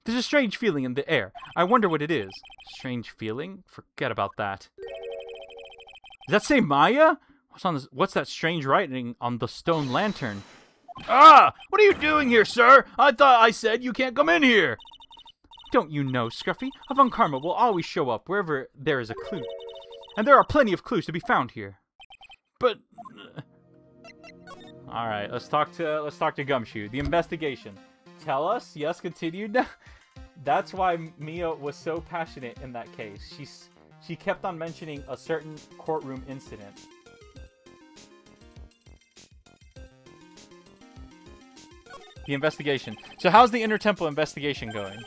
There's a strange feeling in the air. I wonder what it is. Strange feeling? Forget about that. Does that say Maya? What's that strange writing on the stone lantern? Ah! What are you doing here, sir? I thought I said you can't come in here. Don't you know, Scruffy? Avon Karma will always show up wherever there is a clue. And there are plenty of clues to be found here. But... Alright, let's talk to Gumshoe. The investigation. Tell us? Yes, continued. That's why Mia was so passionate in that case. She kept on mentioning a certain courtroom incident. The investigation. So how's the Inner Temple investigation going?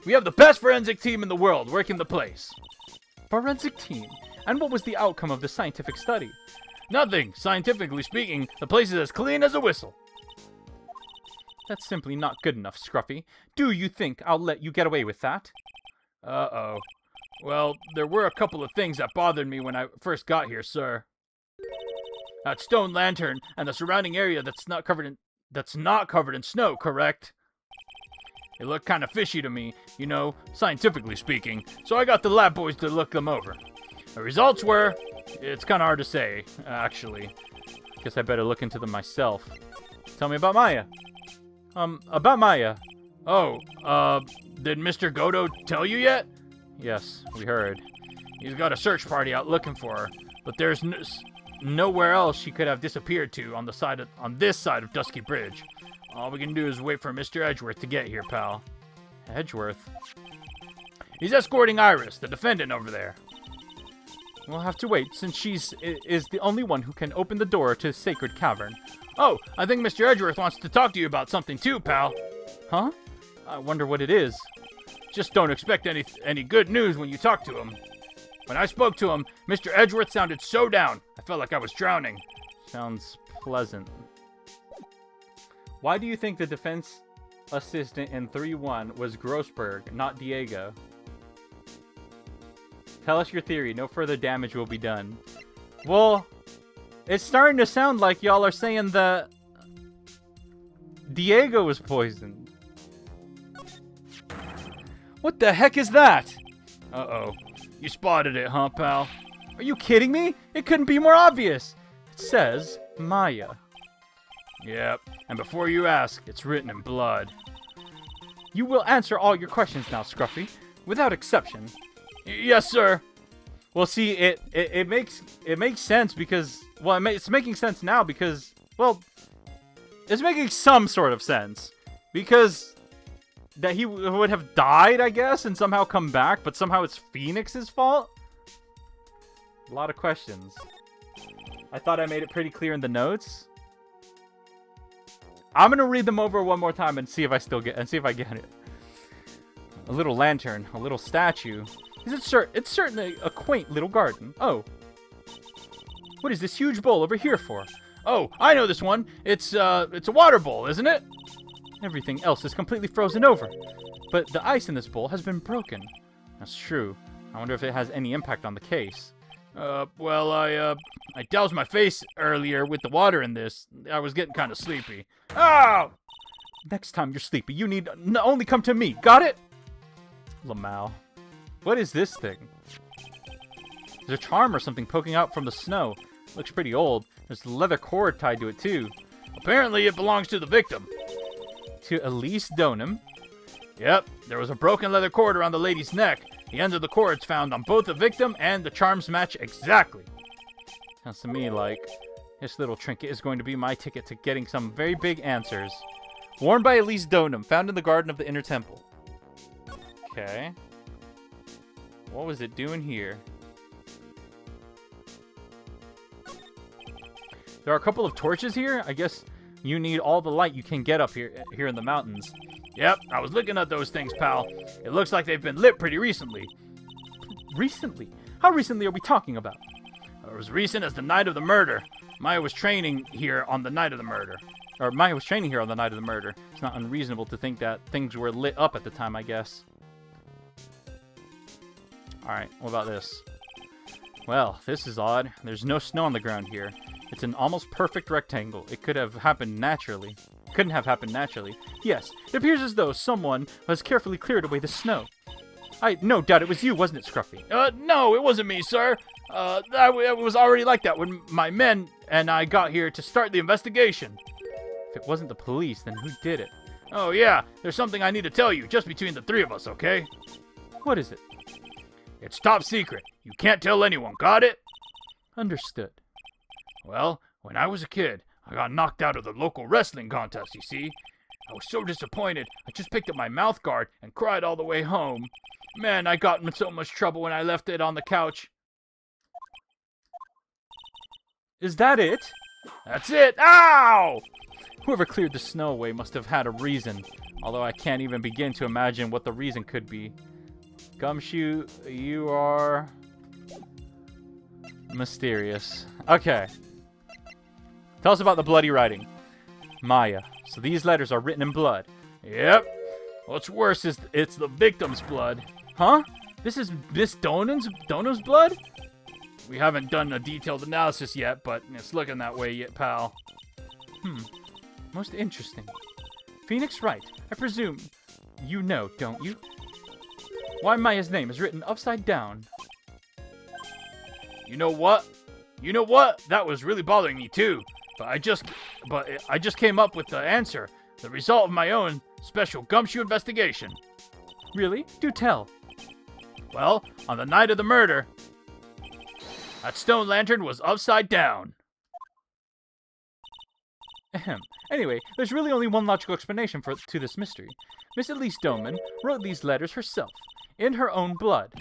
We have the best forensic team in the world working the place. Forensic team? And what was the outcome of the scientific study? Nothing. Scientifically speaking, the place is as clean as a whistle. That's simply not good enough, Scruffy. Do you think I'll let you get away with that? Uh-oh. Well, there were a couple of things that bothered me when I first got here, sir. That stone lantern and the surrounding area that's not covered in snow, correct? It looked kind of fishy to me, you know, scientifically speaking, so I got the lab boys to look them over. The results were... It's kind of hard to say, actually. Guess I better look into them myself. Tell me about Maya. About Maya. Oh, did Mr. Godo tell you yet? Yes, we heard. He's got a search party out looking for her, but there's nowhere else she could have disappeared to on this side of Dusky Bridge. All we can do is wait for Mr. Edgeworth to get here, pal. Edgeworth? He's escorting Iris, the defendant over there. We'll have to wait, since is the only one who can open the door to Sacred Cavern. Oh, I think Mr. Edgeworth wants to talk to you about something too, pal. Huh? I wonder what it is. Just don't expect any good news when you talk to him. When I spoke to him, Mr. Edgeworth sounded so down, I felt like I was drowning. Sounds pleasant. Why do you think the defense assistant in 3-1 was Grossberg, not Diego? Tell us your theory. No further damage will be done. Well, it's starting to sound like y'all are saying that Diego was poisoned. What the heck is that? Uh-oh. You spotted it, huh, pal? Are you kidding me? It couldn't be more obvious. It says Maya. Yep. And before you ask, it's written in blood. You will answer all your questions now, Scruffy, without exception. Yes, sir. Well, see, it makes sense because, well, it's making sense now because, well, it's making some sort of sense because that he would have died, I guess, and somehow come back, but somehow it's Phoenix's fault. A lot of questions. I thought I made it pretty clear in the notes. I'm gonna read them over one more time and see if I get it. A little lantern, a little statue. It's certainly a quaint little garden. Oh. What is this huge bowl over here for? Oh, I know this one. It's a water bowl, isn't it? Everything else is completely frozen over. But the ice in this bowl has been broken. That's true. I wonder if it has any impact on the case. Well, I doused my face earlier with the water in this. I was getting kind of sleepy. Oh! Next time you're sleepy, you need only come to me. Got it? Lamau. What is this thing? There's a charm or something poking out from the snow. Looks pretty old. There's a leather cord tied to it, too. Apparently, it belongs to the victim. To Elise Donham? Yep, there was a broken leather cord around the lady's neck. The ends of the cords found on both the victim and the charms match exactly. Sounds to me like this little trinket is going to be my ticket to getting some very big answers. Worn by Elise Donham, found in the garden of the inner temple. Okay. What was it doing here? There are a couple of torches here. I guess you need all the light you can get up here in the mountains. Yep, I was looking at those things, pal. It looks like they've been lit pretty recently. Recently? How recently are we talking about? It was recent as the night of the murder. Maya was training here on the night of the murder. It's not unreasonable to think that things were lit up at the time, I guess. Alright, what about this? Well, this is odd. There's no snow on the ground here. It's an almost perfect rectangle. It couldn't have happened naturally. Yes, it appears as though someone has carefully cleared away the snow. I no doubt it was you, wasn't it, Scruffy? No, it wasn't me, sir. It was already like that when my men and I got here to start the investigation. If it wasn't the police, then who did it? Oh, yeah, there's something I need to tell you, just between the three of us, okay? What is it? It's top secret. You can't tell anyone, got it? Understood. Well, when I was a kid, I got knocked out of the local wrestling contest, you see. I was so disappointed, I just picked up my mouth guard and cried all the way home. Man, I got in so much trouble when I left it on the couch. Is that it? That's it! Ow! Whoever cleared the snow away must have had a reason, although I can't even begin to imagine what the reason could be. Gumshoe, you are mysterious. Okay. Tell us about the bloody writing. Maya. So these letters are written in blood. Yep. What's worse is it's the victim's blood. Huh? This is Miss Donham's blood? We haven't done a detailed analysis yet, but it's looking that way yet, pal. Most interesting. Phoenix Wright, I presume you know, don't you? Why Maya's name is written upside down. You know what? That was really bothering me too. But I just came up with the answer. The result of my own special gumshoe investigation. Really? Do tell. Well, on the night of the murder, that stone lantern was upside down. Ahem. Anyway, there's really only one logical explanation to this mystery. Miss Elise Doman wrote these letters herself, in her own blood.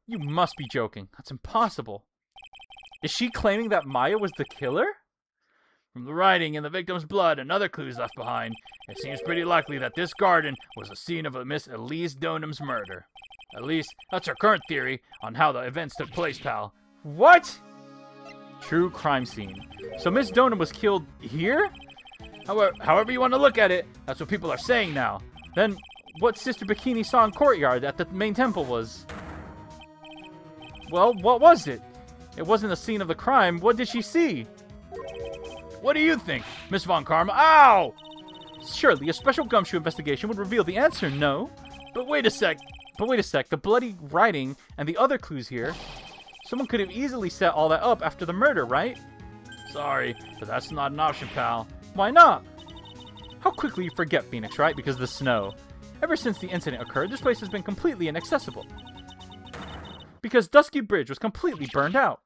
You must be joking. That's impossible. Is she claiming that Maya was the killer? From the writing and the victim's blood and other clues left behind, it seems pretty likely that this garden was the scene of a Miss Elise Donham's murder. At least, that's her current theory on how the events took place, pal. What? True crime scene. So Miss Donham was killed here? However you want to look at it, that's what people are saying now. Then what Sister Bikini saw in courtyard at the main temple was... Well, what was it? It wasn't the scene of the crime. What did she see? What do you think, Miss Von Karma? Ow! Surely a special gumshoe investigation would reveal the answer, no? But wait a sec. The bloody writing and the other clues here. Someone could have easily set all that up after the murder, right? Sorry, but that's not an option, pal. Why not? How quickly you forget, Phoenix, right? Because of the snow. Ever since the incident occurred, this place has been completely inaccessible. Because Dusky Bridge was completely burned out.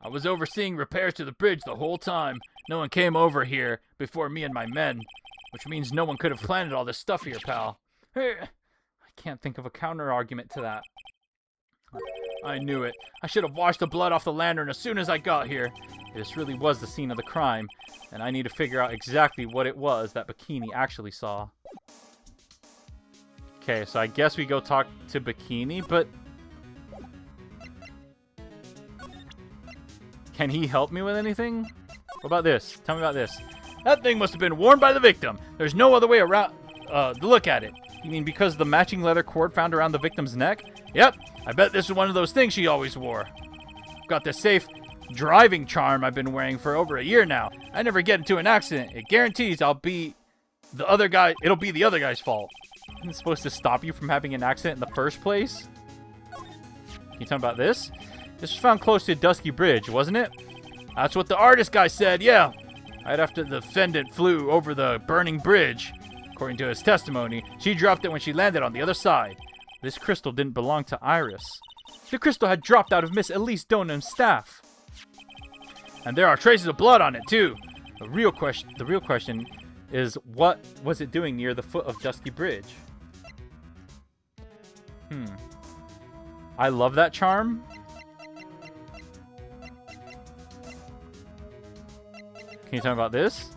I was overseeing repairs to the bridge the whole time. No one came over here before me and my men, which means no one could have planted all this stuff here, pal. I can't think of a counter-argument to that. I knew it. I should have washed the blood off the lantern as soon as I got here. This really was the scene of the crime, and I need to figure out exactly what it was that Bikini actually saw. Okay, so I guess we go talk to Bikini, but... Can he help me with anything? What about this? Tell me about this. That thing must have been worn by the victim. There's no other way around to look at it. You mean because of the matching leather cord found around the victim's neck? Yep, I bet this is one of those things she always wore. Got this safe driving charm I've been wearing for over a year now. I never get into an accident. It guarantees it'll be the other guy's fault. Isn't it supposed to stop you from having an accident in the first place? Can you tell me about this? This was found close to Dusky Bridge, wasn't it? That's what the artist guy said, yeah. Right after the defendant flew over the burning bridge. According to his testimony, she dropped it when she landed on the other side. This crystal didn't belong to Iris. The crystal had dropped out of Miss Elise Donham's staff. And there are traces of blood on it, too. The real question is, what was it doing near the foot of Dusky Bridge? I love that charm. Can you tell me about this?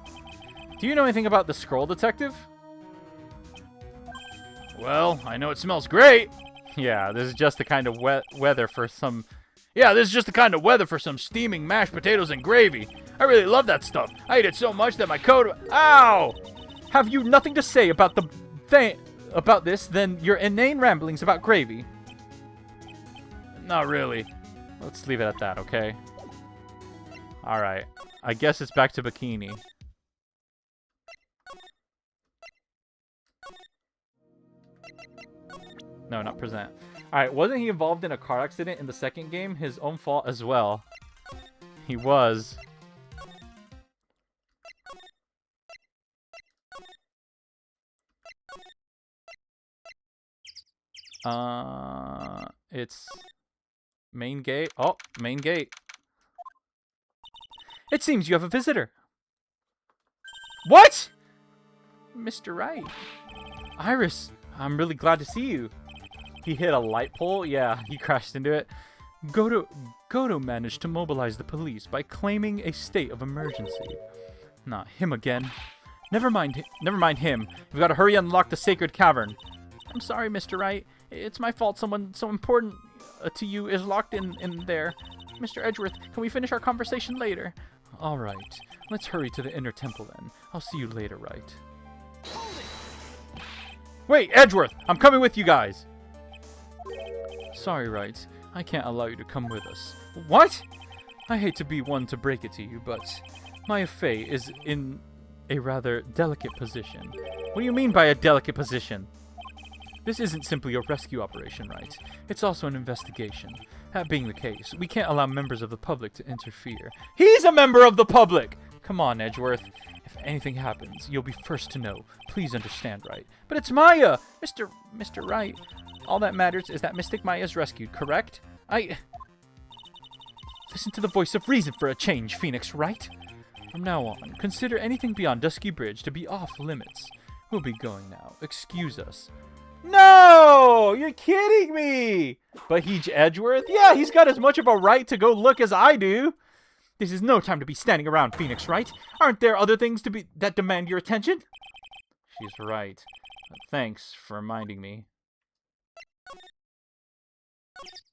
Do you know anything about the Scroll Detective? Well, I know it smells great. Yeah, this is just the kind of weather for some... Yeah, this is just the kind of weather for some steaming mashed potatoes and gravy. I really love that stuff. I ate it so much that my coat... Ow! Have you nothing to say about about this than your inane ramblings about gravy? Not really. Let's leave it at that, okay? Alright. I guess it's back to Bikini. No, not present. Alright, wasn't he involved in a car accident in the second game? His own fault as well. He was. It's main gate. Oh, main gate. It seems you have a visitor. What? Mr. Wright. Iris, I'm really glad to see you. He hit a light pole? Yeah, he crashed into it. Goto managed to mobilize the police by claiming a state of emergency. Not him again. Never mind him. We've got to hurry and unlock the sacred cavern. I'm sorry, Mr. Wright. It's my fault someone so important to you is locked in there. Mr. Edgeworth, can we finish our conversation later? All right. Let's hurry to the inner temple then. I'll see you later, Wright. Wait, Edgeworth! I'm coming with you guys! Sorry, Wright. I can't allow you to come with us. What? I hate to be one to break it to you, but Maya Fey is in a rather delicate position. What do you mean by a delicate position? This isn't simply a rescue operation, Wright. It's also an investigation. That being the case, we can't allow members of the public to interfere. He's a member of the public! Come on, Edgeworth. If anything happens, you'll be first to know. Please understand, Wright. But it's Maya! Mr. Wright. All that matters is that Mystic Maya is rescued, correct? Listen to the voice of reason for a change, Phoenix, Wright? From now on, consider anything beyond Dusky Bridge to be off limits. We'll be going now. Excuse us. No! You're kidding me! But he's Edgeworth? Yeah, he's got as much of a right to go look as I do. This is no time to be standing around, Phoenix, Wright. Aren't there other things that demand your attention? She's right. Thanks for reminding me.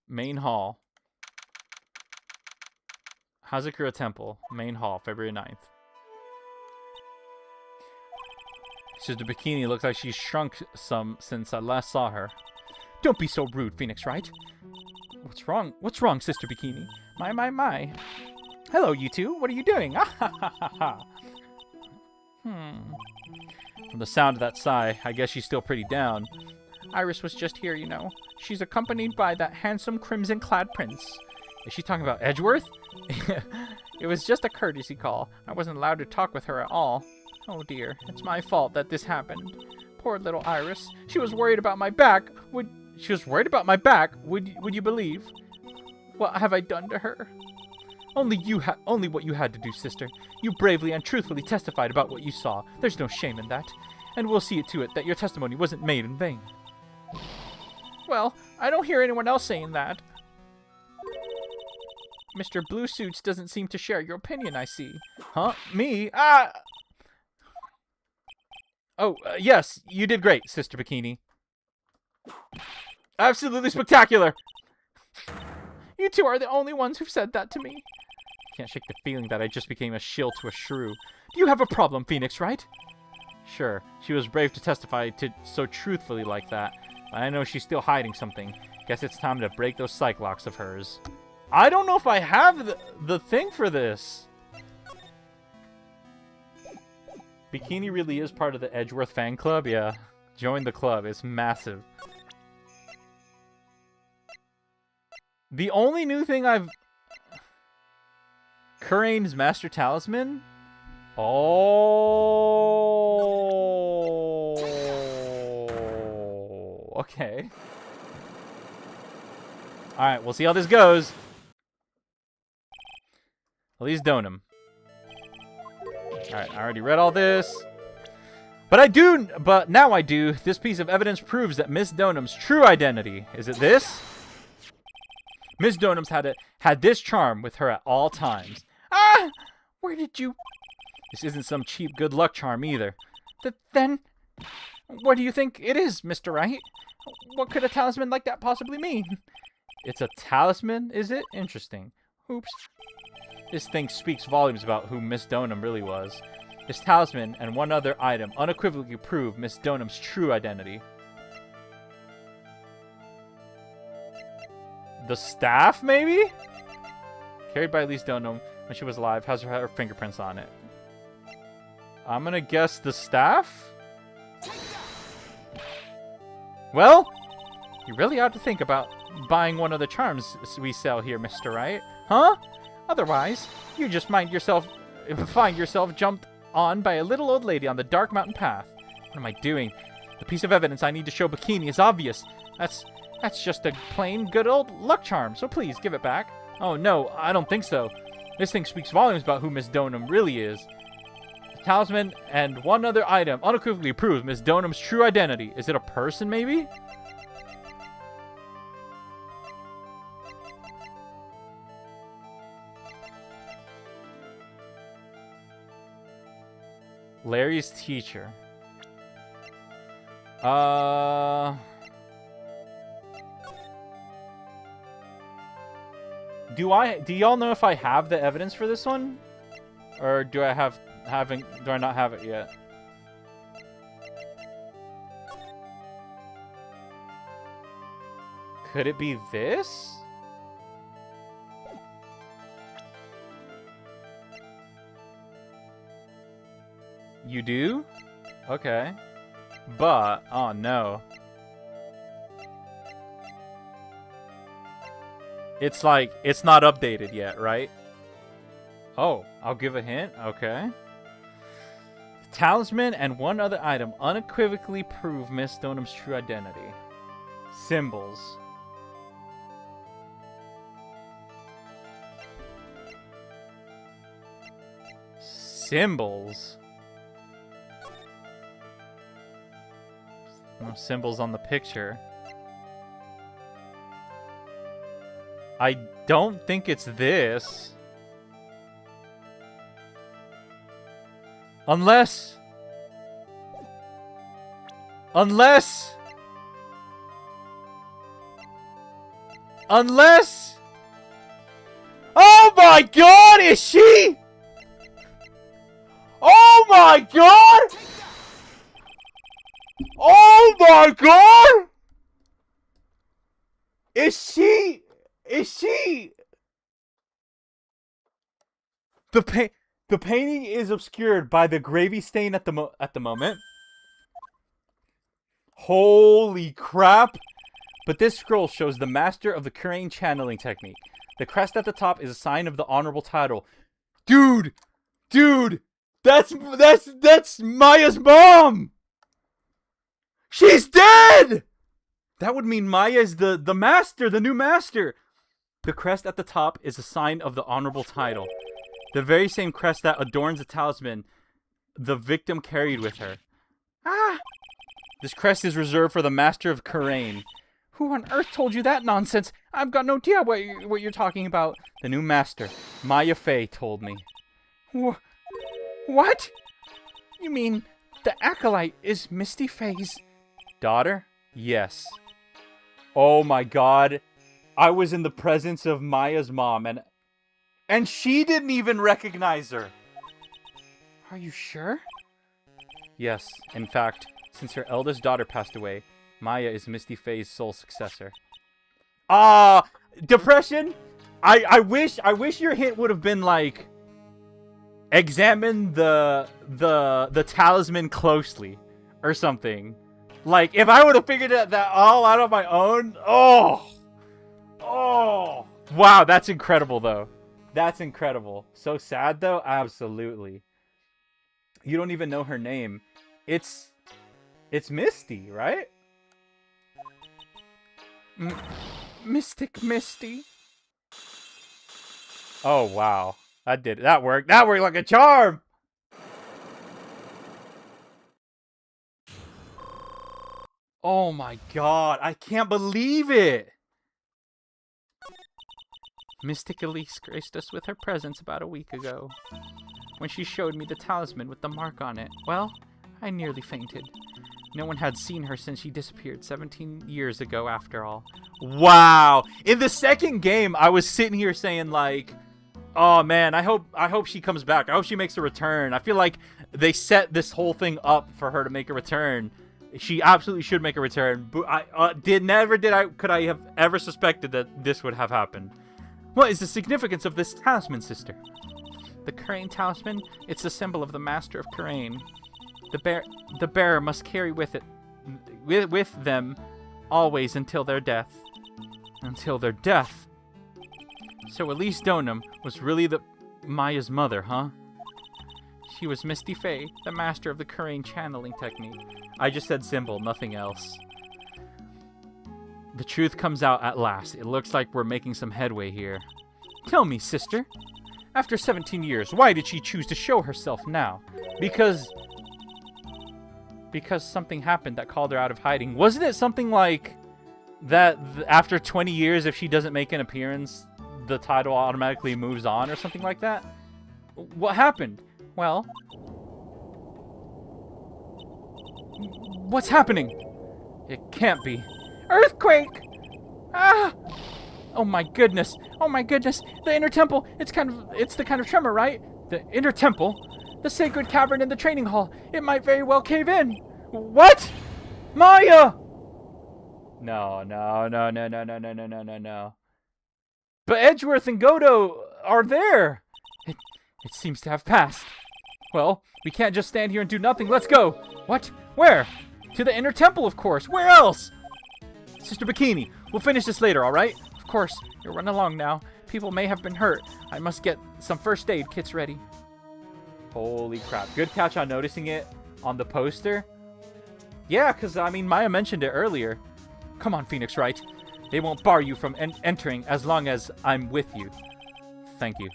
Main Hall. Hazakura Temple. Main Hall, February 9th. Sister Bikini looks like she's shrunk some since I last saw her. Don't be so rude, Phoenix Wright. What's wrong? What's wrong, Sister Bikini? My. Hello, you two. What are you doing? From the sound of that sigh, I guess she's still pretty down. Iris was just here, you know. She's accompanied by that handsome crimson-clad prince. Is she talking about Edgeworth? It was just a courtesy call. I wasn't allowed to talk with her at all. Oh dear, it's my fault that this happened. Poor little Iris. She was worried about my back. Would you believe? What have I done to her? Only what you had to do, sister. You bravely and truthfully testified about what you saw. There's no shame in that. And we'll see to it that your testimony wasn't made in vain. Well, I don't hear anyone else saying that. Mr. Blue Suits doesn't seem to share your opinion, I see. Huh? Me? Ah! Oh, yes, you did great, Sister Bikini. Absolutely spectacular! You two are the only ones who've said that to me. Can't shake the feeling that I just became a shill to a shrew. Do you have a problem, Phoenix, right? Sure, she was brave to testify to so truthfully like that, but I know she's still hiding something. Guess it's time to break those psych locks of hers. I don't know if I have the thing for this. Bikini really is part of the Edgeworth fan club? Yeah. Join the club. It's massive. The only new thing I've... Kurain's Master Talisman? Oh... Okay. Alright, we'll see how this goes. At least Donum. Alright, I already read all this. But now I do. This piece of evidence proves that Miss Donum's true identity. Is it this? Miss Donum's had this charm with her at all times. Ah! Where did you... This isn't some cheap good luck charm either. Then, what do you think it is, Mr. Wright? What could a talisman like that possibly mean? It's a talisman, is it? Interesting. Oops. This thing speaks volumes about who Miss Donum really was. This talisman and one other item unequivocally prove Miss Donum's true identity. The staff, maybe? Carried by Elise Donum when she was alive, has her fingerprints on it. I'm gonna guess the staff? Well, you really ought to think about buying one of the charms we sell here, Mr. Wright. Huh? Otherwise, you just find yourself jumped on by a little old lady on the dark mountain path. What am I doing? The piece of evidence I need to show Bikini is obvious. That's just a plain good old luck charm, so please give it back. Oh no, I don't think so. This thing speaks volumes about who Miss Donum really is. The talisman and one other item unequivocally proves Miss Donum's true identity. Is it a person, maybe? Larry's teacher. Do y'all know if I have the evidence for this one? Or do I not have it yet? Could it be this? You do? Okay. But, oh no. It's like, it's not updated yet, right? Oh, I'll give a hint? Okay. Talisman and one other item unequivocally prove Miss Donum's true identity. Symbols. Symbols? No symbols on the picture. I don't think it's this. Unless... Oh my god, is she? Oh my god! Oh my god! Is she? The painting is obscured by the gravy stain at the moment. Holy crap! But this scroll shows the master of the Kurain channeling technique. The crest at the top is a sign of the honorable title. Dude, that's Maya's mom. She's dead. That would mean Maya is the master, the new master. The crest at the top is a sign of the honorable title. The very same crest that adorns the talisman the victim carried with her. Ah! This crest is reserved for the master of Kurain. Who on earth told you that nonsense? I've got no idea what you're talking about. The new master, Maya Fey, told me. What? You mean the acolyte is Misty Fey's daughter? Yes. Oh my god. I was in the presence of Maya's mom, and she didn't even recognize her. Are you sure? Yes. In fact, since her eldest daughter passed away, Maya is Misty Fey's sole successor. Depression? I wish your hint would have been like, examine the talisman closely or something. Like, if I would have figured that all out on my own, oh, wow, that's incredible though. That's incredible. So sad though, absolutely. You don't even know her name. It's Misty, right? Mystic Misty. Oh wow, that did it. That worked. That worked like a charm. Oh my god, I can't believe it! Mystic Elise graced us with her presence about a week ago. When she showed me the talisman with the mark on it, well, I nearly fainted. No one had seen her since she disappeared 17 years ago after all. Wow! In the second game, I was sitting here saying like, oh man, I hope she comes back. I hope she makes a return. I feel like they set this whole thing up for her to make a return. She absolutely should make a return. But I could I have ever suspected that this would have happened. What is the significance of this talisman, sister? The Karain talisman, it's the symbol of the master of Karain. The bearer must carry with them always until their death. Until their death. So Elise Donum was really Maya's mother, huh? She was Misty Fey, the master of the Karain channeling technique. I just said symbol, nothing else. The truth comes out at last. It looks like we're making some headway here. Tell me, sister. After 17 years, why did she choose to show herself now? Because something happened that called her out of hiding. Wasn't it something like that after 20 years, if she doesn't make an appearance, the title automatically moves on or something like that? What happened? Well, what's happening? It can't be. Earthquake! Ah! Oh my goodness. Oh my goodness. The inner temple. It's the kind of tremor, right? The inner temple? The sacred cavern in the training hall. It might very well cave in. What? Maya! No. But Edgeworth and Godo are there. It seems to have passed. Well, we can't just stand here and do nothing. Let's go. What? Where? To the inner temple, of course. Where else? Sister Bikini, we'll finish this later, all right? Of course. You're running along now. People may have been hurt. I must get some first aid kits ready. Holy crap. Good catch on noticing it on the poster. Yeah, because, I mean, Maya mentioned it earlier. Come on, Phoenix Wright. They won't bar you from entering as long as I'm with you. Thank you.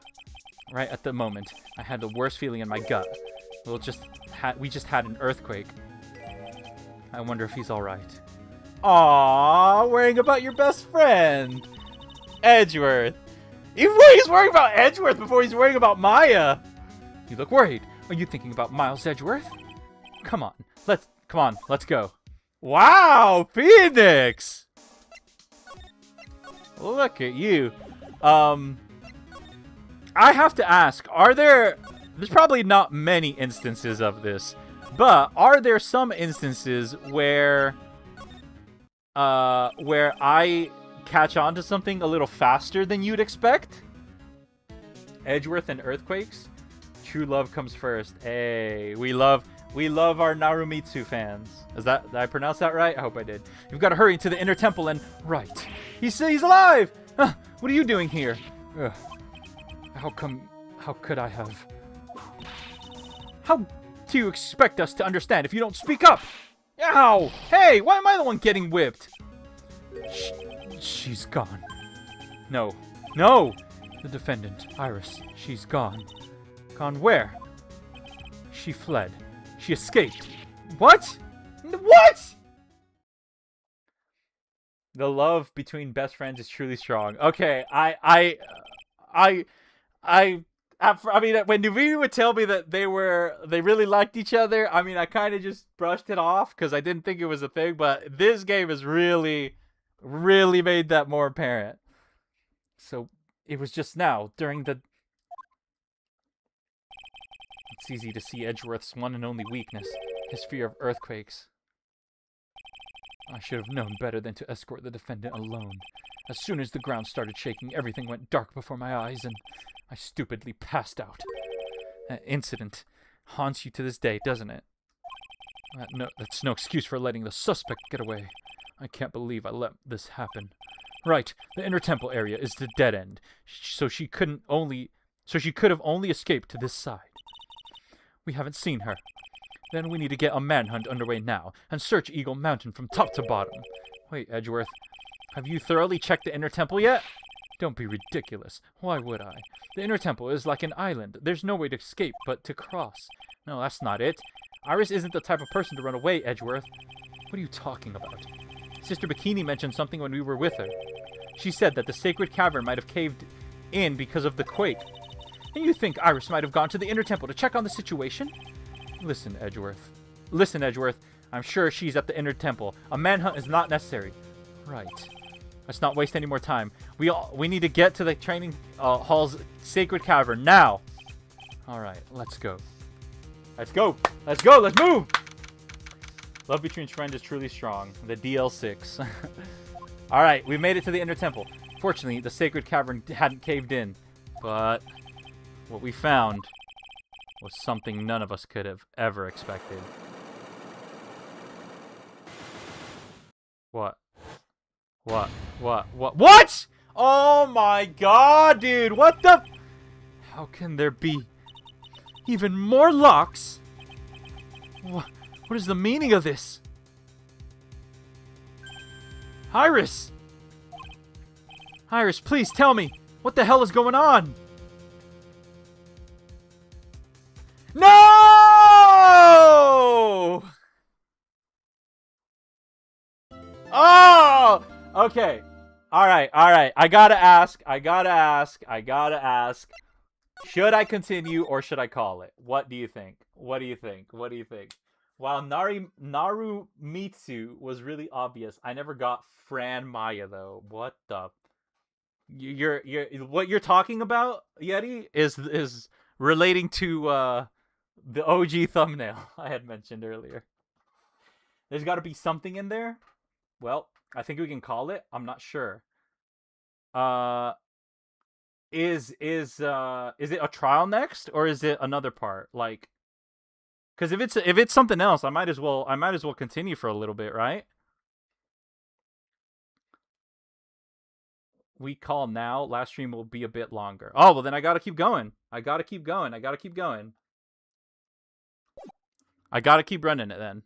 Right at the moment, I had the worst feeling in my gut. We just had an earthquake. I wonder if he's all right. Aww, worrying about your best friend, Edgeworth. He's worrying about Edgeworth before he's worrying about Maya. You look worried. Are you thinking about Miles Edgeworth? Come on, let's go. Wow, Phoenix. Look at you. I have to ask, there's probably not many instances of this, but are there some instances where I catch on to something a little faster than you'd expect? Edgeworth and earthquakes? True love comes first. Hey, we love our Narumitsu fans. Did I pronounce that right? I hope I did. You've got to hurry to the inner temple and... Right. He's alive! Huh, what are you doing here? Ugh. How could I have... How do you expect us to understand if you don't speak up? Ow! Hey, why am I the one getting whipped? She's gone. No. The defendant, Iris, she's gone. Gone where? She fled. She escaped. What? The love between best friends is truly strong. Okay, I mean, when Nuvini would tell me that they really liked each other, I mean, I kind of just brushed it off because I didn't think it was a thing. But this game has really made that more apparent. So it was just now during the. It's easy to see Edgeworth's one and only weakness, his fear of earthquakes. I should have known better than to escort the defendant alone. As soon as the ground started shaking, everything went dark before my eyes, and I stupidly passed out. That incident haunts you to this day, doesn't it? That's no excuse for letting the suspect get away. I can't believe I let this happen. Right, the inner temple area is the dead end, so she could have only escaped to this side. We haven't seen her. Then we need to get a manhunt underway now, and search Eagle Mountain from top to bottom. Wait, Edgeworth, have you thoroughly checked the inner temple yet? Don't be ridiculous. Why would I? The inner temple is like an island. There's no way to escape but to cross. No, that's not it. Iris isn't the type of person to run away, Edgeworth. What are you talking about? Sister Bikini mentioned something when we were with her. She said that the sacred cavern might have caved in because of the quake. And you think Iris might have gone to the inner temple to check on the situation? Listen, Edgeworth. I'm sure she's at the inner temple. A manhunt is not necessary. Right. Let's not waste any more time. We need to get to the training hall's sacred cavern now. All right, let's go. Let's move! Love between friends is truly strong. The DL6. All right, we made it to the inner temple. Fortunately, the sacred cavern hadn't caved in. But what we found was something none of us could have ever expected. What? What? Oh my god, dude! What the? How can there be even more locks? What is the meaning of this? Iris! Iris, please tell me! What the hell is going on? No! Oh! Okay. Alright. I gotta ask. Should I continue or should I call it? What do you think? While Narumitsu was really obvious, I never got Fran Maya though. What the? You're what you're talking about, Yeti, is relating to the OG thumbnail I had mentioned earlier. There's got to be something in there. Well, I think we can call it. I'm not sure. Is it a trial next or is it another part? Like, because if it's something else, I might as well continue for a little bit, right? We call now. Last stream will be a bit longer. Oh, well then I gotta keep going. I gotta keep running it then.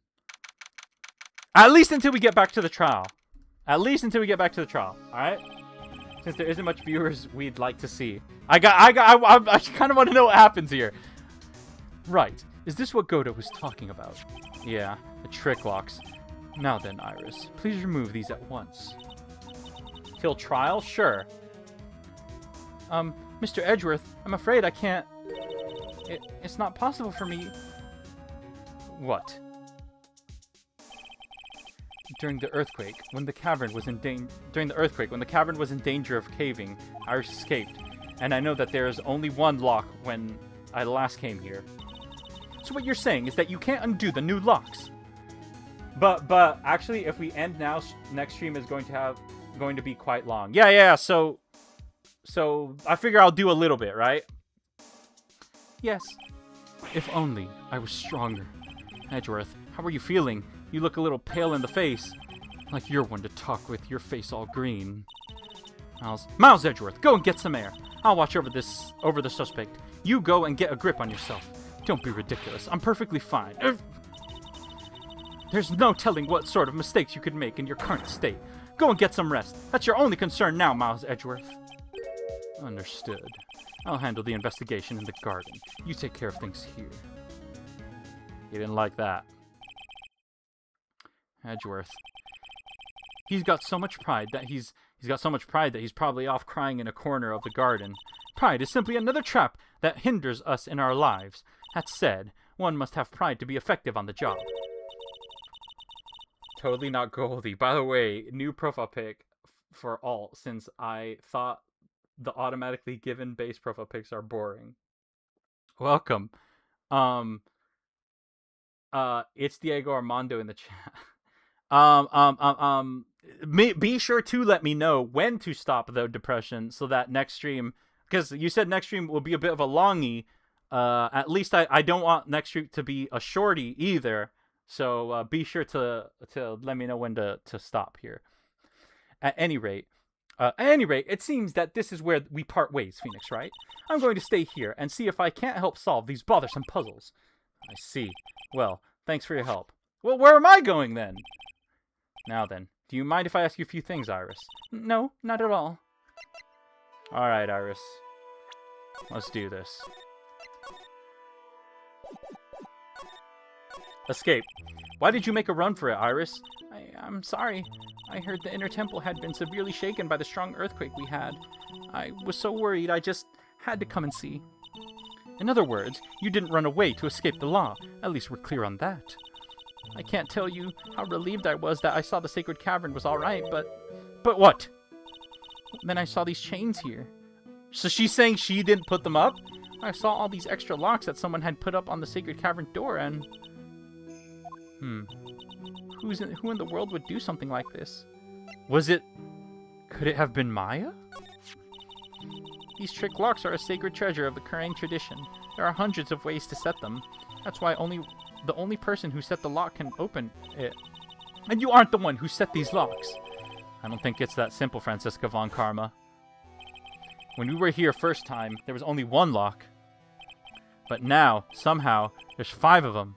At least until we get back to the trial. Alright? Since there isn't much viewers we'd like to see. I kind of want to know what happens here. Right. Is this what Godo was talking about? Yeah, the trick locks. Now then, Iris, please remove these at once. Till trial? Sure. Mr. Edgeworth, I'm afraid I can't... It's not possible for me... What? During the earthquake, when the cavern was in danger of caving, Iris escaped, and I know that there is only one lock when I last came here. So what you're saying is that you can't undo the new locks. But actually, if we end now, next stream is going to be quite long. Yeah. So I figure I'll do a little bit, right? Yes. If only I was stronger. Edgeworth, how are you feeling? You look a little pale in the face. Like you're one to talk with, your face all green. Miles Edgeworth, go and get some air. I'll watch over the suspect. You go and get a grip on yourself. Don't be ridiculous. I'm perfectly fine. There's no telling what sort of mistakes you could make in your current state. Go and get some rest. That's your only concern now, Miles Edgeworth. Understood. I'll handle the investigation in the garden. You take care of things here. You didn't like that. Edgeworth. He's got so much pride that he's probably off crying in a corner of the garden. Pride is simply another trap that hinders us in our lives. That said, one must have pride to be effective on the job. Totally not Goldie. By the way, new profile pic for alt, since I thought the automatically given base profile pics are boring. Welcome. It's Diego Armando in the chat. Be sure to let me know when to stop the depression so that next stream, because you said next stream will be a bit of a longie. At least I don't want next stream to be a shorty either. So be sure to let me know when to stop here. At any rate, it seems that this is where we part ways, Phoenix, right? I'm going to stay here and see if I can't help solve these bothersome puzzles. I see. Well, thanks for your help. Well, where am I going then? Now then, do you mind if I ask you a few things, Iris? No, not at all. Alright, Iris. Let's do this. Escape. Why did you make a run for it, Iris? I'm sorry. I heard the inner temple had been severely shaken by the strong earthquake we had. I was so worried I just had to come and see. In other words, you didn't run away to escape the law. At least we're clear on that. I can't tell you how relieved I was that I saw the sacred cavern was alright, but... But what? Then I saw these chains here. So she's saying she didn't put them up? I saw all these extra locks that someone had put up on the sacred cavern door and... Who in the world would do something like this? Could it have been Maya? These trick locks are a sacred treasure of the Kerrang tradition. There are hundreds of ways to set them. That's why the only person who set the lock can open it. And you aren't the one who set these locks. I don't think it's that simple, Francisca von Karma. When we were here first time, there was only one lock. But now, somehow, there's 5 of them.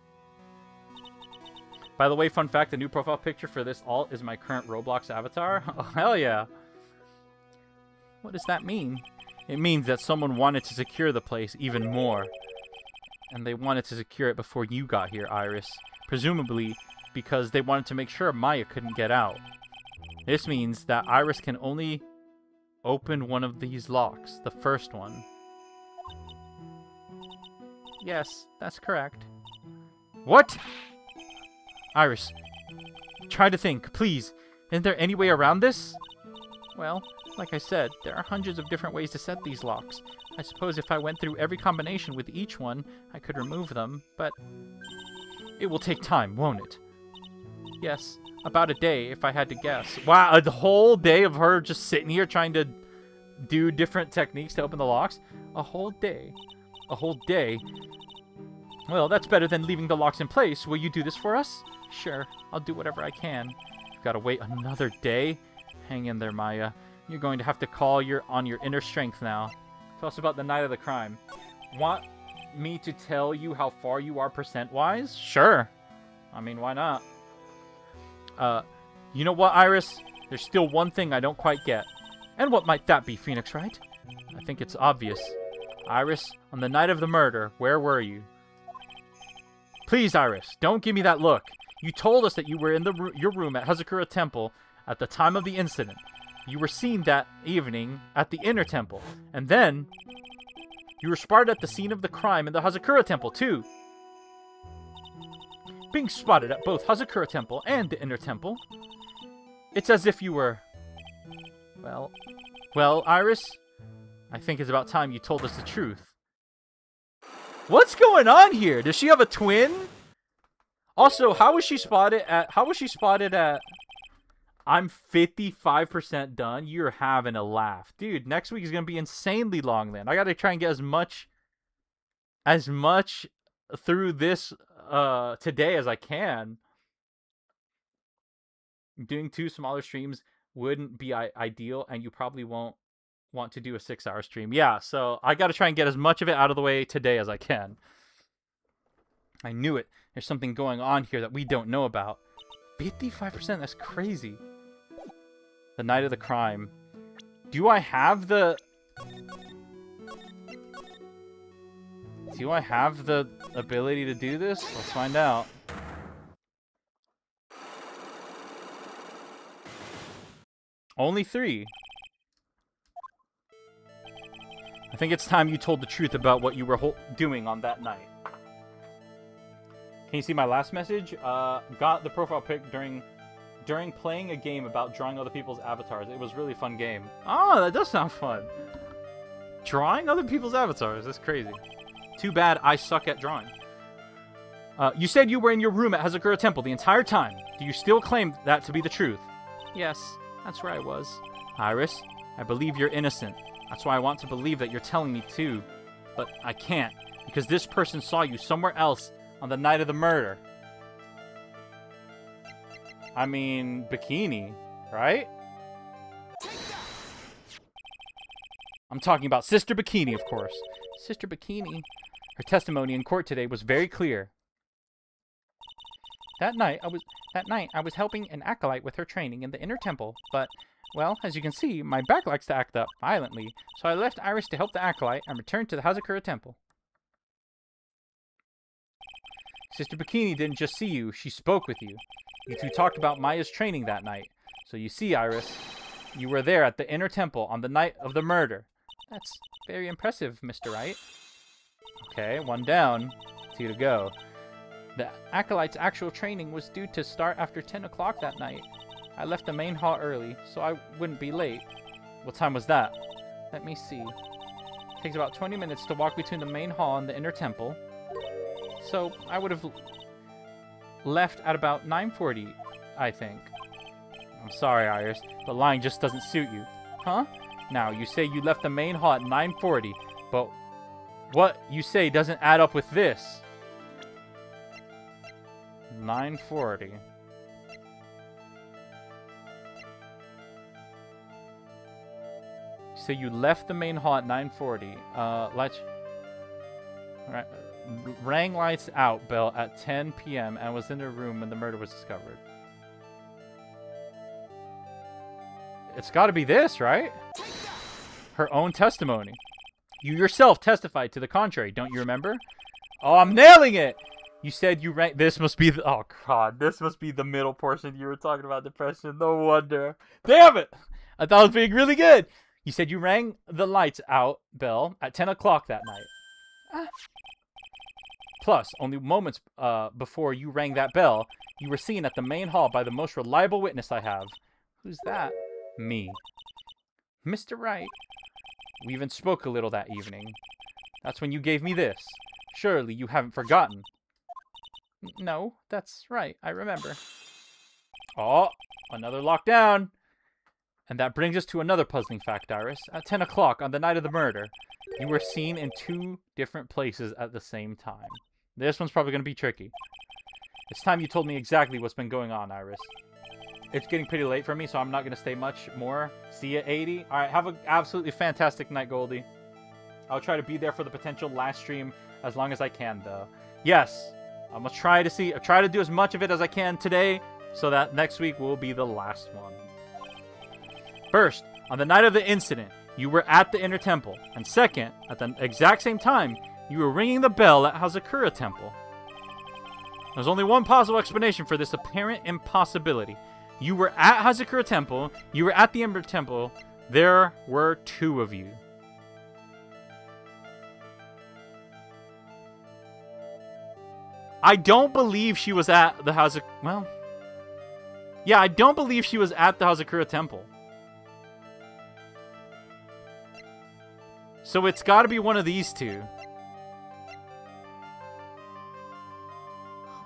By the way, fun fact, the new profile picture for this alt is my current Roblox avatar. Oh, hell yeah. What does that mean? It means that someone wanted to secure the place even more. And they wanted to secure it before you got here, Iris. Presumably because they wanted to make sure Maya couldn't get out. This means that Iris can only open one of these locks, the first one. Yes, that's correct. What? Iris, try to think, please. Isn't there any way around this? Well, like I said, there are hundreds of different ways to set these locks. I suppose if I went through every combination with each one, I could remove them, but it will take time, won't it? Yes, about a day, if I had to guess. Wow, a whole day of her just sitting here trying to do different techniques to open the locks? A whole day. A whole day. Well, that's better than leaving the locks in place. Will you do this for us? Sure, I'll do whatever I can. Gotta wait another day? Hang in there, Maya. You're going to have to call on your inner strength now. Tell us about the night of the crime. Want me to tell you how far you are percent-wise? Sure. I mean, why not? You know what, Iris? There's still one thing I don't quite get. And what might that be, Phoenix, right? I think it's obvious. Iris, on the night of the murder, where were you? Please, Iris, don't give me that look. You told us that you were in your room at Hazakura Temple at the time of the incident. You were seen that evening at the Inner Temple. And then, you were spotted at the scene of the crime in the Hazakura Temple, too. Being spotted at both Hazakura Temple and the Inner Temple, it's as if you were... Well, Iris, I think it's about time you told us the truth. What's going on here? Does she have a twin? Also, how was she spotted at... I'm 55% done. You're having a laugh. Dude, next week is going to be insanely long then. I got to try and get as much through this today as I can. Doing 2 smaller streams wouldn't be ideal, and you probably won't want to do a 6-hour stream. Yeah, so I got to try and get as much of it out of the way today as I can. I knew it. There's something going on here that we don't know about. 55%, that's crazy. The night of the crime. Do I have the ability to do this? Let's find out. Only 3. I think it's time you told the truth about what you were doing on that night. Can you see my last message? Got the profile pic during playing a game about drawing other people's avatars. It was a really fun game. Oh, that does sound fun. Drawing other people's avatars. That's crazy. Too bad I suck at drawing. You said you were in your room at Hazakura Temple the entire time. Do you still claim that to be the truth? Yes, that's where I was. Iris, I believe you're innocent. That's why I want to believe that you're telling me too. But I can't, because this person saw you somewhere else on the night of the murder. I mean, Bikini, right? I'm talking about Sister Bikini, of course. Sister Bikini. Her testimony in court today was very clear. That night I was helping an acolyte with her training in the inner temple, but, well, as you can see, my back likes to act up violently, so I left Iris to help the acolyte and returned to the Hazakura Temple. Sister Bikini didn't just see you, she spoke with you. You two talked about Maya's training that night. So you see, Iris, you were there at the inner temple on the night of the murder. That's very impressive, Mr. Wright. Okay, 1 down, 2 to go. The acolyte's actual training was due to start after 10 o'clock that night. I left the main hall early, so I wouldn't be late. What time was that? Let me see. It takes about 20 minutes to walk between the main hall and the inner temple. So I would have left at about 9:40, I think. I'm sorry, Iris. The line just doesn't suit you. Huh? Now, you say you left the main hall at 9:40, but what you say doesn't add up with this. 9:40. So you left the main hall at 9:40. Let's... Alright. Rang lights out bell at 10 p.m. and was in her room when the murder was discovered. It's got to be this, right? Her own testimony. You yourself testified to the contrary, don't you remember? Oh, I'm nailing it! You said you rang... This must be the... Oh, God. This must be the middle portion you were talking about depression. No wonder. Damn it! I thought it was being really good. You said you rang the lights out bell at 10 o'clock that night. Plus, only moments before you rang that bell, you were seen at the main hall by the most reliable witness I have. Who's that? Me. Mr. Wright. We even spoke a little that evening. That's when you gave me this. Surely you haven't forgotten. No, that's right. I remember. Oh, another lockdown. And that brings us to another puzzling fact, Iris. At 10 o'clock on the night of the murder, you were seen in 2 different places at the same time. This one's probably going to be tricky. It's time you told me exactly what's been going on, Iris. It's getting pretty late for me, so I'm not going to stay much more. See ya, A-Dee. Alright, have an absolutely fantastic night, Goldie. I'll try to be there for the potential last stream as long as I can, though. Yes, I'm going to try to do as much of it as I can today, so that next week will be the last one. First, on the night of the incident, you were at the inner temple. And second, at the exact same time, you were ringing the bell at Hazakura Temple. There's only one possible explanation for this apparent impossibility. You were at Hazakura Temple, you were at the Ember Temple, there were 2 of you. I don't believe she was at the Hazakura... Yeah, I don't believe she was at the Hazakura Temple. So it's got to be one of these 2.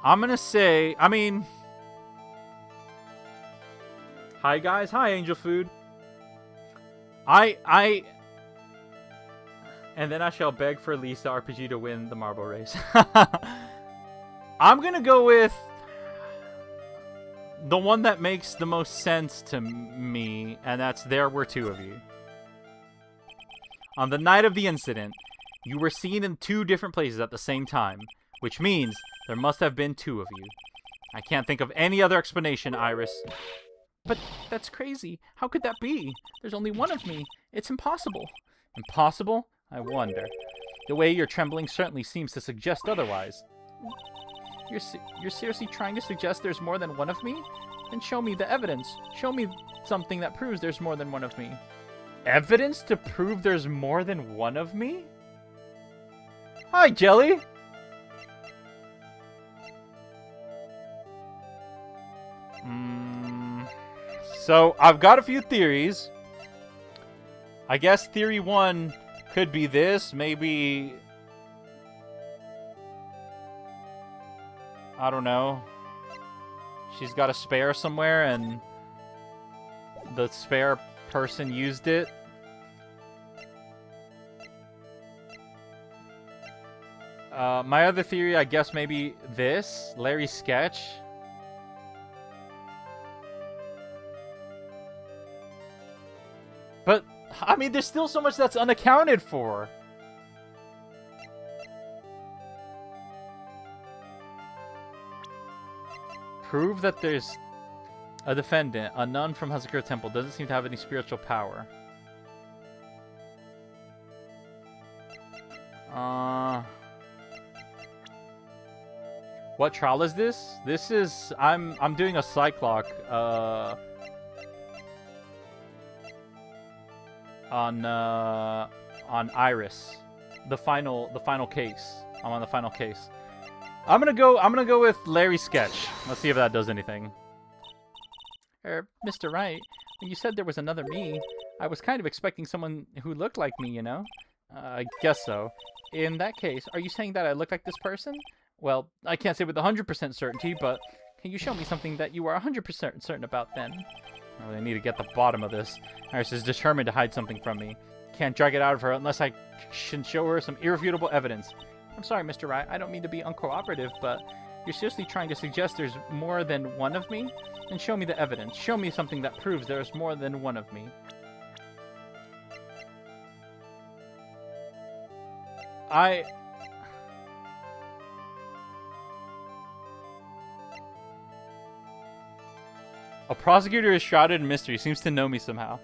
I'm going to say, I mean... Hi, guys. Hi, Angel Food. And then I shall beg for Lisa RPG to win the marble race. I'm going to go with the one that makes the most sense to me, and that's there were 2 of you. On the night of the incident, you were seen in 2 different places at the same time, which means there must have been 2 of you. I can't think of any other explanation, Iris. But that's crazy. How could that be? There's only 1 of me. It's impossible. Impossible? I wonder. The way you're trembling certainly seems to suggest otherwise. You're seriously trying to suggest there's more than 1 of me? then show me the evidence. Show me something that proves there's more than one of me. Evidence to prove there's more than one of me? Hi, Jelly! So, I've got a few theories. I guess theory 1 could be this. Maybe... I don't know. She's got a spare somewhere and the spare person used it. My other theory, I guess maybe this. Larry's sketch. But, I mean, there's still so much that's unaccounted for. Prove that there's a defendant, a nun from Hazakura Temple, doesn't seem to have any spiritual power. What trial is this? This is I'm doing a Cyclock on Iris. The final case. I'm on the final case. I'm gonna go with Larry's sketch. Let's see if that does anything. Mr. Wright, when you said there was another me, I was kind of expecting someone who looked like me, you know? I guess so. In that case, are you saying that I look like this person? Well, I can't say with 100% certainty, but can you show me something that you are 100% certain about then? I really need to get the bottom of this. Iris is determined to hide something from me. Can't drag it out of her unless I can show her some irrefutable evidence. I'm sorry, Mr. Wright, I don't mean to be uncooperative, but you're seriously trying to suggest there's more than one of me? Then show me the evidence. Show me something that proves there's more than one of me. A prosecutor is shrouded in mystery. Seems to know me somehow.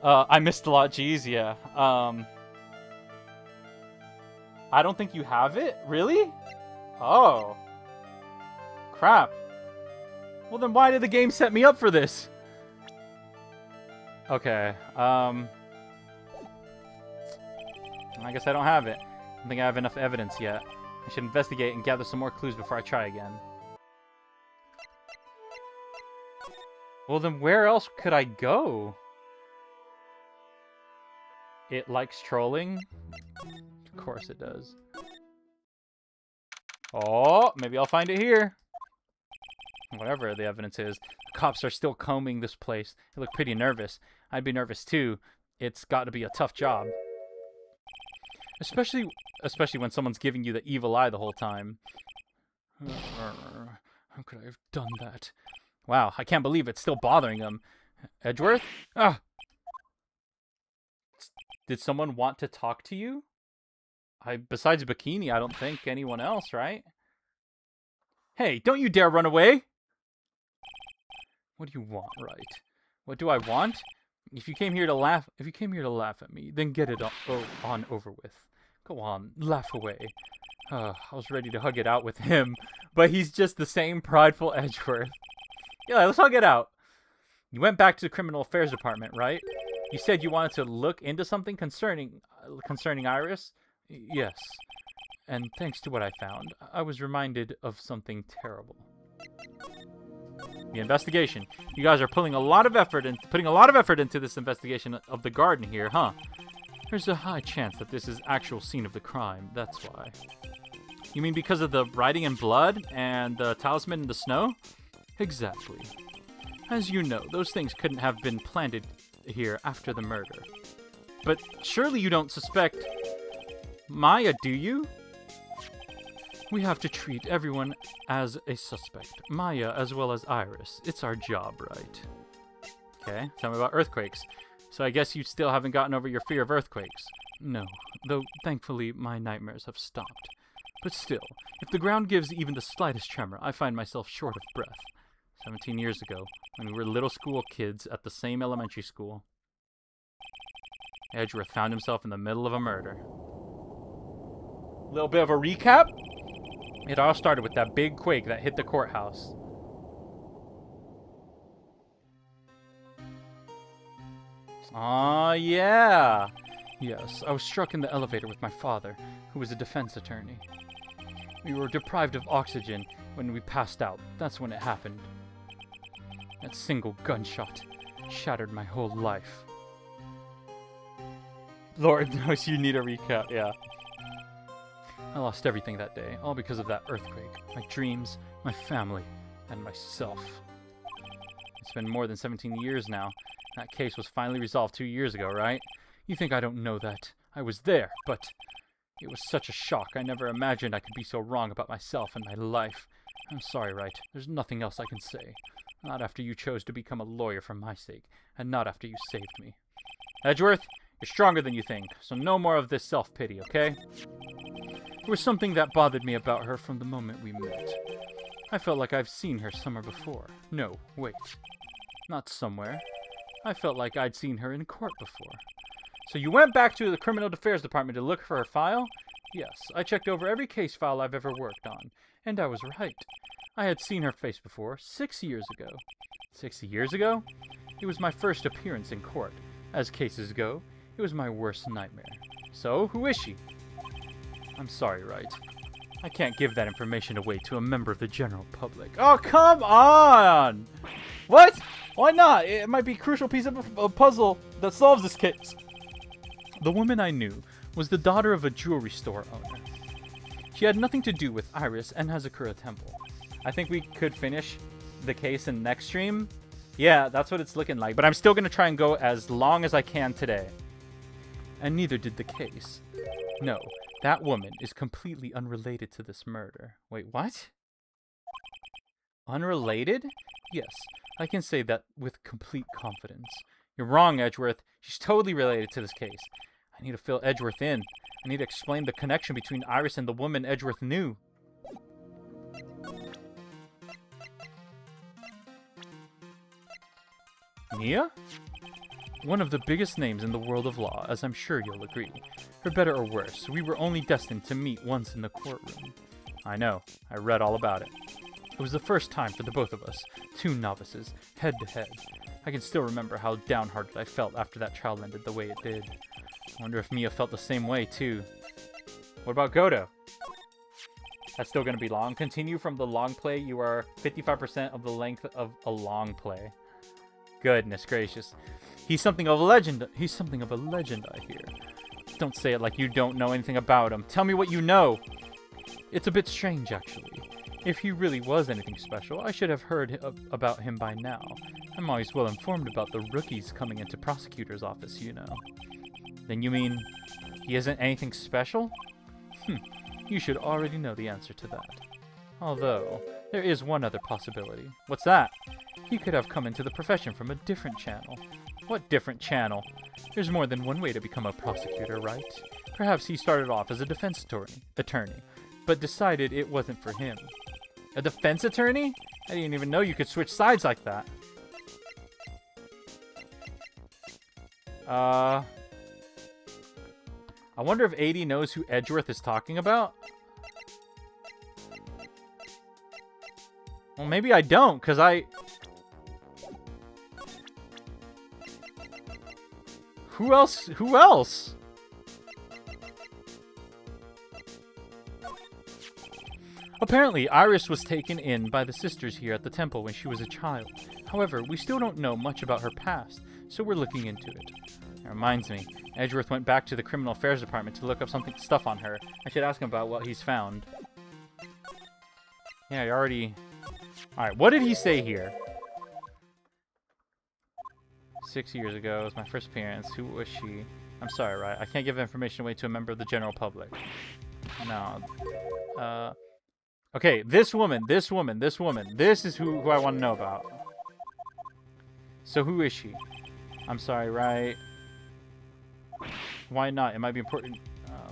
I missed a lot. Jeez, yeah. I don't think you have it? Really? Oh. Crap. Well, then why did the game set me up for this? Okay. I guess I don't have it. I don't think I have enough evidence yet. I should investigate and gather some more clues before I try again. Well, then where else could I go? It likes trolling? Of course it does. Oh, maybe I'll find it here. Whatever the evidence is. The cops are still combing this place. They look pretty nervous. I'd be nervous too. It's got to be a tough job. Especially when someone's giving you the evil eye the whole time. How could I have done that? Wow, I can't believe it's still bothering him. Edgeworth? Ah! Did someone want to talk to you? Besides Bikini, I don't think anyone else, right? Hey, don't you dare run away! What do you want, right? What do I want? If you came here to laugh at me, then get it on over with. Go on, laugh away. I was ready to hug it out with him, but he's just the same prideful Edgeworth. Yeah, let's hug it out. You went back to the Criminal Affairs Department, right? You said you wanted to look into something concerning Iris? Yes. And thanks to what I found, I was reminded of something terrible. The investigation. You guys are putting a lot of effort into this investigation of the garden here, huh? There's a high chance that this is actual scene of the crime. That's why. You mean because of the writing in blood and the talisman in the snow? Exactly. As you know, those things couldn't have been planted here after the murder. But surely you don't suspect Maya, do you? We have to treat everyone as a suspect. Maya as well as Iris. It's our job, right? Okay, tell me about earthquakes. So I guess you still haven't gotten over your fear of earthquakes. No, though thankfully my nightmares have stopped. But still, if the ground gives even the slightest tremor, I find myself short of breath. 17 years ago, when we were little school kids at the same elementary school, Edgeworth found himself in the middle of a murder. Little bit of a recap. It all started with that big quake that hit the courthouse. Yeah. Yes, I was struck in the elevator with my father, who was a defense attorney. We were deprived of oxygen when we passed out. That's when it happened. That single gunshot shattered my whole life. Lord knows you need a recap, yeah. I lost everything that day, all because of that earthquake. My dreams, my family, and myself. It's been more than 17 years now. That case was finally resolved 2 years ago, right? You think I don't know that? I was there, but it was such a shock. I never imagined I could be so wrong about myself and my life. I'm sorry, Wright. There's nothing else I can say. Not after you chose to become a lawyer for my sake, and not after you saved me. Edgeworth, you're stronger than you think, so no more of this self-pity, okay? There was something that bothered me about her from the moment we met. I felt like I've seen her somewhere before. No, wait. Not somewhere. I felt like I'd seen her in court before. So you went back to the Criminal Affairs Department to look for her file? Yes, I checked over every case file I've ever worked on, and I was right. I had seen her face before, 6 years ago. 6 years ago? It was my first appearance in court. As cases go, it was my worst nightmare. So, who is she? I'm sorry, Wright. I can't give that information away to a member of the general public. Oh, come on! What? Why not? It might be a crucial piece of a puzzle that solves this case. The woman I knew was the daughter of a jewelry store owner. She had nothing to do with Iris and Hazakura Temple. I think we could finish the case in next stream. Yeah, that's what it's looking like. But I'm still going to try and go as long as I can today. And neither did the case. No, that woman is completely unrelated to this murder. Wait, what? Unrelated? Yes, I can say that with complete confidence. You're wrong, Edgeworth. She's totally related to this case. I need to fill Edgeworth in. I need to explain the connection between Iris and the woman Edgeworth knew. Mia? One of the biggest names in the world of law, as I'm sure you'll agree. For better or worse, we were only destined to meet once in the courtroom. I know. I read all about it. It was the first time for the both of us, two novices, head to head. I can still remember how downhearted I felt after that trial ended the way it did. I wonder if Mia felt the same way, too. What about Goto? That's still going to be long. Continue from the long play. You are 55% of the length of a long play. Goodness gracious. He's something of a legend. He's something of a legend, I hear. Don't say it like you don't know anything about him. Tell me what you know. It's a bit strange, actually. If he really was anything special, I should have heard about him by now. I'm always well informed about the rookies coming into prosecutor's office, you know. Then you mean he isn't anything special? You should already know the answer to that. Although, there is one other possibility. What's that? He could have come into the profession from a different channel. What different channel? There's more than one way to become a prosecutor, right? Perhaps he started off as a defense attorney, but decided it wasn't for him. A defense attorney? I didn't even know you could switch sides like that. I wonder if A-Dee knows who Edgeworth is talking about. Well, maybe I don't, because Who else? Who else? Apparently, Iris was taken in by the sisters here at the temple when she was a child. However, we still don't know much about her past, so we're looking into it. That reminds me, Edgeworth went back to the Criminal Affairs Department to look up stuff on her. I should ask him about what he's found. Yeah, I already... Alright, what did he say here? 6 years ago was my first appearance. Who was she? I'm sorry, right? I can't give information away to a member of the general public. No. Okay, this woman. This is who I want to know about. So who is she? I'm sorry, right? Why not? It might be important.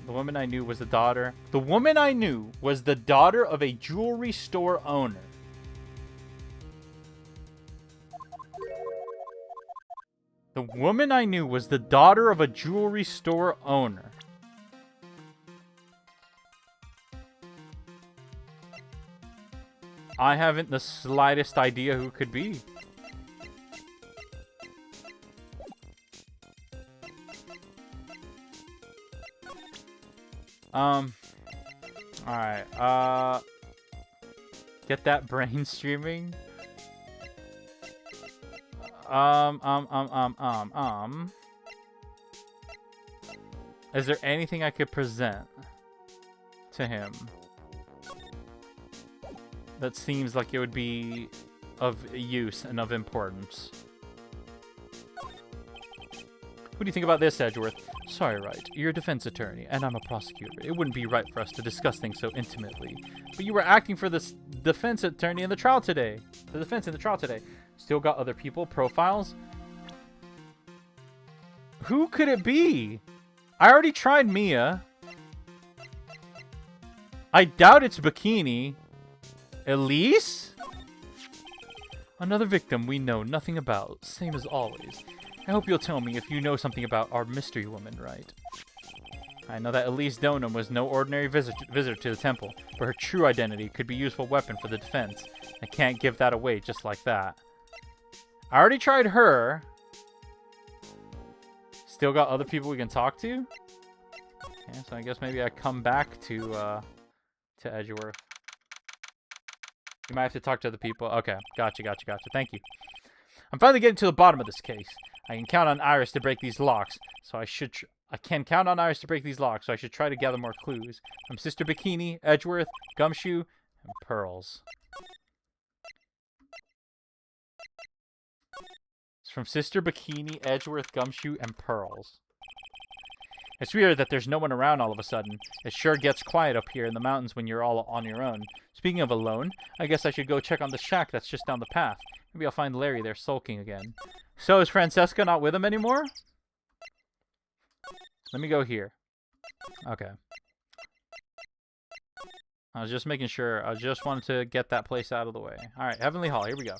The woman I knew was the daughter. The woman I knew was the daughter of a jewelry store owner. The woman I knew was the daughter of a jewelry store owner. I haven't the slightest idea who it could be. Alright, get that brain streaming. Is there anything I could present to him that seems like it would be of use and of importance? What do you think about this, Edgeworth? Sorry, Wright. You're a defense attorney, and I'm a prosecutor. It wouldn't be right for us to discuss things so intimately. But you were acting for this defense attorney in the trial today. The defense in the trial today. Still got other people, profiles? Who could it be? I already tried Mia. I doubt it's Bikini. Elise? Another victim we know nothing about, same as always. I hope you'll tell me if you know something about our mystery woman, right? I know that Elise Donham was no ordinary visitor to the temple, but her true identity could be a useful weapon for the defense. I can't give that away just like that. I already tried her. Still got other people we can talk to? Okay, so I guess maybe I come back to Edgeworth. You might have to talk to other people. Okay, gotcha. Thank you. I'm finally getting to the bottom of this case. I can count on Iris to break these locks, so I should try to gather more clues from Sister Bikini, Edgeworth, Gumshoe, and Pearls. It's from Sister Bikini, Edgeworth, Gumshoe, and Pearls. It's weird that there's no one around all of a sudden. It sure gets quiet up here in the mountains when you're all on your own. Speaking of alone, I guess I should go check on the shack that's just down the path. Maybe I'll find Larry there sulking again. So is Francesca not with him anymore? Let me go here. Okay. I was just making sure. I just wanted to get that place out of the way. Alright, Heavenly Hall. Here we go.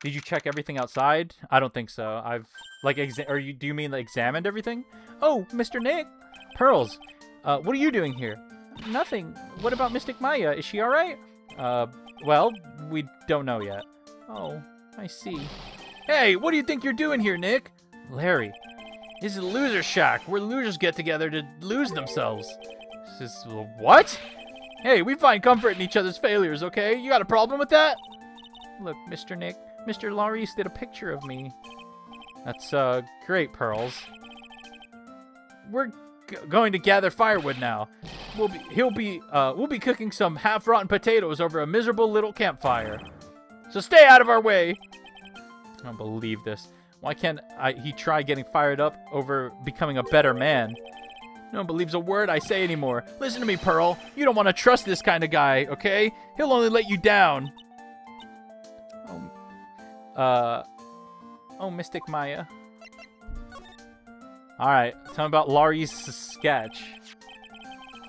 Did you check everything outside? I don't think so. I've, like, do you mean like, examined everything? Oh, Mr. Nick! Pearls, what are you doing here? Nothing. What about Mystic Maya? Is she alright? Well, we don't know yet. Oh, I see. Hey, what do you think you're doing here, Nick? Larry. This is a loser shack, where losers get together to lose themselves. This is... what? Hey, we find comfort in each other's failures, okay? You got a problem with that? Look, Mr. Nick, Mr. Laurice did a picture of me. That's, great, Pearls. We're going to gather firewood now. We'll be cooking some half-rotten potatoes over a miserable little campfire. So stay out of our way. I don't believe this. Why can't he try getting fired up over becoming a better man? No one believes a word I say anymore. Listen to me, Pearl. You don't want to trust this kind of guy, okay? He'll only let you down. Oh, Mystic Maya. Alright, tell me about Laurie's sketch.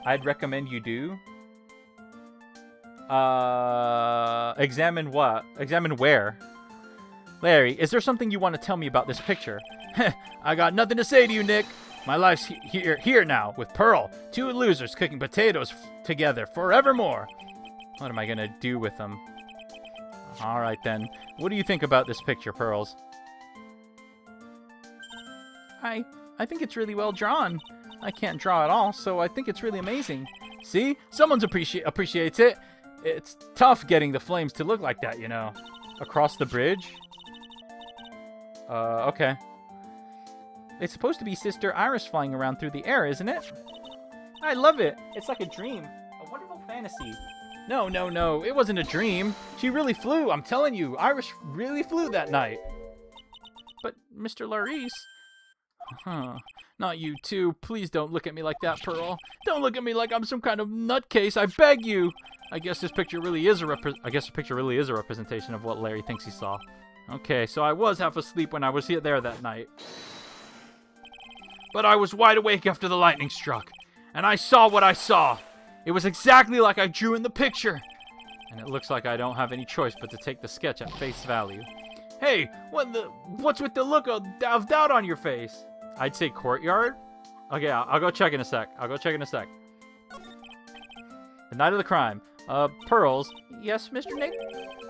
I'd recommend you do. Examine what? Examine where? Larry, is there something you want to tell me about this picture? I got nothing to say to you, Nick. My life's here now, with Pearl. Two losers cooking potatoes together forevermore. What am I gonna do with them? Alright then. What do you think about this picture, Pearls? I think it's really well drawn. I can't draw at all, so I think it's really amazing. See? Someone appreciates it. It's tough getting the flames to look like that, you know. Across the bridge? Okay. It's supposed to be Sister Iris flying around through the air, isn't it? I love it. It's like a dream. A wonderful fantasy. No. It wasn't a dream. She really flew. I'm telling you. Iris really flew that night. But, Mr. Laurice... Huh. Not you, too. Please don't look at me like that, Pearl. Don't look at me like I'm some kind of nutcase. I beg you. I guess this picture really is a representation of what Larry thinks he saw. Okay, so I was half asleep when I was there that night. But I was wide awake after the lightning struck, and I saw what I saw. It was exactly like I drew in the picture. And it looks like I don't have any choice but to take the sketch at face value. Hey, what's with the look of doubt on your face? I'd say courtyard. Okay, I'll go check in a sec. The night of the crime. Pearls. Yes, Mr. Nick?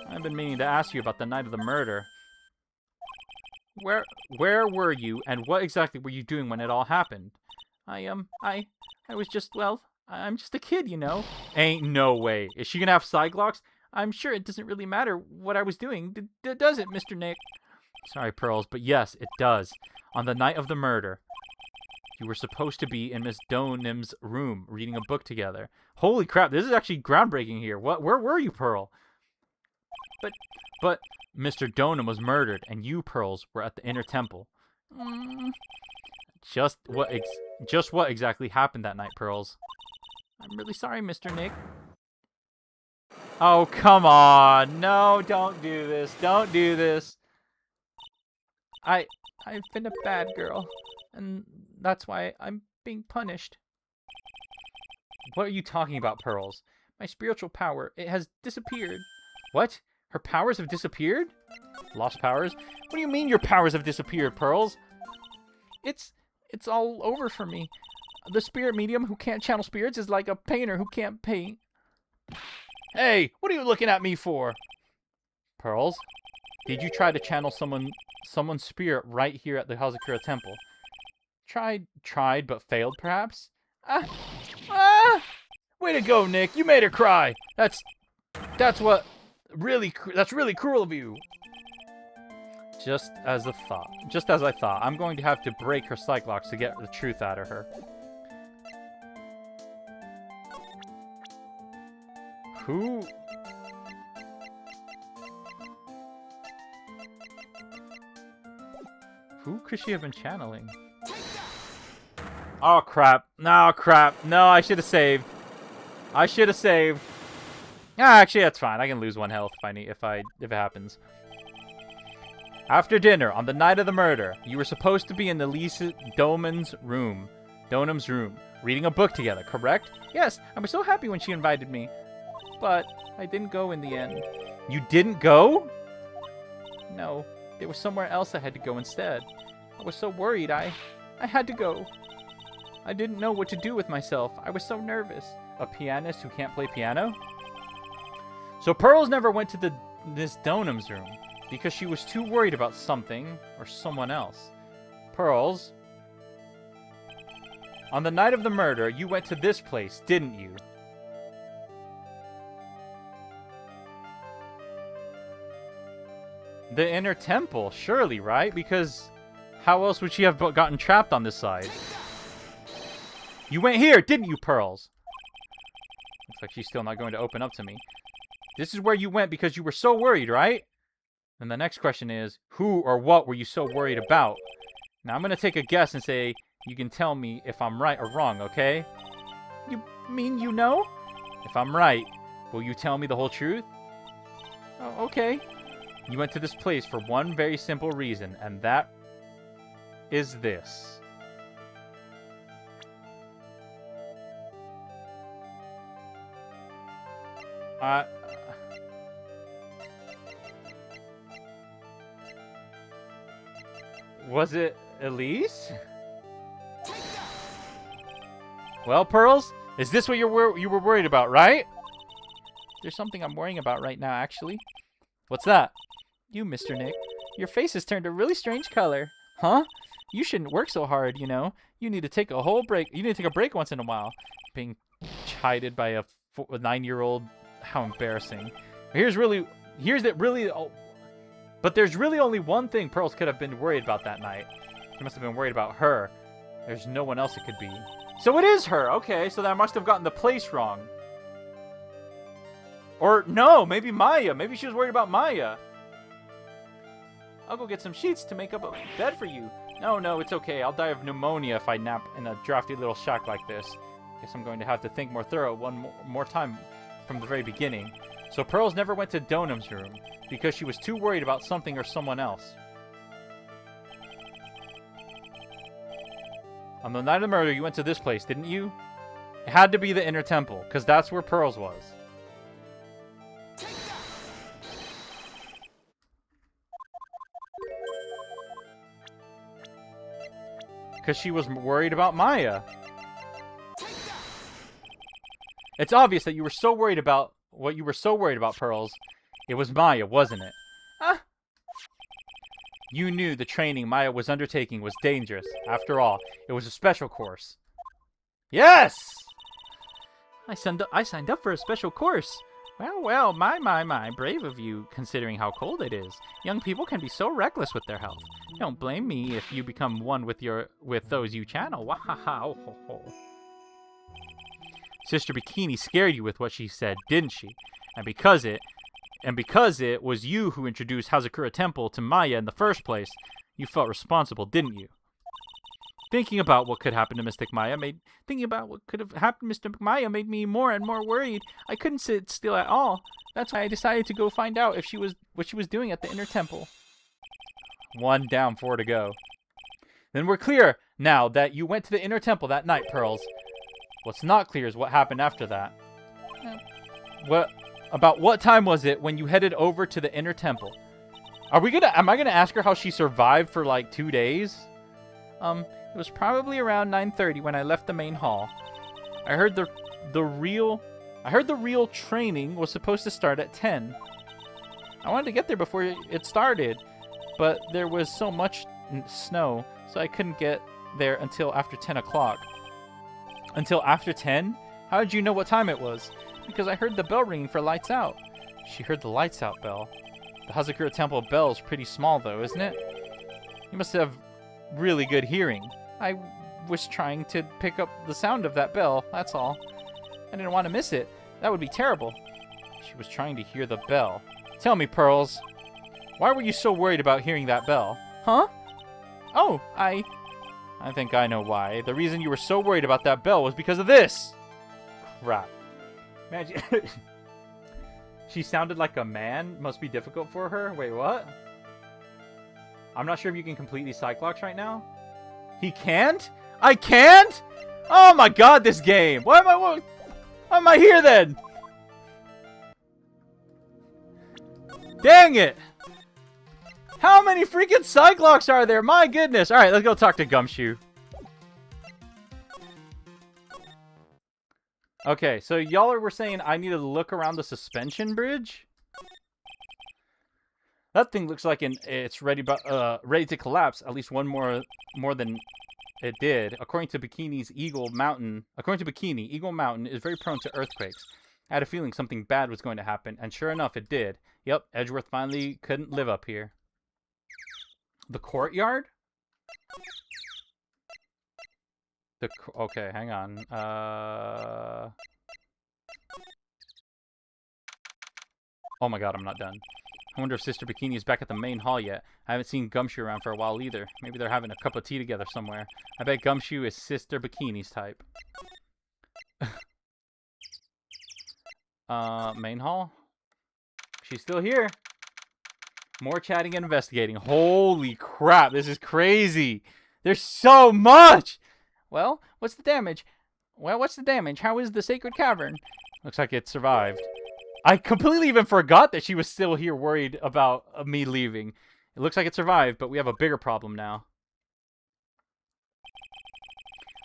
I've been meaning to ask you about the night of the murder. Where were you, and what exactly were you doing when it all happened? I I was just, well, I'm just a kid, you know. Ain't no way. Is she gonna have Cyclops? I'm sure it doesn't really matter what I was doing, does it, Mr. Nick? Sorry, Pearls, but yes, it does. On the night of the murder, you were supposed to be in Miss Donham's room reading a book together. Holy crap, this is actually groundbreaking here. Where were you, Pearl? But Mr. Donham was murdered, and you, Pearls, were at the inner temple. Just what exactly happened that night, Pearls? I'm really sorry, Mr. Nick. Oh, come on. No, don't do this. Don't do this. I've been a bad girl, and that's why I'm being punished. What are you talking about, Pearls? My spiritual power, it has disappeared. What? Her powers have disappeared? Lost powers? What do you mean your powers have disappeared, Pearls? It's all over for me. The spirit medium who can't channel spirits is like a painter who can't paint. Hey, what are you looking at me for? Pearls, did you try to channel someone's spirit right here at the Hazakura Temple? Tried, but failed, perhaps? Way to go, Nick. You made her cry. That's really cruel of you. Just as I thought. I'm going to have to break her Cyclops to get the truth out of her. Who could she have been channeling? Oh crap. No, crap. No, I should have saved. Actually, that's fine. I can lose 1 health if it happens. After dinner, on the night of the murder, you were supposed to be in Lisa Donham's room, reading a book together, correct? Yes, I was so happy when she invited me. But I didn't go in the end. You didn't go? No, there was somewhere else I had to go instead. I was so worried, I had to go. I didn't know what to do with myself. I was so nervous. A pianist who can't play piano? So Pearls never went to Miss Donham's room because she was too worried about something or someone else. Pearls, on the night of the murder, you went to this place, didn't you? The inner temple, surely, right? Because how else would she have gotten trapped on this side? You went here, didn't you, Pearls? Looks like she's still not going to open up to me. This is where you went because you were so worried, right? And the next question is, who or what were you so worried about? Now I'm going to take a guess and say, you can tell me if I'm right or wrong, okay? You mean you know? If I'm right, will you tell me the whole truth? Oh, okay. You went to this place for one very simple reason, and that is this. Was it Elise? Well, Pearls, is this what you were worried about, right? There's something I'm worrying about right now, actually. What's that? You, Mr. Nick. Your face has turned a really strange color. Huh? You shouldn't work so hard, you know. You need to take a whole break. You need to take a break once in a while. Being chided by a 9-year-old. How embarrassing. But there's really only one thing Pearls could have been worried about that night. She must have been worried about her. There's no one else it could be. So it is her. Okay, so then I must have gotten the place wrong. Or no, maybe Maya. Maybe she was worried about Maya. I'll go get some sheets to make up a bed for you. No, it's okay. I'll die of pneumonia if I nap in a drafty little shack like this. Guess I'm going to have to think more thorough one more time from the very beginning. So Pearls never went to Donham's room because she was too worried about something or someone else. On the night of the murder, you went to this place, didn't you? It had to be the inner temple, because that's where Pearls was. Because she was worried about Maya. It's obvious that you were so worried about what you were so worried about, Pearls. It was Maya, wasn't it? You knew the training Maya was undertaking was dangerous. After all, it was a special course. Yes! I signed up for a special course. Well, my, brave of you, considering how cold it is. Young people can be so reckless with their health. Don't blame me if you become one with those you channel. Wahaha, oh, ho, ho. Sister Bikini scared you with what she said, didn't she? And because it was you who introduced Hazakura Temple to Maya in the first place, you felt responsible, didn't you? Thinking about what could happen to Mystic Maya made me more and more worried. I couldn't sit still at all. That's why I decided to go find out what she was doing at the inner temple. 1 down, 4 to go. Then we're clear now that you went to the inner temple that night, Pearls. What's not clear is what happened after that. About what time was it when you headed over to the inner temple? Am I gonna ask her how she survived for like 2 days? It was probably around 9:30 when I left the main hall. I heard the real training was supposed to start at 10. I wanted to get there before it started, but there was so much snow, so I couldn't get there until after 10 o'clock. Until after 10? How did you know what time it was? Because I heard the bell ringing for lights out. She heard the lights out bell. The Hazakura Temple bell is pretty small though, isn't it? You must have really good hearing. I was trying to pick up the sound of that bell, that's all. I didn't want to miss it. That would be terrible. She was trying to hear the bell. Tell me, Pearls, why were you so worried about hearing that bell? Huh? Oh, I think I know why. The reason you were so worried about that bell was because of this! Crap. Imagine... She sounded like a man. Must be difficult for her. Wait, what? I'm not sure if you can complete these Cyclocks right now. He can't? I can't? Oh my god, this game! Why am I here then? Dang it! How many freaking Cyclocks are there? My goodness! Alright, let's go talk to Gumshoe. Okay, so y'all were saying I need to look around the suspension bridge? That thing looks like it's ready to collapse. At least one more than it did. According to Bikini, Eagle Mountain is very prone to earthquakes. I had a feeling something bad was going to happen, and sure enough, it did. Yep, Edgeworth finally couldn't live up here. The courtyard? Okay, hang on. Oh my god, I'm not done. I wonder if Sister Bikini is back at the main hall yet. I haven't seen Gumshoe around for a while either. Maybe they're having a cup of tea together somewhere. I bet Gumshoe is Sister Bikini's type. Main hall? She's still here. More chatting and investigating. Holy crap, this is crazy. There's so much! Well, what's the damage? How is the sacred cavern? Looks like it survived. I completely even forgot that she was still here worried about me leaving. It looks like it survived, but we have a bigger problem now.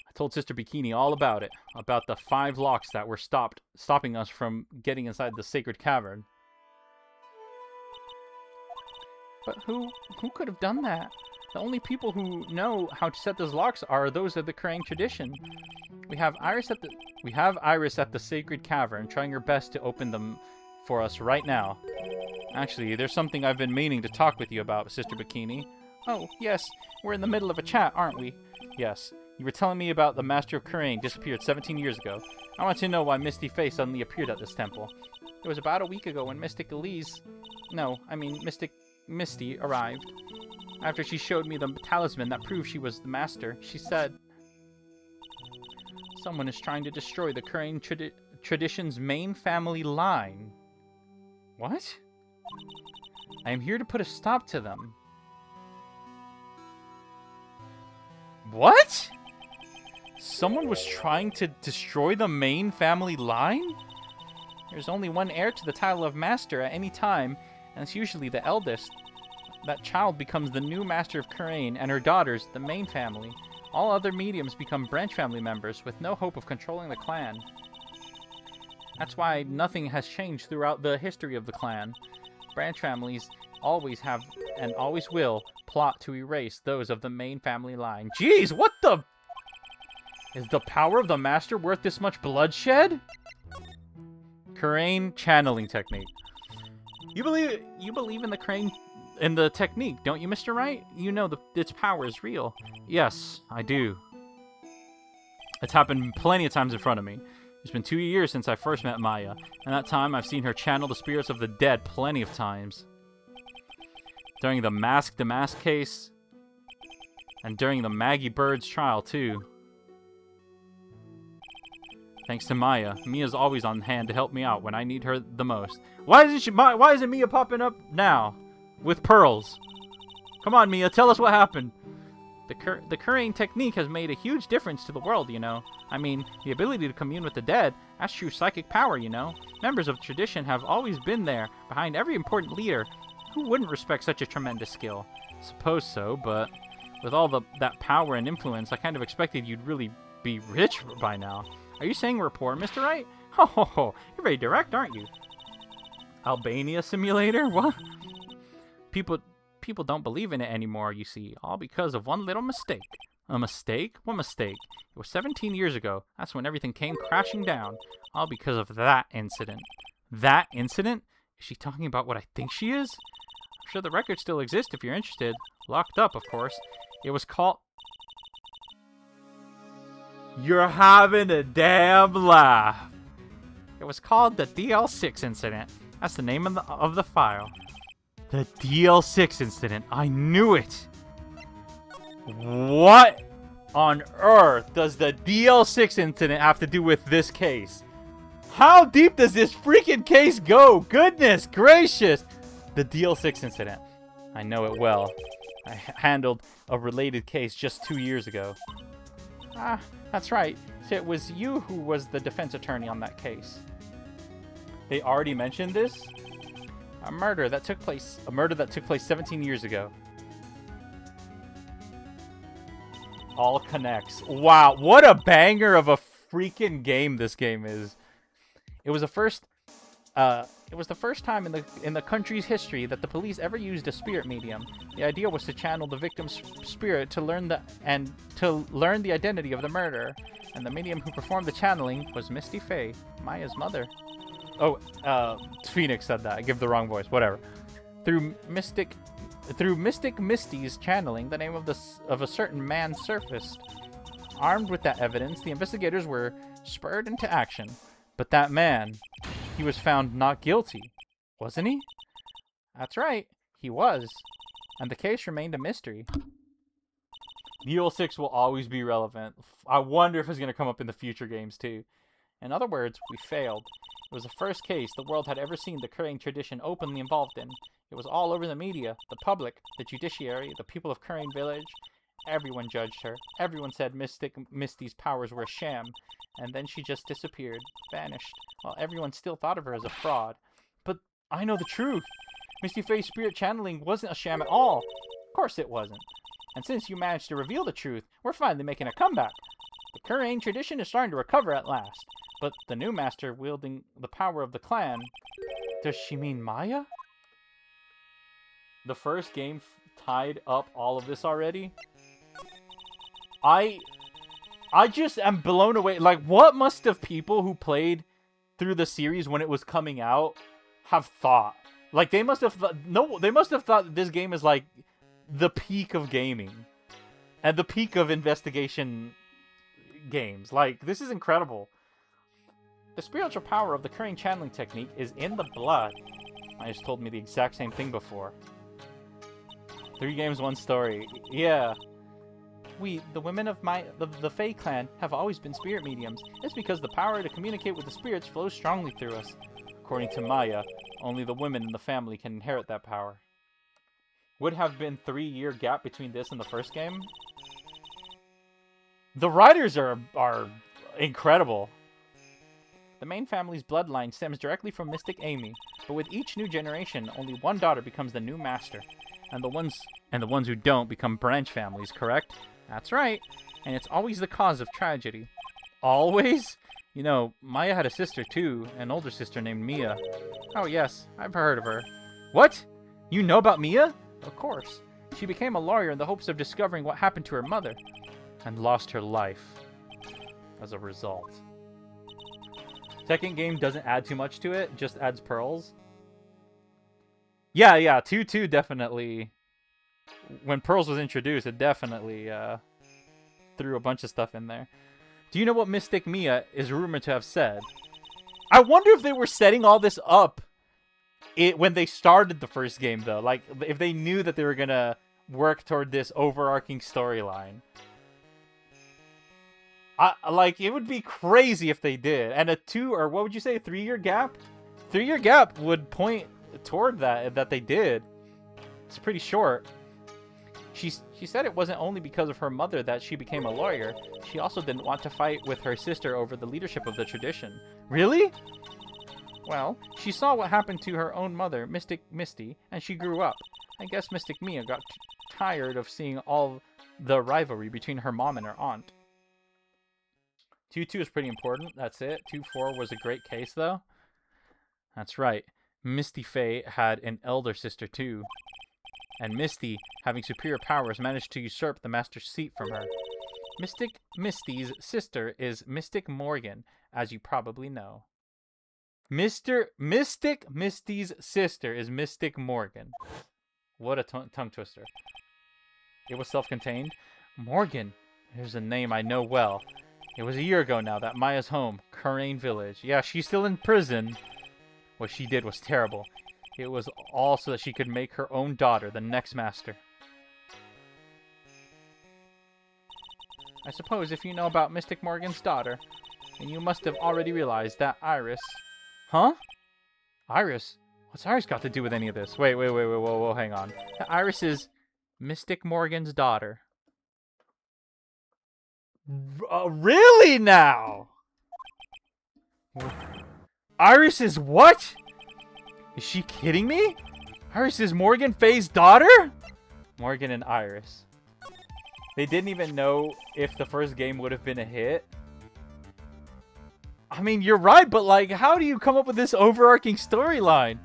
I told Sister Bikini all about it. About the 5 locks that were stopping us from getting inside the sacred cavern. But who could have done that? The only people who know how to set those locks are those of the Krang tradition. We have Iris at the sacred cavern, trying her best to open them for us right now. Actually, there's something I've been meaning to talk with you about, Sister Bikini. Oh, yes. We're in the middle of a chat, aren't we? Yes. You were telling me about the Master of Krang disappeared 17 years ago. I want to know why Misty Face suddenly appeared at this temple. It was about a week ago when Mystic Misty arrived. After she showed me the talisman that proved she was the master, she said, "Someone is trying to destroy the Krang tradition's main family line." What? I am here to put a stop to them. What? Someone was trying to destroy the main family line? There's only one heir to the title of master at any time, and it's usually the eldest. That child becomes the new master of Karain, and her daughters, the main family. All other mediums become branch family members, with no hope of controlling the clan. That's why nothing has changed throughout the history of the clan. Branch families always have, and always will, plot to erase those of the main family line. Jeez, what the... Is the power of the master worth this much bloodshed? Crane channeling technique. You believe in the crane, in the technique, don't you, Mr. Wright? You know its power is real. Yes, I do. It's happened plenty of times in front of me. It's been 2 years since I first met Maya, and that time I've seen her channel the spirits of the dead plenty of times. During the Mask to Mask case, and during the Maggie Bird's trial, too. Thanks to Maya, Mia's always on hand to help me out when I need her the most. Why isn't Mia popping up now with pearls? Come on, Mia, tell us what happened. The Currying technique has made a huge difference to the world, you know. I mean, the ability to commune with the dead, that's true psychic power, you know. Members of tradition have always been there, behind every important leader. Who wouldn't respect such a tremendous skill? Suppose so, but with all that power and influence, I kind of expected you'd really be rich by now. Are you saying we're poor, Mr. Wright? Ho ho ho, you're very direct, aren't you? Albania simulator? What? People don't believe in it anymore, you see, all because of one little mistake. A mistake? What mistake? It was 17 years ago. That's when everything came crashing down. All because of that incident. That incident? Is she talking about what I think she is? I'm sure the records still exist if you're interested. Locked up, of course. It was called... You're having a damn laugh. It was called the DL6 incident. That's the name of the file. The DL6 incident. I knew it. What on earth does the DL6 incident have to do with this case? How deep does this freaking case go? Goodness gracious. The DL6 incident. I know it well. I handled a related case just 2 years ago. Ah, that's right. So it was you who was the defense attorney on that case. They already mentioned this? A murder that took place 17 years ago. All connects. Wow, what a banger of a freaking game this game is. It was the first time in the country's history that the police ever used a spirit medium. The idea was to channel the victim's spirit to learn the identity of the murderer. And the medium who performed the channeling was Misty Faye, Maya's mother. Oh, Phoenix said that. I give the wrong voice. Whatever. Through Mystic Misty's channeling, the name of a certain man surfaced. Armed with that evidence, the investigators were spurred into action. But that man, he was found not guilty, wasn't he? That's right, he was. And the case remained a mystery. DL6 will always be relevant. I wonder if it's going to come up in the future games too. In other words, we failed. It was the first case the world had ever seen the Currying tradition openly involved in. It was all over the media, the public, the judiciary, the people of Currying Village. Everyone judged her. Everyone said Misty's powers were a sham. And then she just disappeared, vanished, while everyone still thought of her as a fraud. But I know the truth. Misty Faye's spirit channeling wasn't a sham at all. Of course it wasn't. And since you managed to reveal the truth, we're finally making a comeback. The Currying tradition is starting to recover at last. But the new master wielding the power of the clan... Does she mean Maya? The first game tied up all of this already? I just am blown away. Like, what must have people who played through the series when it was coming out have thought? Like, they must have thought... No, they must have thought that this game is, like, the peak of gaming. And the peak of investigation games. Like, this is incredible. The spiritual power of the Currying channeling technique is in the blood. I just told me the exact same thing before. 3 games, 1 story. Yeah. We, the women of the Fae clan, have always been spirit mediums. It's because the power to communicate with the spirits flows strongly through us. According to Maya, only the women in the family can inherit that power. Would have been 3-year gap between this and the first game. The writers are incredible. The main family's bloodline stems directly from Mystic Amy, but with each new generation, only one daughter becomes the new master, and the ones who don't become branch families, correct? That's right, and it's always the cause of tragedy. Always? You know, Maya had a sister too, an older sister named Mia. Oh yes, I've heard of her. What? You know about Mia? Of course. She became a lawyer in the hopes of discovering what happened to her mother, and lost her life. as a result. Second game doesn't add too much to it, just adds pearls. Yeah, 2-2 definitely. When pearls was introduced, it definitely threw a bunch of stuff in there. Do you know what Mystic Mia is rumored to have said? I wonder if they were setting all this up when they started the first game, though. Like, if they knew that they were gonna work toward this overarching storyline. Like, it would be crazy if they did. And a 2, or what would you say, a 3-year gap? 3-year gap would point toward that they did. It's pretty short. She said it wasn't only because of her mother that she became a lawyer. She also didn't want to fight with her sister over the leadership of the tradition. Really? Well, she saw what happened to her own mother, Mystic Misty, and she grew up. I guess Mystic Mia got tired of seeing all the rivalry between her mom and her aunt. 2-2 is pretty important. That's it. 2-4 was a great case, though. That's right. Misty Faye had an elder sister, too. And Misty, having superior powers, managed to usurp the master's seat from her. Mystic Misty's sister is Mystic Morgan, as you probably know. Mystic Misty's sister is Mystic Morgan. What a tongue twister. It was self-contained. Morgan. There's a name I know well. It was a year ago now that Maya's home, Karain Village. Yeah, she's still in prison. What she did was terrible. It was all so that she could make her own daughter the next master. I suppose if you know about Mystic Morgan's daughter, then you must have already realized that Iris... Huh? Iris? What's Iris got to do with any of this? Wait, whoa, hang on. Iris is Mystic Morgan's daughter. Really now? Iris is what? Is she kidding me? Iris is Morgan Faye's daughter? Morgan and Iris. They didn't even know if the first game would have been a hit. I mean, you're right, but like, how do you come up with this overarching storyline?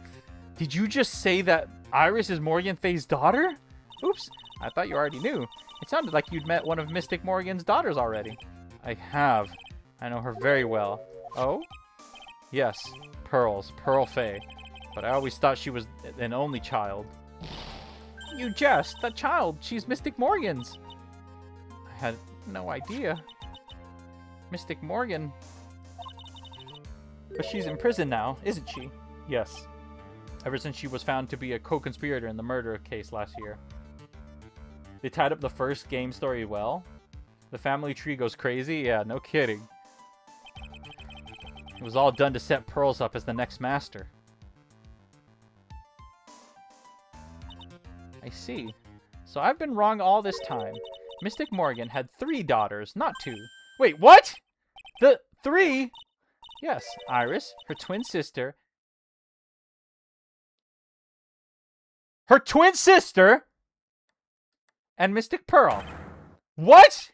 Did you just say that Iris is Morgan Faye's daughter? Oops, I thought you already knew. It sounded like you'd met one of Mystic Morgan's daughters already. I have. I know her very well. Oh? Yes, Pearls, Pearl Faye. But I always thought she was an only child. You jest. That child, she's Mystic Morgan's. I had no idea. Mystic Morgan. But she's in prison now, isn't she? Yes. Ever since she was found to be a co-conspirator in the murder case last year. They tied up the first game story well. The family tree goes crazy. Yeah, no kidding. It was all done to set Pearls up as the next master. I see. So I've been wrong all this time. Mystic Morgan had 3 daughters, not 2. Wait, what? The 3? Yes, Iris, her twin sister. Her twin sister? And Mystic Pearl. What?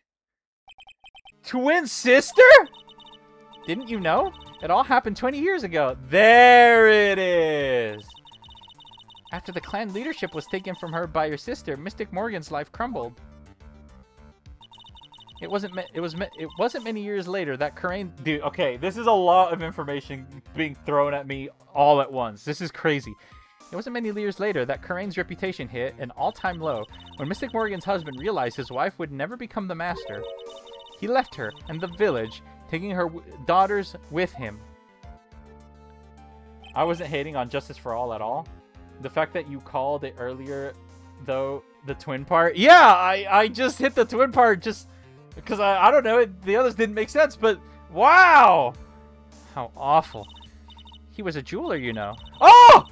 Twin sister? Didn't you know? It all happened 20 years ago. There it is. After the clan leadership was taken from her by your sister, Mystic Morgan's life crumbled. It wasn't many years later that Karain... Dude, okay, this is a lot of information being thrown at me all at once. This is crazy. It wasn't many years later that Karain's reputation hit an all-time low when Mystic Morgan's husband realized his wife would never become the master. He left her and the village, taking her daughters with him. I wasn't hating on Justice for All at all. The fact that you called it earlier, though, the twin part. Yeah, I just hit the twin part just because I don't know. The others didn't make sense, but wow. How awful. He was a jeweler, you know. Oh!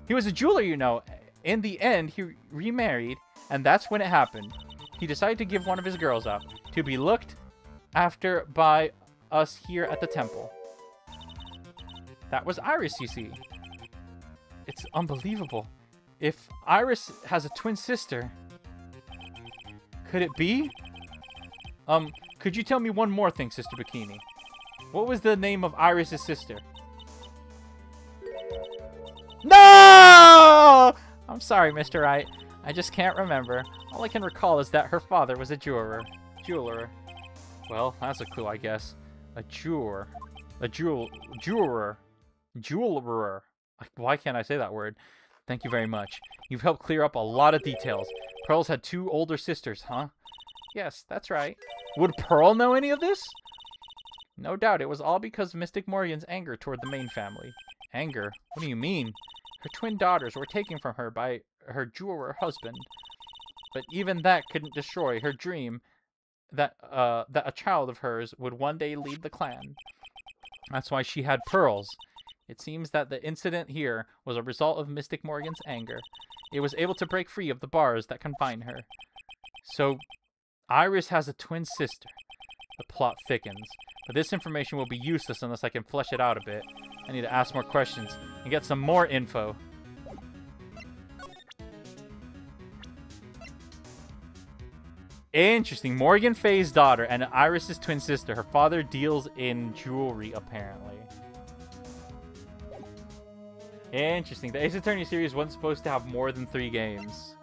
He was a jeweler, you know. In the end, he remarried, and that's when it happened. He decided to give one of his girls up to be looked after by us here at the temple. That was Iris, you see. It's unbelievable. If Iris has a twin sister, could it be? Could you tell me one more thing, Sister Bikini? What was the name of Iris's sister? No! I'm sorry, Mr. Wright. I just can't remember. All I can recall is that her father was a jeweler. Well, that's a clue, I guess. A jeweler. Why can't I say that word? Thank you very much. You've helped clear up a lot of details. Pearl's had 2 older sisters, huh? Yes, that's right. Would Pearl know any of this? No doubt, it was all because of Mystic Morgan's anger toward the main family. Anger? What do you mean? Her twin daughters were taken from her by her jeweler husband. But even that couldn't destroy her dream that a child of hers would one day lead the clan. That's why she had pearls. It seems that the incident here was a result of Mystic Morgan's anger. It was able to break free of the bars that confine her. So, Iris has a twin sister. The plot thickens. But this information will be useless unless I can flesh it out a bit. I need to ask more questions and get some more info. Interesting. Morgan Faye's daughter and Iris's twin sister. Her father deals in jewelry, apparently. Interesting. The Ace Attorney series wasn't supposed to have more than 3 games.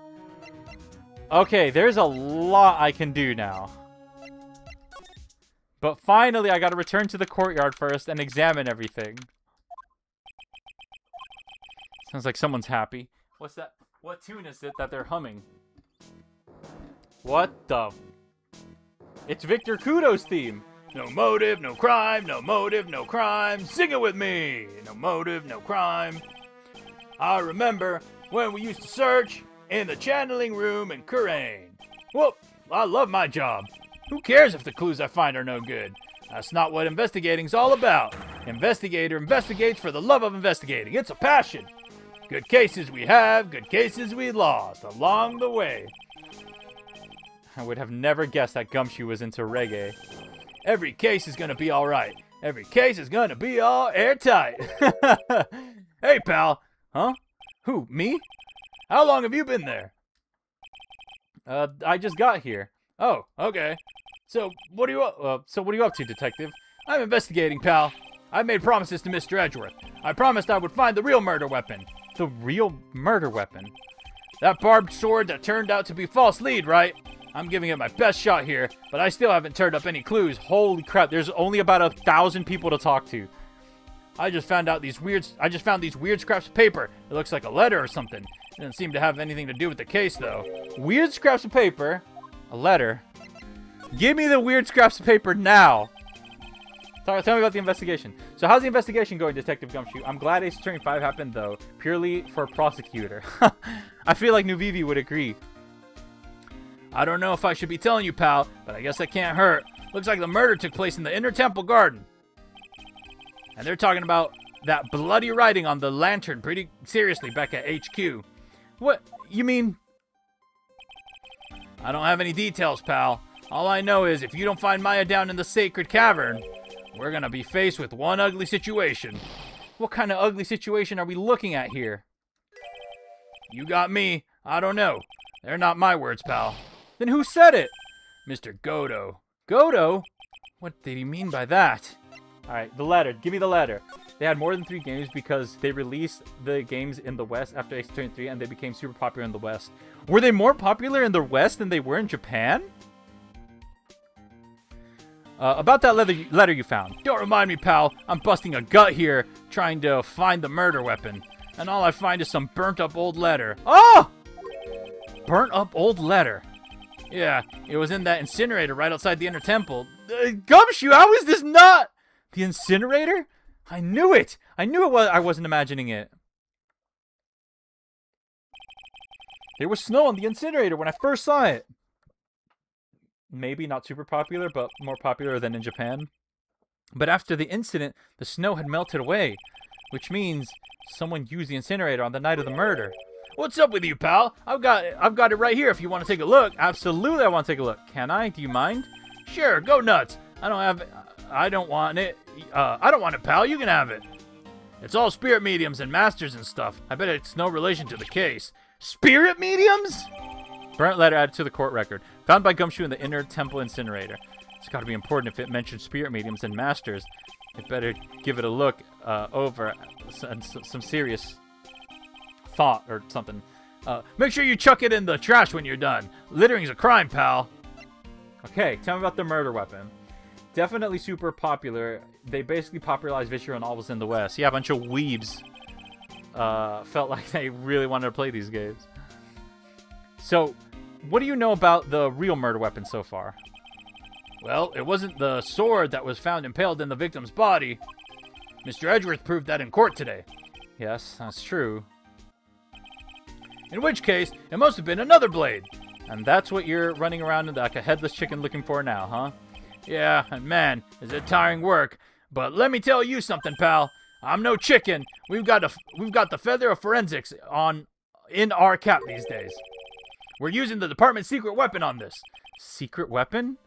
Okay, there's a lot I can do now. But finally, I gotta return to the courtyard first and examine everything. Sounds like someone's happy. What's that? What tune is it that they're humming? What the? It's Victor Kudo's theme. No motive, no crime, no motive, no crime. Sing it with me. No motive, no crime. I remember when we used to search in the channeling room in Kurain. Well, I love my job. Who cares if the clues I find are no good? That's not what investigating's all about. Investigator investigates for the love of investigating. It's a passion. Good cases we have, good cases we lost along the way. I would have never guessed that Gumshoe was into reggae. Every case is gonna be alright. Every case is gonna be all airtight. Hey, pal. Huh? Who, me? How long have you been there? I just got here. Oh, okay. So what are you up to, detective? I'm investigating, pal. I made promises to Mr. Edgeworth. I promised I would find the real murder weapon. The real murder weapon? That barbed sword that turned out to be false lead, right? I'm giving it my best shot here, but I still haven't turned up any clues. Holy crap, there's only about 1,000 people to talk to. I just found these weird scraps of paper. It looks like a letter or something. It doesn't seem to have anything to do with the case, though. Weird scraps of paper? A letter? Give me the weird scraps of paper now! Tell me about the investigation. So how's the investigation going, Detective Gumshoe? I'm glad Ace Attorney 5 happened, though. Purely for a prosecutor. I feel like New Vivi would agree. I don't know if I should be telling you, pal, but I guess that can't hurt. Looks like the murder took place in the Inner Temple Garden. And they're talking about that bloody writing on the lantern pretty seriously back at HQ. What? You mean? I don't have any details, pal. All I know is if you don't find Maya down in the sacred cavern, we're gonna be faced with one ugly situation. What kind of ugly situation are we looking at here? You got me. I don't know. They're not my words, pal. Then who said it? Mr. Godo. Godo? What did he mean by that? Alright, the letter. Give me the letter. They had more than 3 games because they released the games in the West after Ace Attorney 3 and they became super popular in the West. Were they more popular in the West than they were in Japan? About that letter you found. Don't remind me, pal. I'm busting a gut here trying to find the murder weapon. And all I find is some burnt up old letter. Oh! Burnt up old letter. Yeah, it was in that incinerator right outside the Inner Temple. Gumshoe, how is this not? The incinerator? I knew it! I knew it was. I wasn't imagining it. There was snow on the incinerator when I first saw it. Maybe not super popular, but more popular than in Japan. But after the incident, the snow had melted away, which means someone used the incinerator on the night of the murder. What's up with you, pal? I've got it right here if you want to take a look. Absolutely, I want to take a look. Can I? Do you mind? Sure, go nuts. I don't want it, pal. You can have it. It's all spirit mediums and masters and stuff. I bet it's no relation to the case. Spirit mediums? Burnt letter added to the court record. Found by Gumshoe in the Inner Temple incinerator. It's got to be important if it mentions spirit mediums and masters. It better give it a look over and some serious thought or something. Make sure you chuck it in the trash when you're done. Littering's a crime, pal. Okay, tell me about the murder weapon. definitely super popular. They basically popularized Viscera novels in the West. Yeah, a bunch of weebs felt like they really wanted to play these games. So, what do you know about the real murder weapon so far? Well, it wasn't the sword that was found impaled in the victim's body. Mr. Edgeworth proved that in court today. Yes, that's true. In which case, it must have been another blade. And that's what you're running around like a headless chicken looking for now, huh? Yeah, and man, is it tiring work. But let me tell you something, pal. I'm no chicken. We've got the feather of forensics in our cap these days. We're using the department's secret weapon on this. Secret weapon?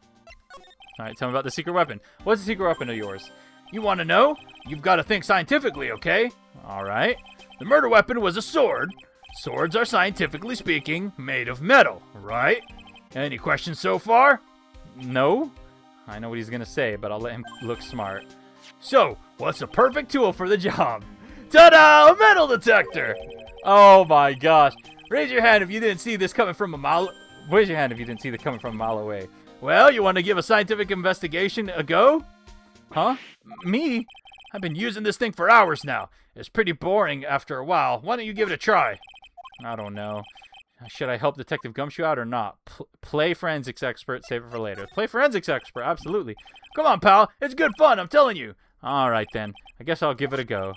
All right, tell me about the secret weapon. What's the secret weapon of yours? You want to know? You've got to think scientifically, okay? All right. The murder weapon was a sword. Swords are, scientifically speaking, made of metal, right? Any questions so far? No. I know what he's going to say, but I'll let him look smart. So, what's the perfect tool for the job? Ta-da! A metal detector! Oh my gosh. Raise your hand if you didn't see this coming from a mile... Raise your hand if you didn't see this coming from a mile away. Well, you want to give a scientific investigation a go? Huh? Me? I've been using this thing for hours now. It's pretty boring after a while. Why don't you give it a try? I don't know. Should I help Detective Gumshoe out or not? Play forensics expert, save it for later. Play forensics expert, absolutely. Come on, pal. It's good fun, I'm telling you. All right, then. I guess I'll give it a go.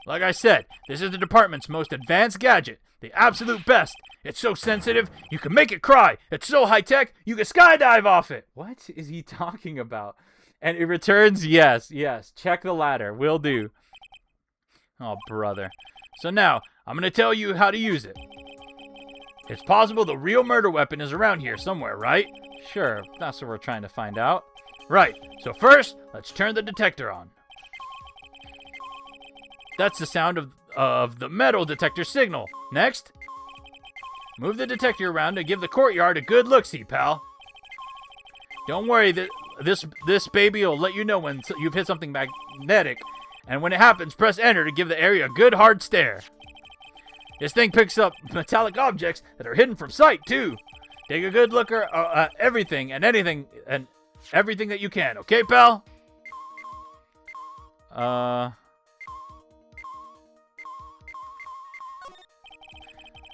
Like I said, this is the department's most advanced gadget. The absolute best. It's so sensitive, you can make it cry. It's so high-tech, you can skydive off it. What is he talking about? And it returns, yes. Check the ladder. Will do. Oh, brother. So now, I'm going to tell you how to use it. It's possible the real murder weapon is around here somewhere, right? Sure, that's what we're trying to find out. Right, so first, let's turn the detector on. That's the sound of the metal detector signal. Next, move the detector around and give the courtyard a good look-see, pal. Don't worry, this baby will let you know when you've hit something magnetic, and when it happens, press enter to give the area a good hard stare. This thing picks up metallic objects that are hidden from sight, too. Take a good look at everything and anything and everything that you can, okay, pal?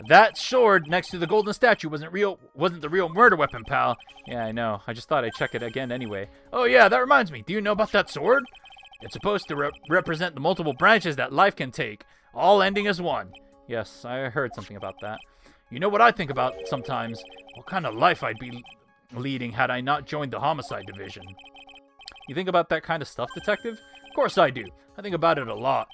That sword next to the golden statue wasn't the real murder weapon, pal. Yeah, I know. I just thought I'd check it again anyway. Oh yeah, that reminds me. Do you know about that sword? It's supposed to represent the multiple branches that life can take, all ending as one. Yes, I heard something about that. You know what I think about sometimes? What kind of life I'd be leading had I not joined the homicide division. You think about that kind of stuff, Detective? Of course I do. I think about it a lot.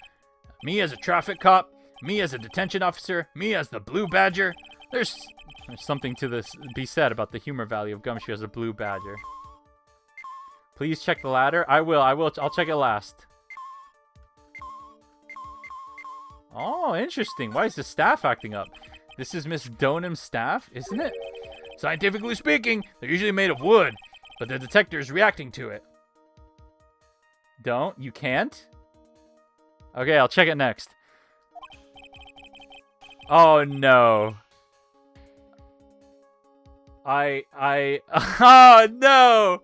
Me as a traffic cop, me as a detention officer, me as the Blue Badger. There's something to this be said about the humor value of Gumshoe as a Blue Badger. Please check the ladder. I will. I'll check it last. Oh, interesting. Why is the staff acting up? This is Miss Donham's staff, isn't it? Scientifically speaking, they're usually made of wood, but the detector is reacting to it. You can't? Okay, I'll check it next. Oh, no. Oh, no!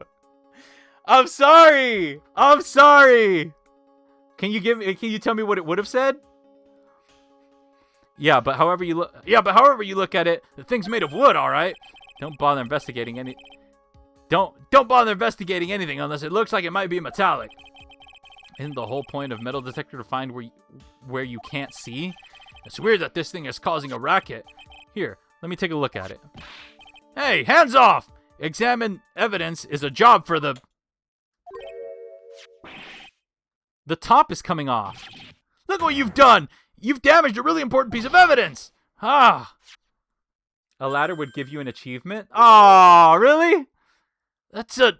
I'm sorry! Can you tell me what it would have said? Yeah, but however you look at it, the thing's made of wood, all right? Don't bother investigating anything unless it looks like it might be metallic. Isn't the whole point of metal detector to find where you can't see? It's weird that this thing is causing a racket. Here, let me take a look at it. Hey, hands off! Examine evidence is a job for the... The top is coming off. Look what you've done! You've damaged a really important piece of evidence! Ah! A ladder would give you an achievement? Oh, really? That's a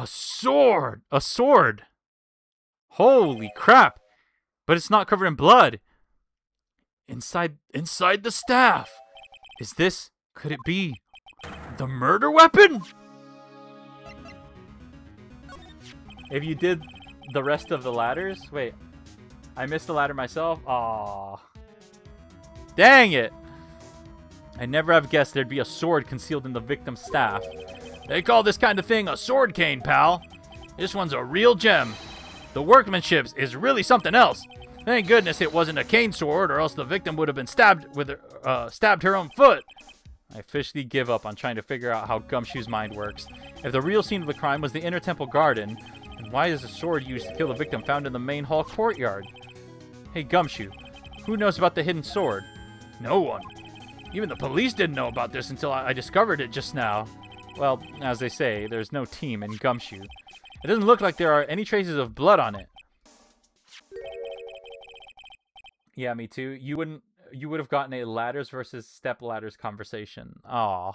sword! A sword! Holy crap! But it's not covered in blood. Inside the staff. Could it be the murder weapon? If you did the rest of the ladders? Wait, I missed the ladder myself? Aw. Dang it! I never have guessed there'd be a sword concealed in the victim's staff. They call this kind of thing a sword cane, pal. This one's a real gem. The workmanship is really something else. Thank goodness it wasn't a cane sword, or else the victim would have been stabbed with stabbed her own foot. I officially give up on trying to figure out how Gumshoe's mind works. If the real scene of the crime was the inner temple garden, then why is a sword used to kill the victim found in the main hall courtyard? Hey Gumshoe, who knows about the hidden sword? No one. Even the police didn't know about this until I discovered it just now. Well, as they say, there's no team in Gumshoe. It doesn't look like there are any traces of blood on it. Yeah, me too. You would have gotten a ladders versus step ladders conversation. Aw.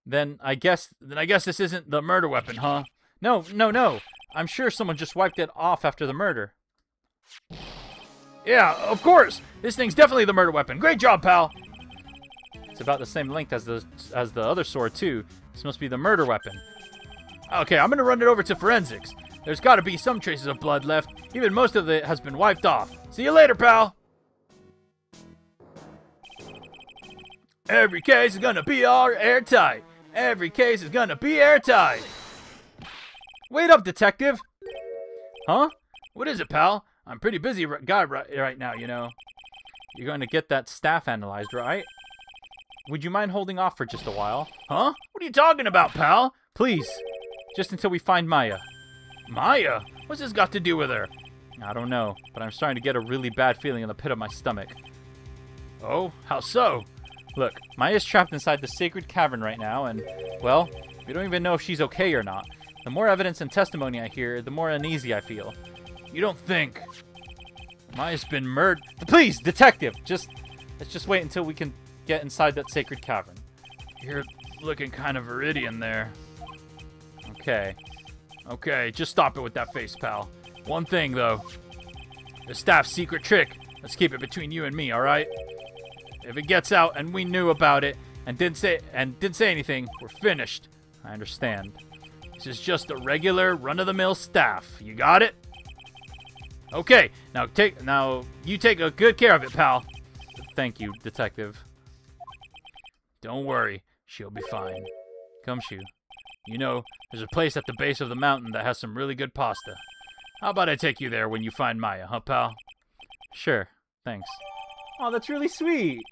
Then I guess this isn't the murder weapon, huh? No. I'm sure someone just wiped it off after the murder. Yeah, of course. This thing's definitely the murder weapon. Great job, pal. It's about the same length as the other sword too. This must be the murder weapon. Okay, I'm gonna run it over to forensics. There's got to be some traces of blood left. Even most of it has been wiped off. See you later, pal. Every case is gonna be all airtight. Every case is gonna be airtight. Wait up, detective. Huh? What is it, pal? I'm pretty busy guy right now, you know. You're going to get that staff analyzed, right? Would you mind holding off for just a while? Huh? What are you talking about, pal? Please. Just until we find Maya. Maya? What's this got to do with her? I don't know, but I'm starting to get a really bad feeling in the pit of my stomach. Oh? How so? Look, Maya's trapped inside the sacred cavern right now, and, well, we don't even know if she's okay or not. The more evidence and testimony I hear, the more uneasy I feel. You don't think Maya's been murdered? Please, detective, let's just wait until we can get inside that sacred cavern. You're looking kind of viridian there. Okay, just stop it with that face, pal. One thing, though. The staff's secret trick. Let's keep it between you and me, all right? If it gets out and we knew about it and didn't say anything, we're finished. I understand. This is just a regular run-of-the-mill staff. You got it? Okay, now you take a good care of it, pal. Thank you, detective. Don't worry, she'll be fine. Gumshoe. You know, there's a place at the base of the mountain that has some really good pasta. How about I take you there when you find Maya, huh, pal? Sure, thanks. Oh, that's really sweet.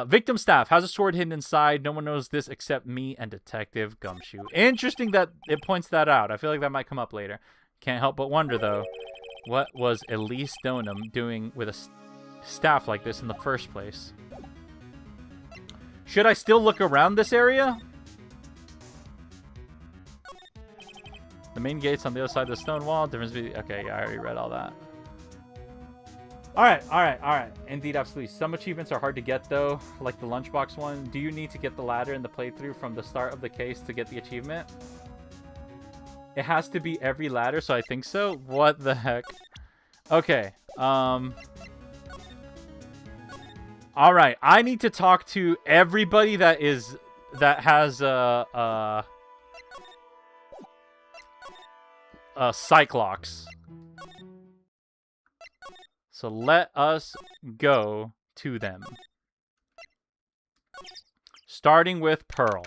Victim staff has a sword hidden inside. No one knows this except me and Detective Gumshoe. Interesting that it points that out. I feel like that might come up later. Can't help but wonder, though, what was Elise Stoneham doing with a staff like this in the first place? Should I still look around this area? The main gate's on the other side of the stone wall. Difference between... Okay, I already read all that. Alright. Indeed, absolutely. Some achievements are hard to get, though, like the lunchbox one. Do you need to get the ladder in the playthrough from the start of the case to get the achievement? It has to be every ladder, so I think so. What the heck? Okay. Alright, I need to talk to everybody that has a Cyclox. So let us go to them. Starting with Pearl.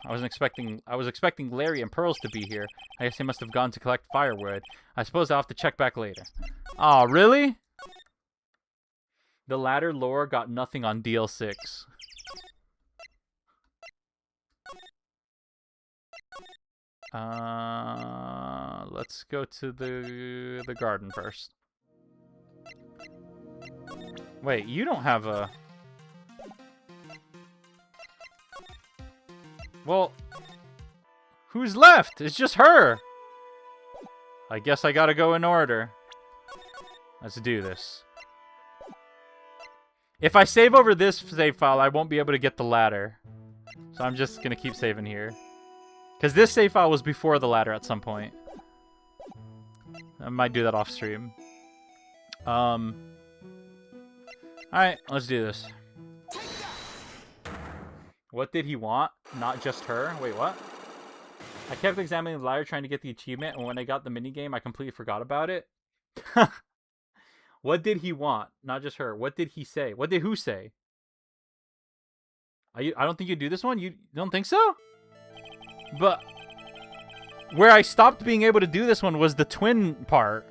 I was expecting Larry and Pearls to be here. I guess they must have gone to collect firewood. I suppose I'll have to check back later. Aw, really? The ladder lore got nothing on DL6. Let's go to the garden first. Wait, you don't have a... Well, who's left? It's just her. I guess I gotta go in order. Let's do this. If I save over this save file, I won't be able to get the ladder. So I'm just gonna keep saving here. Because this save file was before the ladder at some point. I might do that off stream. Alright, let's do this. What did he want? Not just her? Wait, what? I kept examining the ladder trying to get the achievement, and when I got the minigame, I completely forgot about it. What did he want? Not just her. What did he say? What did who say? I don't think you do this one. You don't think so? But where I stopped being able to do this one was the twin part.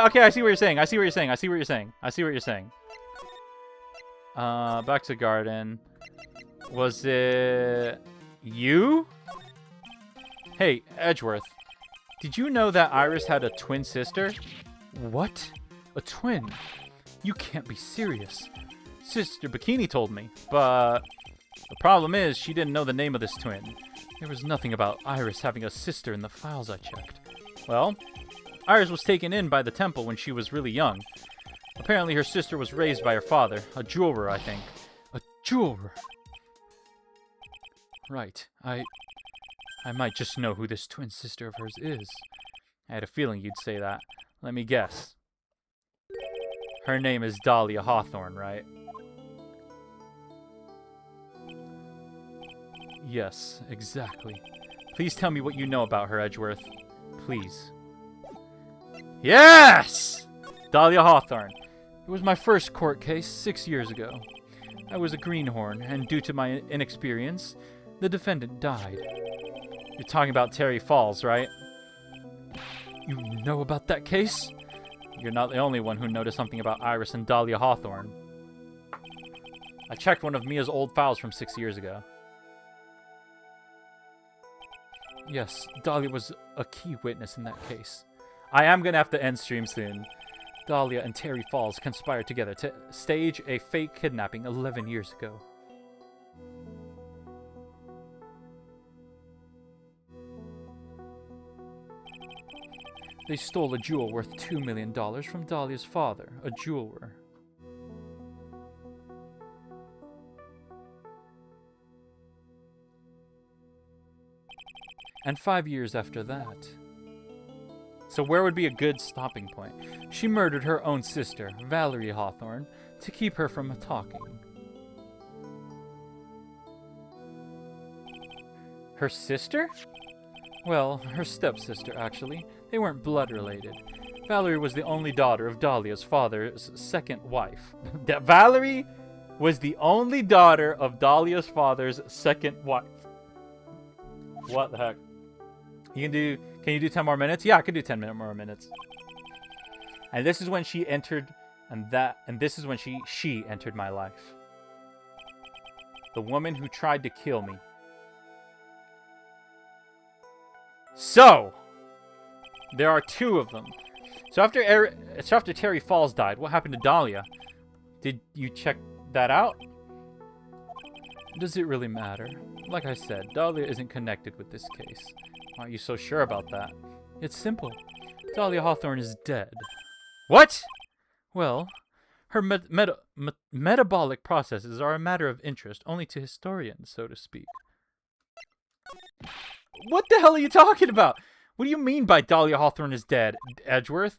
Okay, I see what you're saying. I see what you're saying. I see what you're saying. I see what you're saying. Back to garden. Was it you? Hey, Edgeworth. Did you know that Iris had a twin sister? What? A twin? You can't be serious. Sister Bikini told me, but the problem is she didn't know the name of this twin. There was nothing about Iris having a sister in the files I checked. Well, Iris was taken in by the temple when she was really young. Apparently her sister was raised by her father, a jeweler, I think. A jeweler? Right. I might just know who this twin sister of hers is. I had a feeling you'd say that. Let me guess. Her name is Dahlia Hawthorne, right? Yes, exactly. Please tell me what you know about her, Edgeworth. Please. Yes! Dahlia Hawthorne. It was my first court case 6 years ago. I was a greenhorn, and due to my inexperience, the defendant died. You're talking about Terry Falls, right? You know about that case? You're not the only one who noticed something about Iris and Dahlia Hawthorne. I checked one of Mia's old files from 6 years ago. Yes, Dahlia was a key witness in that case. I am going to have to end stream soon. Dahlia and Terry Falls conspired together to stage a fake kidnapping 11 years ago. They stole a jewel worth $2 million from Dahlia's father, a jeweler. And 5 years after that. So where would be a good stopping point? She murdered her own sister, Valerie Hawthorne, to keep her from talking. Her sister? Well, her stepsister, actually. They weren't blood related. Valerie was the only daughter of Dahlia's father's second wife. Valerie was the only daughter of Dahlia's father's second wife. What the heck? Can you do 10 more minutes? Yeah, I can do 10 more minutes. And this is when she entered, and this is when she entered my life. The woman who tried to kill me. So, there are two of them. So after Terry Falls died, what happened to Dahlia? Did you check that out? Does it really matter? Like I said, Dahlia isn't connected with this case. Why are you so sure about that? It's simple. Dahlia Hawthorne is dead. What? Well, her metabolic processes are a matter of interest only to historians, so to speak. What the hell are you talking about? What do you mean by Dahlia Hawthorne is dead, Edgeworth?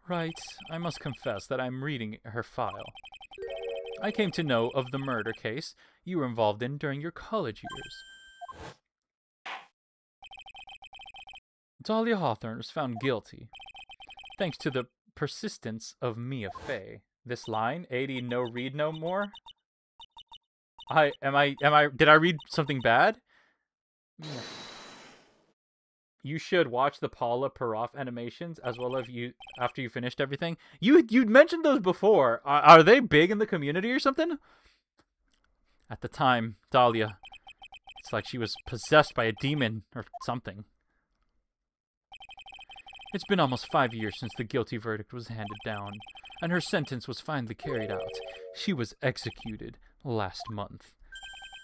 Right, I must confess that I'm reading her file. I came to know of the murder case you were involved in during your college years. Dahlia Hawthorne was found guilty, thanks to the persistence of Mia Fey. This line, A-Dee no read no more? Did I read something bad? You should watch the Paula Paroff animations as well as after you finished everything. You'd mentioned those before. Are they big in the community or something? At the time, Dahlia, it's like she was possessed by a demon or something. It's been almost 5 years since the guilty verdict was handed down, and her sentence was finally carried out. She was executed last month.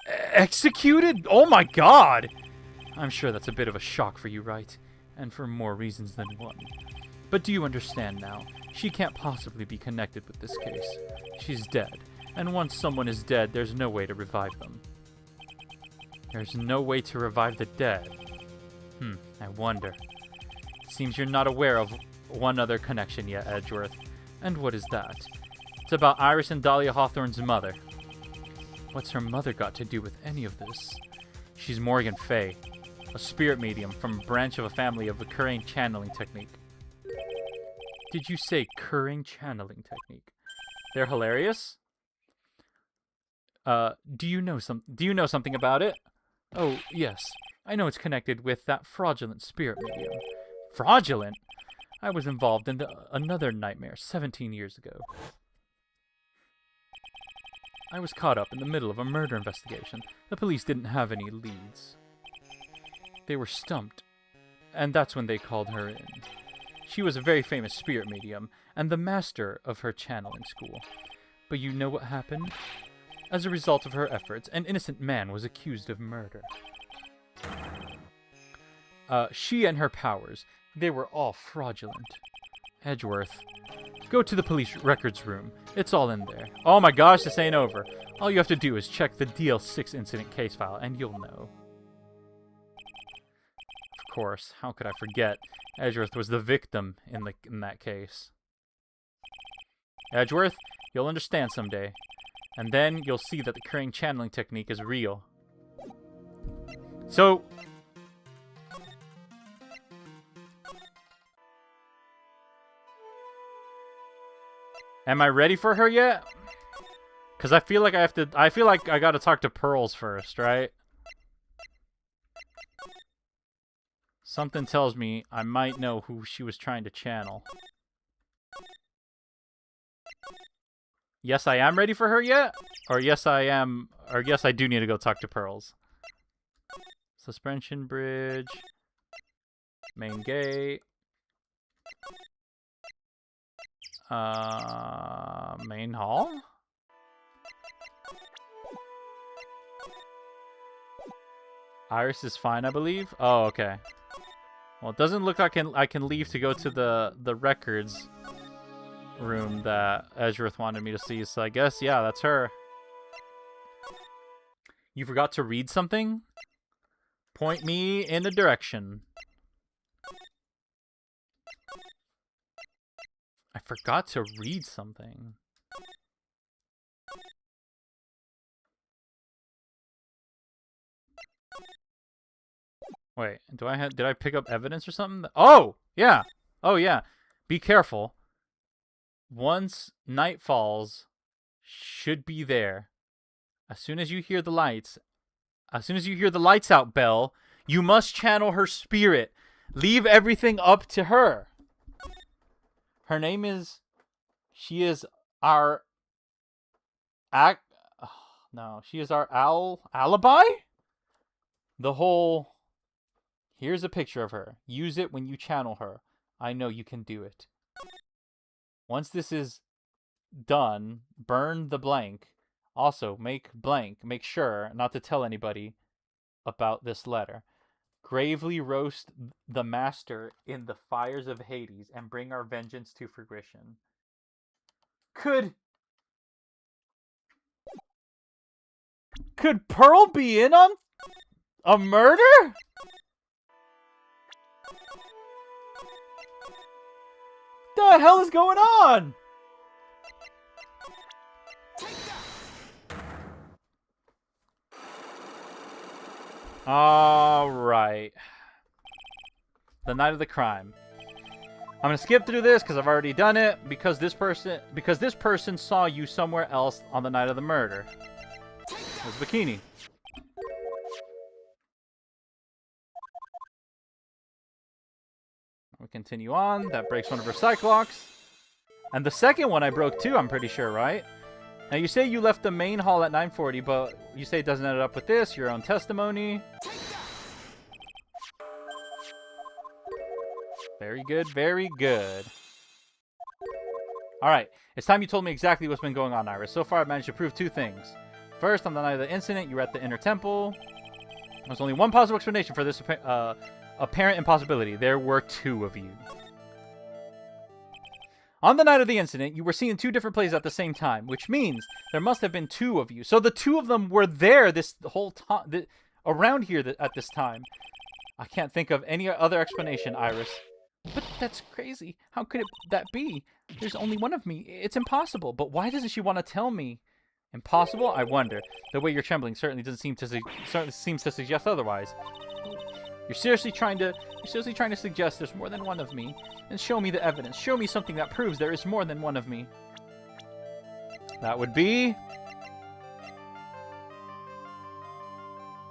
Executed? Oh my god! I'm sure that's a bit of a shock for you, right? And for more reasons than one. But do you understand now? She can't possibly be connected with this case. She's dead, and once someone is dead, there's no way to revive them. There's no way to revive the dead. I wonder. Seems you're not aware of one other connection yet, Edgeworth. And what is that? It's about Iris and Dahlia Hawthorne's mother. What's her mother got to do with any of this? She's Morgan Fey, a spirit medium from a branch of a family of the Kurain channeling technique. Did you say current channeling technique? They're hilarious. Do you know something about it? Oh, yes. I know it's connected with that fraudulent spirit medium. Fraudulent? I was involved in another nightmare 17 years ago. I was caught up in the middle of a murder investigation. The police didn't have any leads. They were stumped, and that's when they called her in. She was a very famous spirit medium, and the master of her channeling school. But you know what happened? As a result of her efforts, an innocent man was accused of murder. She and her powers, they were all fraudulent. Edgeworth, go to the police records room. It's all in there. Oh my gosh, this ain't over. All you have to do is check the DL6 incident case file, and you'll know. Of course, how could I forget? Edgeworth was the victim in that case. Edgeworth, you'll understand someday. And then you'll see that the current channeling technique is real. So... am I ready for her yet? Because I feel like I gotta talk to Pearls first, right? Something tells me I might know who she was trying to channel. Yes, I am ready for her yet? Or yes, I am... or yes, I do need to go talk to Pearls. Suspension bridge. Main gate. Main hall? Iris is fine, I believe. Oh, okay. Well, it doesn't look like I can leave to go to the records room that Edgeworth wanted me to see, so I guess, yeah, that's her. You forgot to read something? Point me in a direction. I forgot to read something. Wait, did I pick up evidence or something? Oh, yeah. Oh, yeah. Be careful. Once night falls, should be there. As soon as you hear the lights out bell, you must channel her spirit. Leave everything up to her. Her name is... she is our... she is our alibi? The whole... here's a picture of her. Use it when you channel her. I know you can do it. Once this is done, burn the blank. Also, make sure not to tell anybody about this letter. Gravely roast the master in the fires of Hades and bring our vengeance to fruition. Could Pearl be in on a murder? The hell is going on? All right. The night of the crime. I'm gonna skip through this because I've already done it. Because this person saw you somewhere else on the night of the murder. There's Bikini. We continue on. That breaks one of her cyclocks. And the second one I broke too, I'm pretty sure, right? Now you say you left the main hall at 9:40, but you say it doesn't end up with this, your own testimony. Very good, very good. Alright, it's time you told me exactly what's been going on, Iris. So far I've managed to prove two things. First, on the night of the incident, you were at the inner temple. There's only one possible explanation for this apparent impossibility. There were two of you. On the night of the incident, you were seen in two different places at the same time, which means there must have been two of you. So the two of them were there this whole time, around here at this time. I can't think of any other explanation, Iris. But that's crazy. How could that be? There's only one of me. It's impossible. But why doesn't she want to tell me? Impossible? I wonder. The way you're trembling certainly seems to suggest otherwise. You're seriously trying to suggest there's more than one of me? And show me the evidence. Show me something that proves there is more than one of me. That would be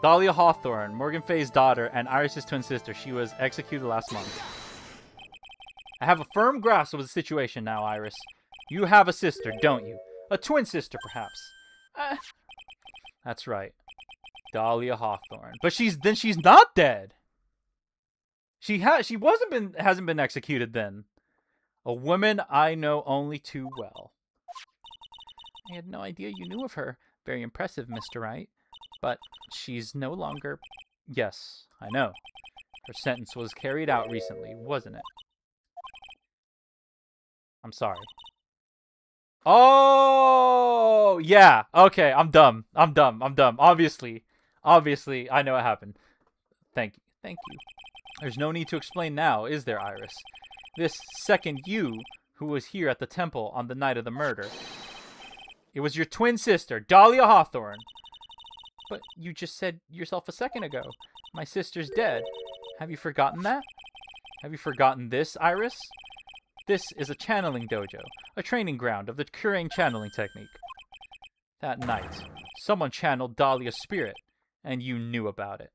Dahlia Hawthorne, Morgan Fay's daughter, and Iris's twin sister. She was executed last month. I have a firm grasp of the situation now, Iris. You have a sister, don't you? A twin sister, perhaps. That's right. Dahlia Hawthorne. But she's not dead. She hasn't been executed then. A woman I know only too well. I had no idea you knew of her. Very impressive, Mr. Wright. But she's no longer... Yes, I know. Her sentence was carried out recently, wasn't it? I'm sorry. Oh, yeah. Okay, I'm dumb. Obviously, I know what happened. Thank you. There's no need to explain now, is there, Iris? This second you who was here at the temple on the night of the murder. It was your twin sister, Dahlia Hawthorne. But you just said yourself a second ago. My sister's dead. Have you forgotten that? Have you forgotten this, Iris? This is a channeling dojo, a training ground of the Kurain channeling technique. That night, someone channeled Dahlia's spirit, and you knew about it.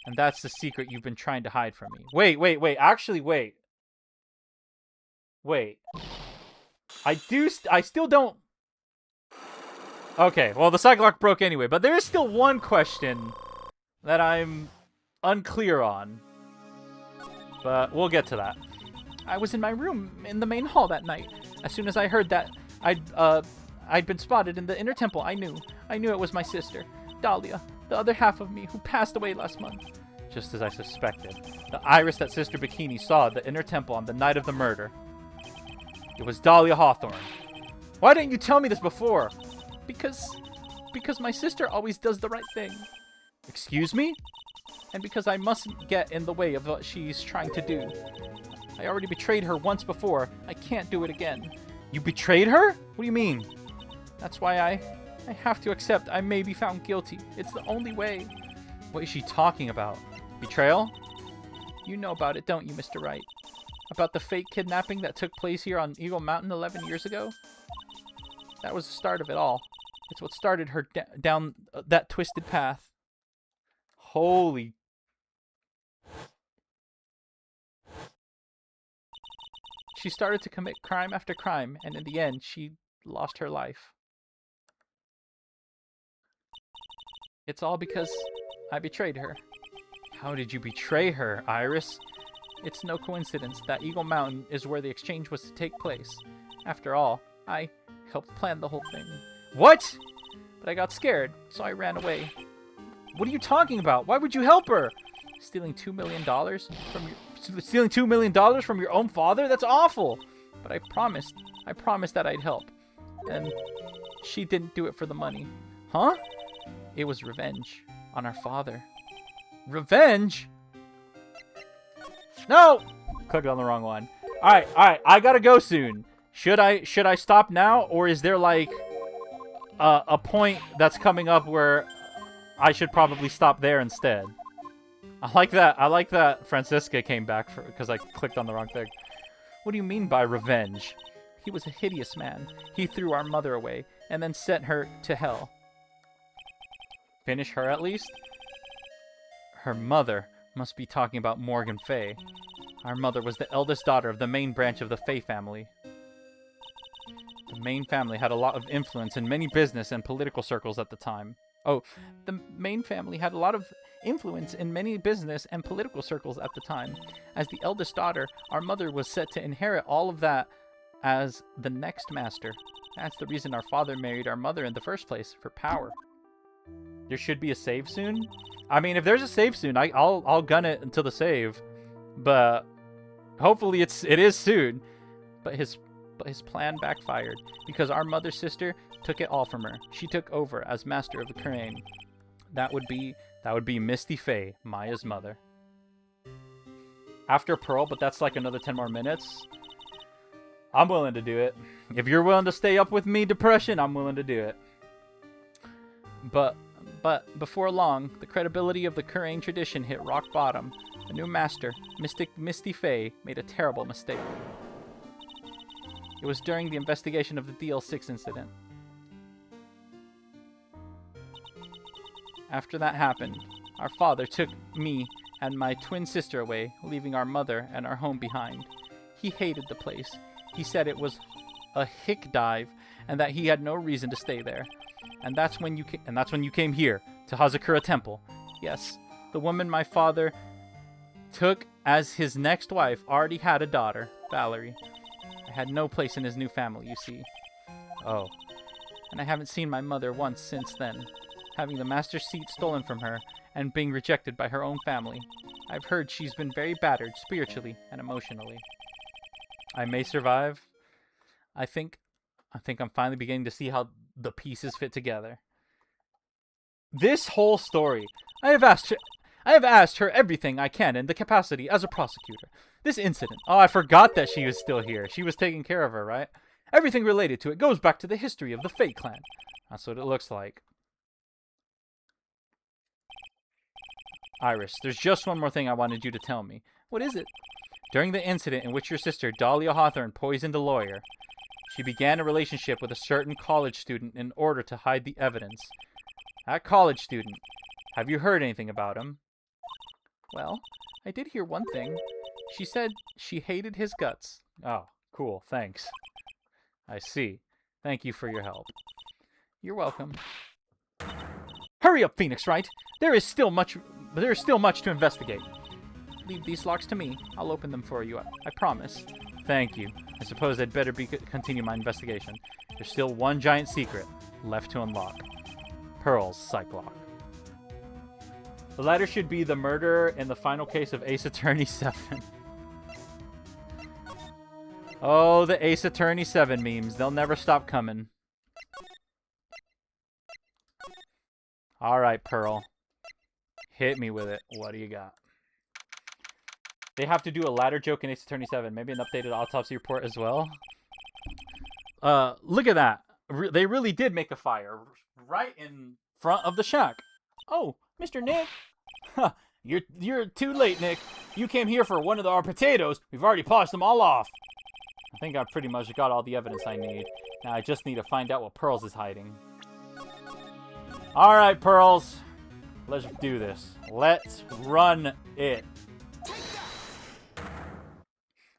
And that's the secret you've been trying to hide from me. Wait. Actually, wait. I still don't... Okay, well, the cycle lock broke anyway, but there is still one question that I'm unclear on. But we'll get to that. I was in my room in the main hall that night. As soon as I heard that I'd been spotted in the inner temple, I knew it was my sister, Dahlia, the other half of me who passed away last month. Just as I suspected, the Iris that Sister Bikini saw at the inner temple on the night of the murder. It was Dahlia Hawthorne. Why didn't you tell me this before? Because my sister always does the right thing. Excuse me? And because I mustn't get in the way of what she's trying to do. I already betrayed her once before. I can't do it again. You betrayed her? What do you mean? That's why I have to accept I may be found guilty. It's the only way. What is she talking about? Betrayal? You know about it, don't you, Mr. Wright? About the fake kidnapping that took place here on Eagle Mountain 11 years ago? That was the start of it all. It's what started her down that twisted path. Holy... She started to commit crime after crime, and in the end, she lost her life. It's all because I betrayed her. How did you betray her, Iris? It's no coincidence that Eagle Mountain is where the exchange was to take place. After all, I helped plan the whole thing. What? But I got scared, so I ran away. What are you talking about? Why would you help her? Stealing $2 million from your own father? That's awful. But I promised that I'd help. And she didn't do it for the money. Huh? It was revenge on our father. Revenge? No! Clicked on the wrong one. All right. I gotta go soon. Should I stop now, or is there like a point that's coming up where I should probably stop there instead? I like that Francisca came back because I clicked on the wrong thing. What do you mean by revenge? He was a hideous man. He threw our mother away and then sent her to hell. Finish her at least? Her mother must be talking about Morgan Fay. Our mother was the eldest daughter of the main branch of the Fay family. The main family had a lot of influence in many business and political circles at the time. Oh, the main family had a lot of influence in many business and political circles at the time. As the eldest daughter, our mother was set to inherit all of that as the next master. That's the reason our father married our mother in the first place, for power. There should be a save soon? I mean, if there's a save soon, I'll gun it until the save. But hopefully it is soon. But his plan backfired because our mother's sister took it all from her. She took over as master of the Kurain. That would be Misty Fay, Maya's mother. After Pearl, but that's like another 10 more minutes. I'm willing to do it. If you're willing to stay up with me, Depression, I'm willing to do it. But But before long, the credibility of the Kurain tradition hit rock bottom. A new master, Mystic Misty Fae, made a terrible mistake. It was during the investigation of the DL6 incident. After that happened, our father took me and my twin sister away, leaving our mother and our home behind. He hated the place. He said it was a hick dive and that he had no reason to stay there. And that's when you came here to Hazakura Temple. Yes, the woman my father took as his next wife already had a daughter, Valerie. I had no place in his new family, you see. Oh. And I haven't seen my mother once since then, having the master's seat stolen from her and being rejected by her own family. I've heard she's been very battered spiritually and emotionally. I may survive. I think I'm finally beginning to see how the pieces fit together. This whole story, I have asked her everything I can in the capacity as a prosecutor. This incident, oh, I forgot that she was still here. She was taking care of her, right? Everything related to it goes back to the history of the Fate clan. That's what it looks like. Iris, there's just one more thing I wanted you to tell me. What is it? During the incident in which your sister, Dahlia Hawthorne, poisoned a lawyer, she began a relationship with a certain college student in order to hide the evidence. That college student, have you heard anything about him? Well, I did hear one thing. She said she hated his guts. Oh, cool, thanks. I see. Thank you for your help. You're welcome. Hurry up, Phoenix Wright! There is still much to investigate. Leave these locks to me. I'll open them for you. I promise. Thank you. I suppose I'd better continue my investigation. There's still one giant secret left to unlock. Pearl's Psych-Lock. The latter should be the murderer in the final case of Ace Attorney 7. Oh, the Ace Attorney 7 memes. They'll never stop coming. Alright, Pearl. Hit me with it. What do you got? They have to do a ladder joke in Ace Attorney 7. Maybe an updated autopsy report as well. Look at that. They really did make a fire right in front of the shack. Oh, Mr. Nick. Huh, you're too late, Nick. You came here for one of our potatoes. We've already polished them all off. I think I've pretty much got all the evidence I need. Now I just need to find out what Pearls is hiding. Alright, Pearls. Let's do this. Let's run it.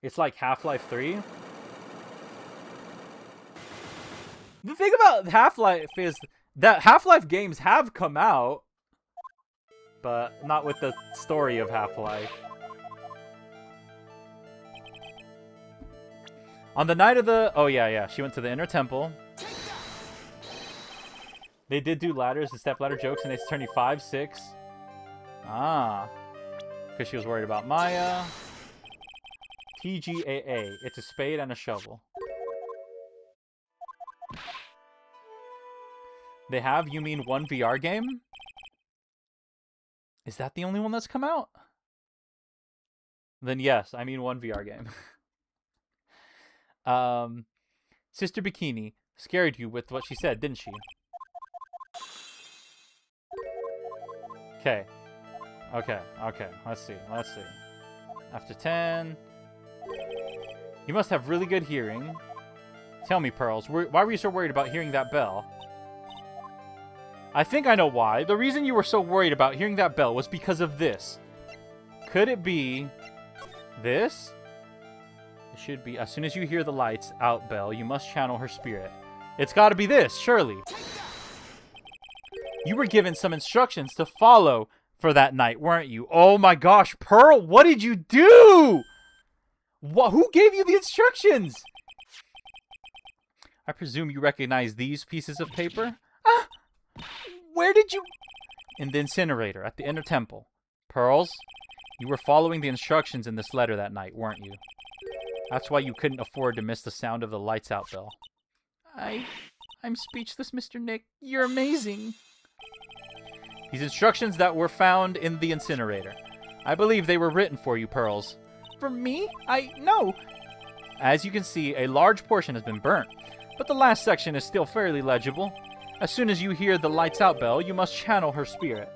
It's like Half-Life 3. The thing about Half-Life is that Half-Life games have come out, but not with the story of Half-Life. On the night of the... Oh, yeah. She went to the Inner Temple. They did do ladders and step ladder jokes in Ace Attorney 5, 6. Ah. Because she was worried about Maya. TGAA. It's a spade and a shovel. They have, you mean, one VR game? Is that the only one that's come out? Then yes, I mean one VR game. Sister Bikini scared you with what she said, didn't she? Okay. Let's see. After 10. You must have really good hearing. Tell me, Pearls, why were you so worried about hearing that bell? I think I know why. The reason you were so worried about hearing that bell was because of this. Could it be this? It should be, as soon as you hear the lights out bell, you must channel her spirit. It's got to be this, surely. You were given some instructions to follow for that night, weren't you? Oh my gosh, Pearl, what did you do? Who gave you the instructions? I presume you recognize these pieces of paper? Where did you... In the incinerator at the Inner Temple. Pearls, you were following the instructions in this letter that night, weren't you? That's why you couldn't afford to miss the sound of the lights out bell. I'm speechless, Mr. Nick. You're amazing. These instructions that were found in the incinerator. I believe they were written for you, Pearls. For me? No. As you can see, a large portion has been burnt, but the last section is still fairly legible. As soon as you hear the lights out bell, you must channel her spirit.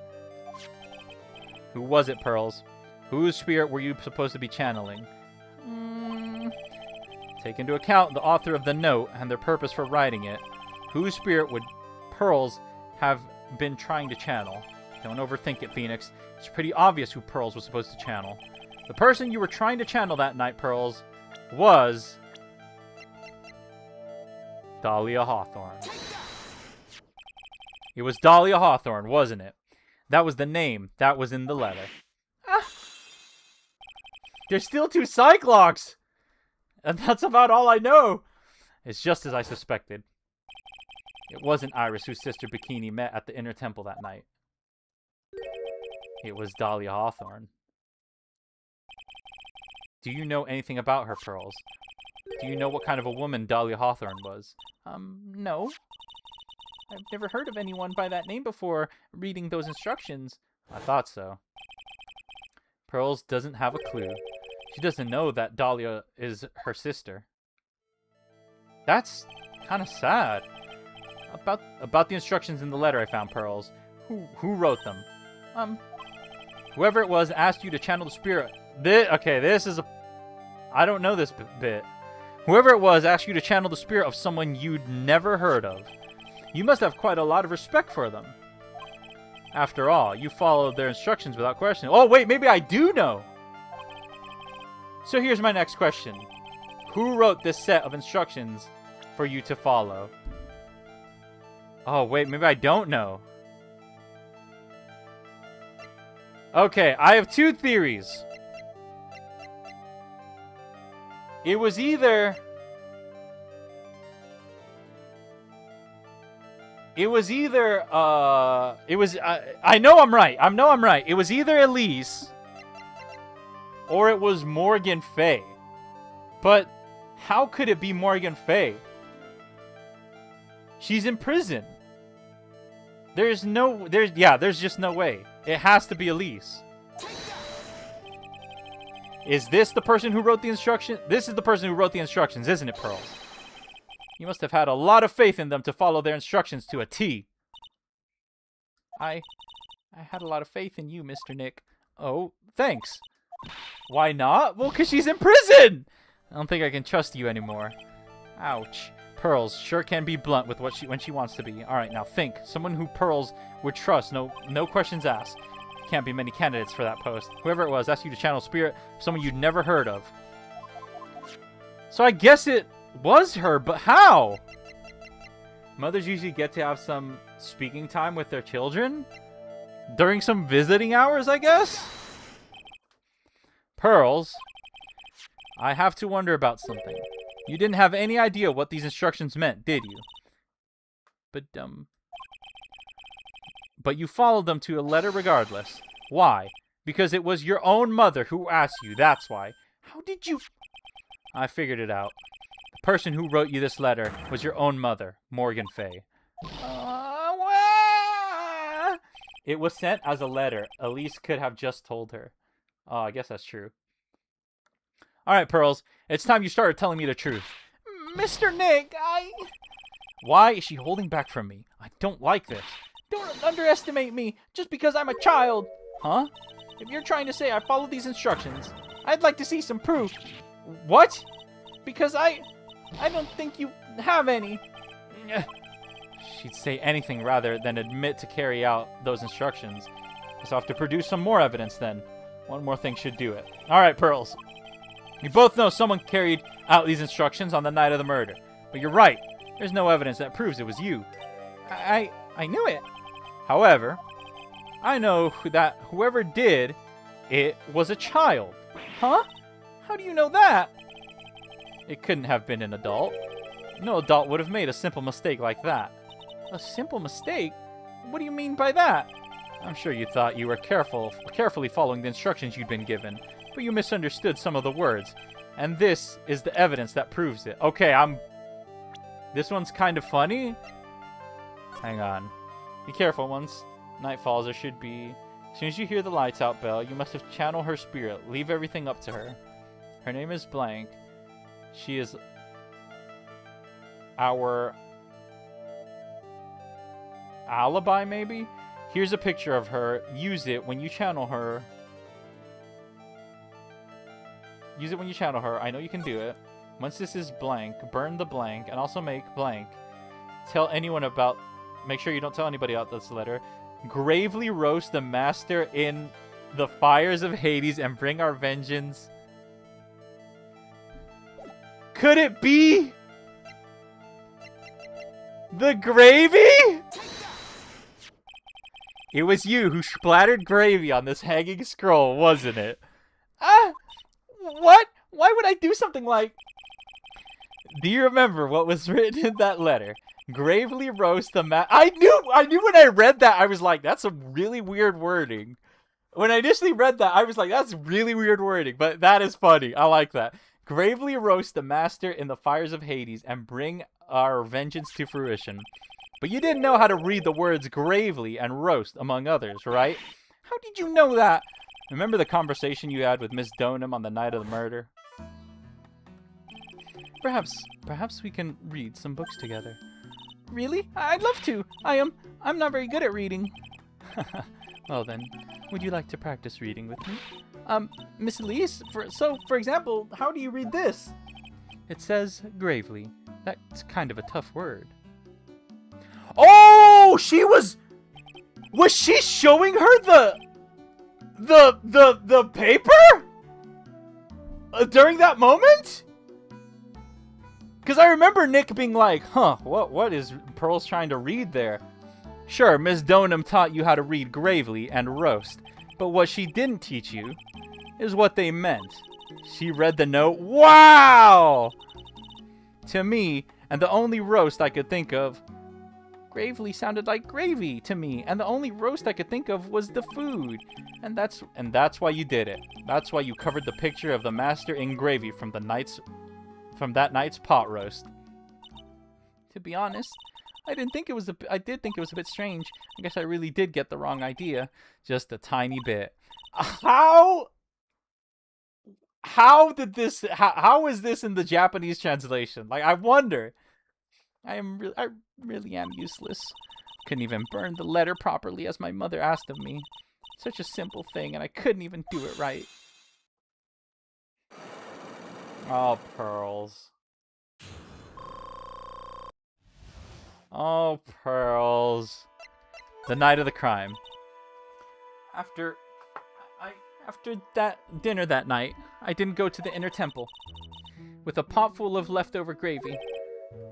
Who was it, Pearls? Whose spirit were you supposed to be channeling? Take into account the author of the note and their purpose for writing it. Whose spirit would Pearls have been trying to channel? Don't overthink it, Phoenix. It's pretty obvious who Pearls was supposed to channel. The person you were trying to channel that night, Pearls, was Dahlia Hawthorne. It was Dahlia Hawthorne, wasn't it? That was the name that was in the letter. There's still 2 Cyclocks! And that's about all I know. It's just as I suspected. It wasn't Iris whose sister Bikini met at the inner temple that night. It was Dahlia Hawthorne. Do you know anything about her, Pearls? Do you know what kind of a woman Dahlia Hawthorne was? No. I've never heard of anyone by that name before reading those instructions. I thought so. Pearls doesn't have a clue. She doesn't know that Dahlia is her sister. That's kind of sad. About the instructions in the letter I found, Pearls. Who wrote them? Whoever it was asked you to channel the spirit. This is a... I don't know this bit. Whoever it was asked you to channel the spirit of someone you'd never heard of. You must have quite a lot of respect for them. After all, you followed their instructions without question. Oh, wait, maybe I do know. So here's my next question. Who wrote this set of instructions for you to follow? Oh, wait, maybe I don't know. Okay, I have 2 theories. It was either... I know I'm right. It was either Elise or it was Morgan Fay. But how could it be Morgan Fay? She's in prison. There's just no way. It has to be Elise. Is this the person who wrote the instruction? This is the person who wrote the instructions, isn't it, Pearls? You must have had a lot of faith in them to follow their instructions to a T. I had a lot of faith in you, Mr. Nick. Oh, thanks. Why not? Well, 'cause she's in prison! I don't think I can trust you anymore. Ouch. Pearls sure can be blunt with when she wants to be. Alright, now think. Someone who Pearls would trust, no questions asked. Can't be many candidates for that post. Whoever it was asked you to channel spirit of someone you'd never heard of. So I guess it was her, but how? Mothers usually get to have some speaking time with their children? During some visiting hours, I guess? Pearls, I have to wonder about something. You didn't have any idea what these instructions meant, did you? But you followed them to a letter regardless. Why? Because it was your own mother who asked you, that's why. How did you... I figured it out. The person who wrote you this letter was your own mother, Morgan Fay. It was sent as a letter. Elise could have just told her. Oh, I guess that's true. Alright, Pearls. It's time you started telling me the truth. Mr. Nick, Why is she holding back from me? I don't like this. Don't underestimate me just because I'm a child. Huh? If you're trying to say I followed these instructions, I'd like to see some proof. What? Because I don't think you have any. She'd say anything rather than admit to carry out those instructions. Guess I'll have to produce some more evidence then. One more thing should do it. Alright, Pearls. You both know someone carried out these instructions on the night of the murder. But you're right. There's no evidence that proves it was you. I knew it. However, I know that whoever did it was a child. Huh? How do you know that? It couldn't have been an adult. No adult would have made a simple mistake like that. A simple mistake? What do you mean by that? I'm sure you thought you were carefully following the instructions you'd been given, but you misunderstood some of the words. And this is the evidence that proves it. Okay, this one's kind of funny. Hang on. Be careful once night falls, there should be... As soon as you hear the lights out bell, you must have channeled her spirit. Leave everything up to her. Her name is blank. She is our alibi, maybe? Here's a picture of her. Use it when you channel her. Use it when you channel her. I know you can do it. Once this is blank, burn the blank, and also make blank. Tell anyone about... Make sure you don't tell anybody about this letter. Gravely roast the master in the fires of Hades and bring our vengeance. Could it be... the gravy? It was you who splattered gravy on this hanging scroll, wasn't it? What? Why would I do something like... Do you remember what was written in that letter? Gravely roast the I knew when I read that, I was like, that's a really weird wording. When I initially read that, I was like, that's really weird wording, but that is funny. I like that. Gravely roast the master in the fires of Hades and bring our vengeance to fruition. But you didn't know how to read the words gravely and roast, among others, right? How did you know that? Remember the conversation you had with Miss Donham on the night of the murder? Perhaps we can read some books together. Really? I'd love to. I'm not very good at reading. Well then, would you like to practice reading with me? Miss Elise, for example, how do you read this? It says gravely. That's kind of a tough word. Oh, was she showing her the paper? During that moment? Because I remember Nick being like, huh, what is Pearl's trying to read there? Sure, Miss Donham taught you how to read gravely and roast, but what she didn't teach you is what they meant. She read the note, wow! To me, and the only roast I could think of, gravely sounded like gravy to me, and the only roast I could think of was the food. And that's why you did it. That's why you covered the picture of the master in gravy from that night's pot roast. To be honest, I did think it was a bit strange. I guess I really did get the wrong idea, just a tiny bit. How is this in the Japanese translation? Like, I wonder. I really am useless. Couldn't even burn the letter properly as my mother asked of me. Such a simple thing, and I couldn't even do it right. Oh, Pearls. Oh, Pearls. The night of the crime. After that dinner that night, I didn't go to the inner temple. With a pot full of leftover gravy.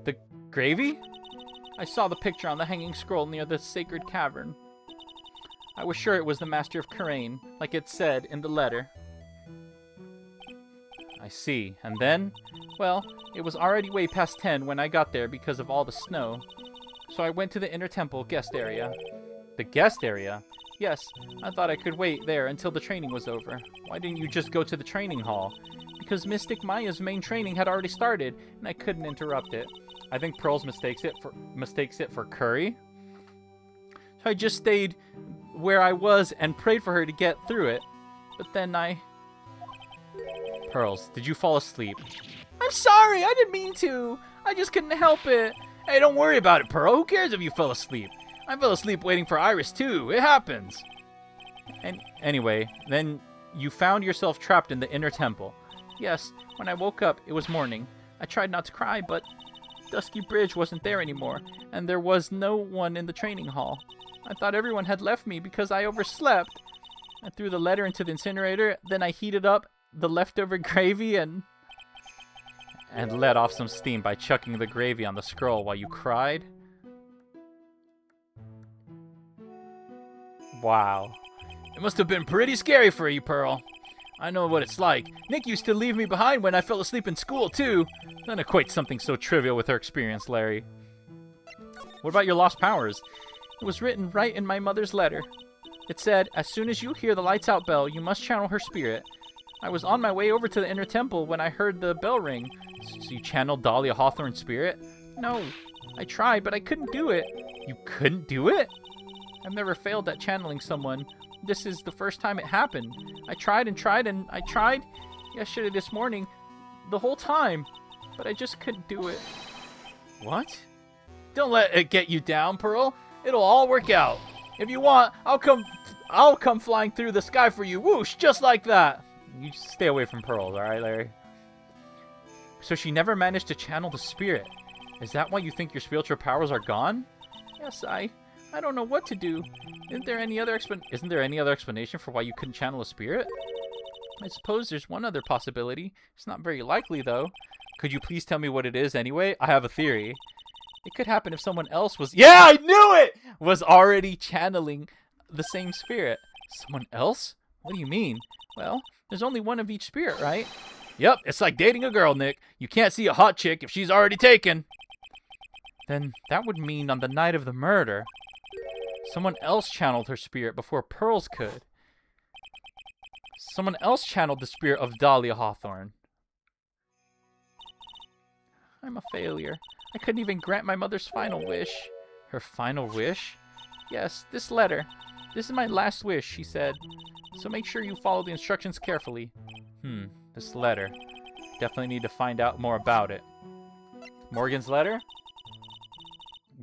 The gravy? I saw the picture on the hanging scroll near the sacred cavern. I was sure it was the Master of Karain, like it said in the letter. I see. And then? Well, it was already way past 10 when I got there because of all the snow. So I went to the inner temple guest area. The guest area? Yes, I thought I could wait there until the training was over. Why didn't you just go to the training hall? Because Mystic Maya's main training had already started, and I couldn't interrupt it. I think Pearls mistakes it for curry. So I just stayed where I was and prayed for her to get through it. But then Pearls, did you fall asleep? I'm sorry, I didn't mean to. I just couldn't help it. Hey, don't worry about it, Pearl. Who cares if you fell asleep? I fell asleep waiting for Iris, too. It happens. And anyway, then you found yourself trapped in the inner temple. Yes, when I woke up, it was morning. I tried not to cry, but Dusky Bridge wasn't there anymore, and there was no one in the training hall. I thought everyone had left me because I overslept. I threw the letter into the incinerator, then I heated up the leftover gravy and let off some steam by chucking the gravy on the scroll while you cried. Wow. It must have been pretty scary for you, Pearl. I know what it's like. Nick used to leave me behind when I fell asleep in school, too. Don't equate something so trivial with her experience, Larry. What about your lost powers? It was written right in my mother's letter. It said, as soon as you hear the lights out bell, you must channel her spirit. I was on my way over to the inner temple when I heard the bell ring. So you channeled Dahlia Hawthorne's spirit? No. I tried, but I couldn't do it. You couldn't do it? I've never failed at channeling someone. This is the first time it happened. I tried and tried and I tried yesterday, this morning, the whole time, but I just couldn't do it. What? Don't let it get you down, Pearl. It'll all work out. If you want, I'll come flying through the sky for you. Whoosh, just like that. You stay away from pearls, all right, Larry? So she never managed to channel the spirit. Is that why you think your spiritual powers are gone? Yes, I don't know what to do. Isn't there any other explanation for why you couldn't channel a spirit? I suppose there's one other possibility. It's not very likely, though. Could you please tell me what it is anyway? I have a theory. It could happen if someone else was... Yeah, I knew it! Was already channeling the same spirit. Someone else? What do you mean? Well, there's only one of each spirit, right? Yep, it's like dating a girl, Nick. You can't see a hot chick if she's already taken. Then that would mean on the night of the murder, someone else channeled her spirit before Pearls could. Someone else channeled the spirit of Dahlia Hawthorne. I'm a failure. I couldn't even grant my mother's final wish. Her final wish? Yes, this letter. This is my last wish, she said. So make sure you follow the instructions carefully. This letter. Definitely need to find out more about it. Morgan's letter?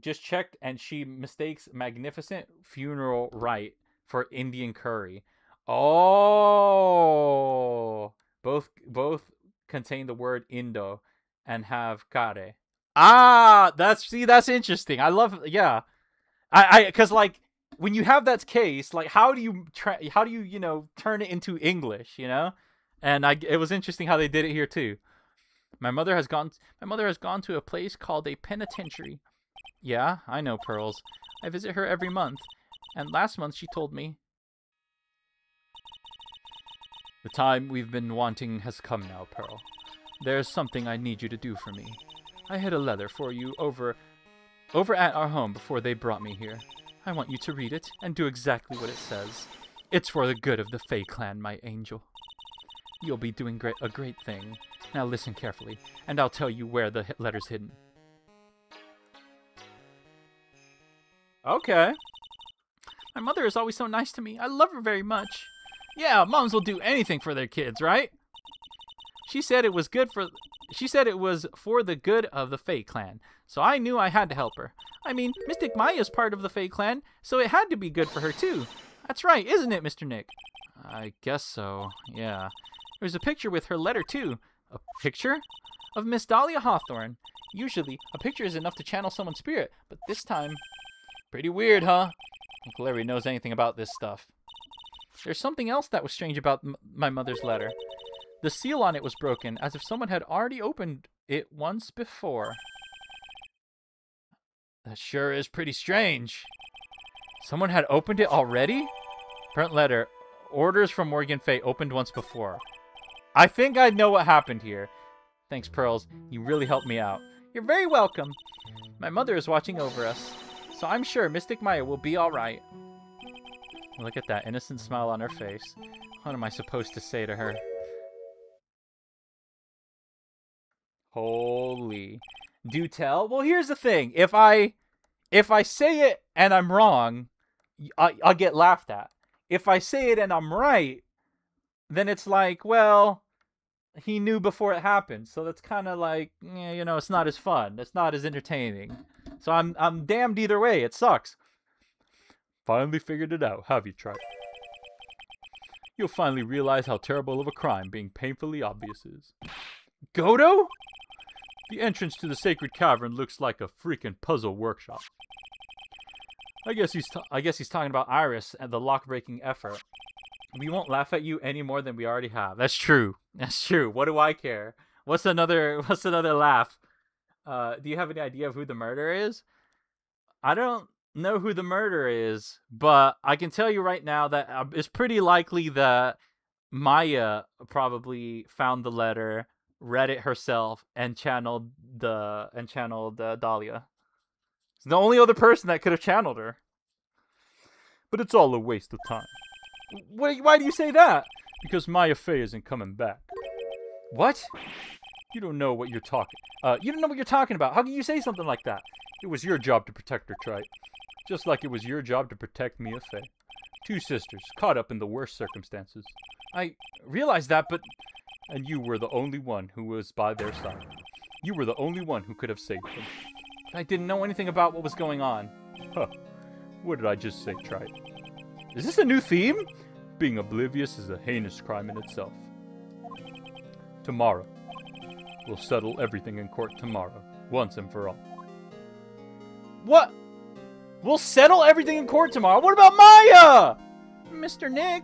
Just checked, and she mistakes magnificent funeral rite for Indian curry. Oh! Both contain the word Indo and have kare. Ah, that's interesting. I love, yeah. Cause like when you have that case, like how do you turn it into English, And it was interesting how they did it here too. My mother has gone to a place called a penitentiary. Yeah, I know, Pearls. I visit her every month, and last month she told me, the time we've been wanting has come now, Pearl. There's something I need you to do for me. I hid a letter for you over at our home before they brought me here. I want you to read it and do exactly what it says. It's for the good of the Fae clan, my angel. You'll be doing a great thing. Now listen carefully, and I'll tell you where the letter's hidden. Okay. My mother is always so nice to me. I love her very much. Yeah, moms will do anything for their kids, right? She said it was for the good of the Fae clan, so I knew I had to help her. I mean, Mystic Maya's part of the Fae clan, so it had to be good for her too. That's right, isn't it, Mr. Nick? I guess so, yeah. There's a picture with her letter too. A picture? Of Miss Dahlia Hawthorne. Usually, a picture is enough to channel someone's spirit, but this time... Pretty weird, huh? Uncle Larry knows anything about this stuff. There's something else that was strange about my mother's letter. The seal on it was broken, as if someone had already opened it once before. That sure is pretty strange. Someone had opened it already? Print letter. Orders from Morgan Faye opened once before. I think I know what happened here. Thanks, Pearls. You really helped me out. You're very welcome. My mother is watching over us, so I'm sure Mystic Maya will be all right. Look at that innocent smile on her face. What am I supposed to say to her? Holy. Do tell? Well, here's the thing. If I say it and I'm wrong, I'll get laughed at. If I say it and I'm right, then it's like, well, he knew before it happened. So that's kind of like, it's not as fun. It's not as entertaining. So I'm damned either way. It sucks. Finally figured it out, have you, Tripe? You'll finally realize how terrible of a crime being painfully obvious is. Godo? The entrance to the sacred cavern looks like a freaking puzzle workshop. I guess he's talking about Iris and the lock-breaking effort. We won't laugh at you any more than we already have. That's true. That's true. What do I care? What's another laugh? Do you have any idea of who the murderer is? I don't know who the murderer is, but I can tell you right now that it's pretty likely that Maya probably found the letter, read it herself, and channeled Dahlia. It's the only other person that could have channeled her. But it's all a waste of time. Why do you say that? Because Maya Fey isn't coming back. What? You don't know what you're talking. You don't know what you're talking about. How can you say something like that? It was your job to protect her, Tripe. Just like it was your job to protect Mia Fey. Two sisters, caught up in the worst circumstances. I realize that, but... And you were the only one who was by their side. You were the only one who could have saved them. I didn't know anything about what was going on. Huh. What did I just say, Trite? Is this a new theme? Being oblivious is a heinous crime in itself. Tomorrow. We'll settle everything in court tomorrow, once and for all. What? We'll settle everything in court tomorrow? What about Maya? Mr. Nick,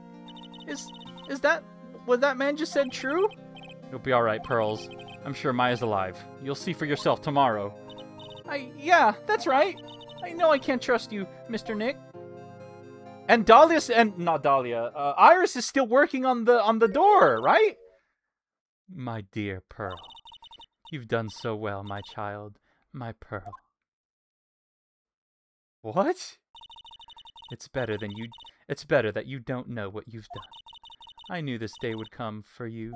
was that man just said true? You'll be alright, Pearls. I'm sure Maya's alive. You'll see for yourself tomorrow. Yeah, that's right. I know I can't trust you, Mr. Nick. And not Dahlia, Iris is still working on the door, right? My dear Pearl. You've done so well, my child. My Pearl. What? It's better that you don't know what you've done. I knew this day would come for you.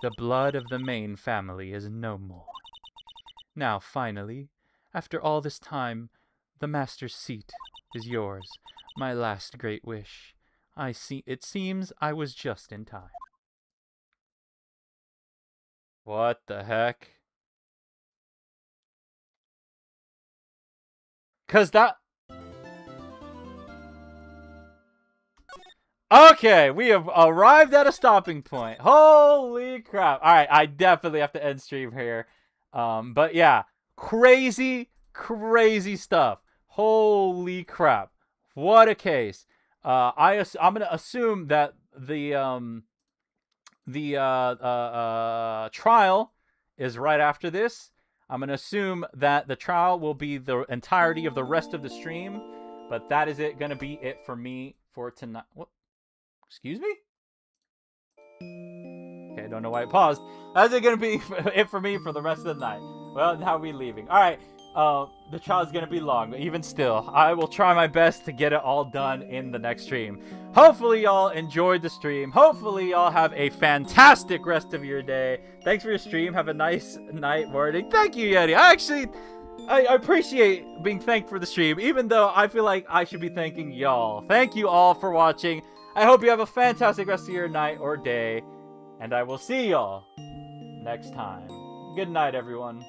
The blood of the Main family is no more. Now, finally, after all this time, the Master's seat is yours, my last great wish. It seems I was just in time. What the heck? 'Cause that... Okay, we have arrived at a stopping point. Holy crap. Alright, I definitely have to end stream here. But yeah, crazy stuff. Holy crap. What a case. I'm going to assume that the trial is right after this. I'm going to assume that the trial will be the entirety of the rest of the stream. But that is going to be it for me for tonight. What? Excuse me? Okay, I don't know why it paused. That's going to be it for me for the rest of the night. Well, how are we leaving? Alright, the trial is going to be long, but even still, I will try my best to get it all done in the next stream. Hopefully y'all enjoyed the stream. Hopefully y'all have a fantastic rest of your day. Thanks for your stream. Have a nice night, morning. Thank you, Yeti. I appreciate being thanked for the stream, even though I feel like I should be thanking y'all. Thank you all for watching. I hope you have a fantastic rest of your night or day, and I will see y'all next time. Good night, everyone.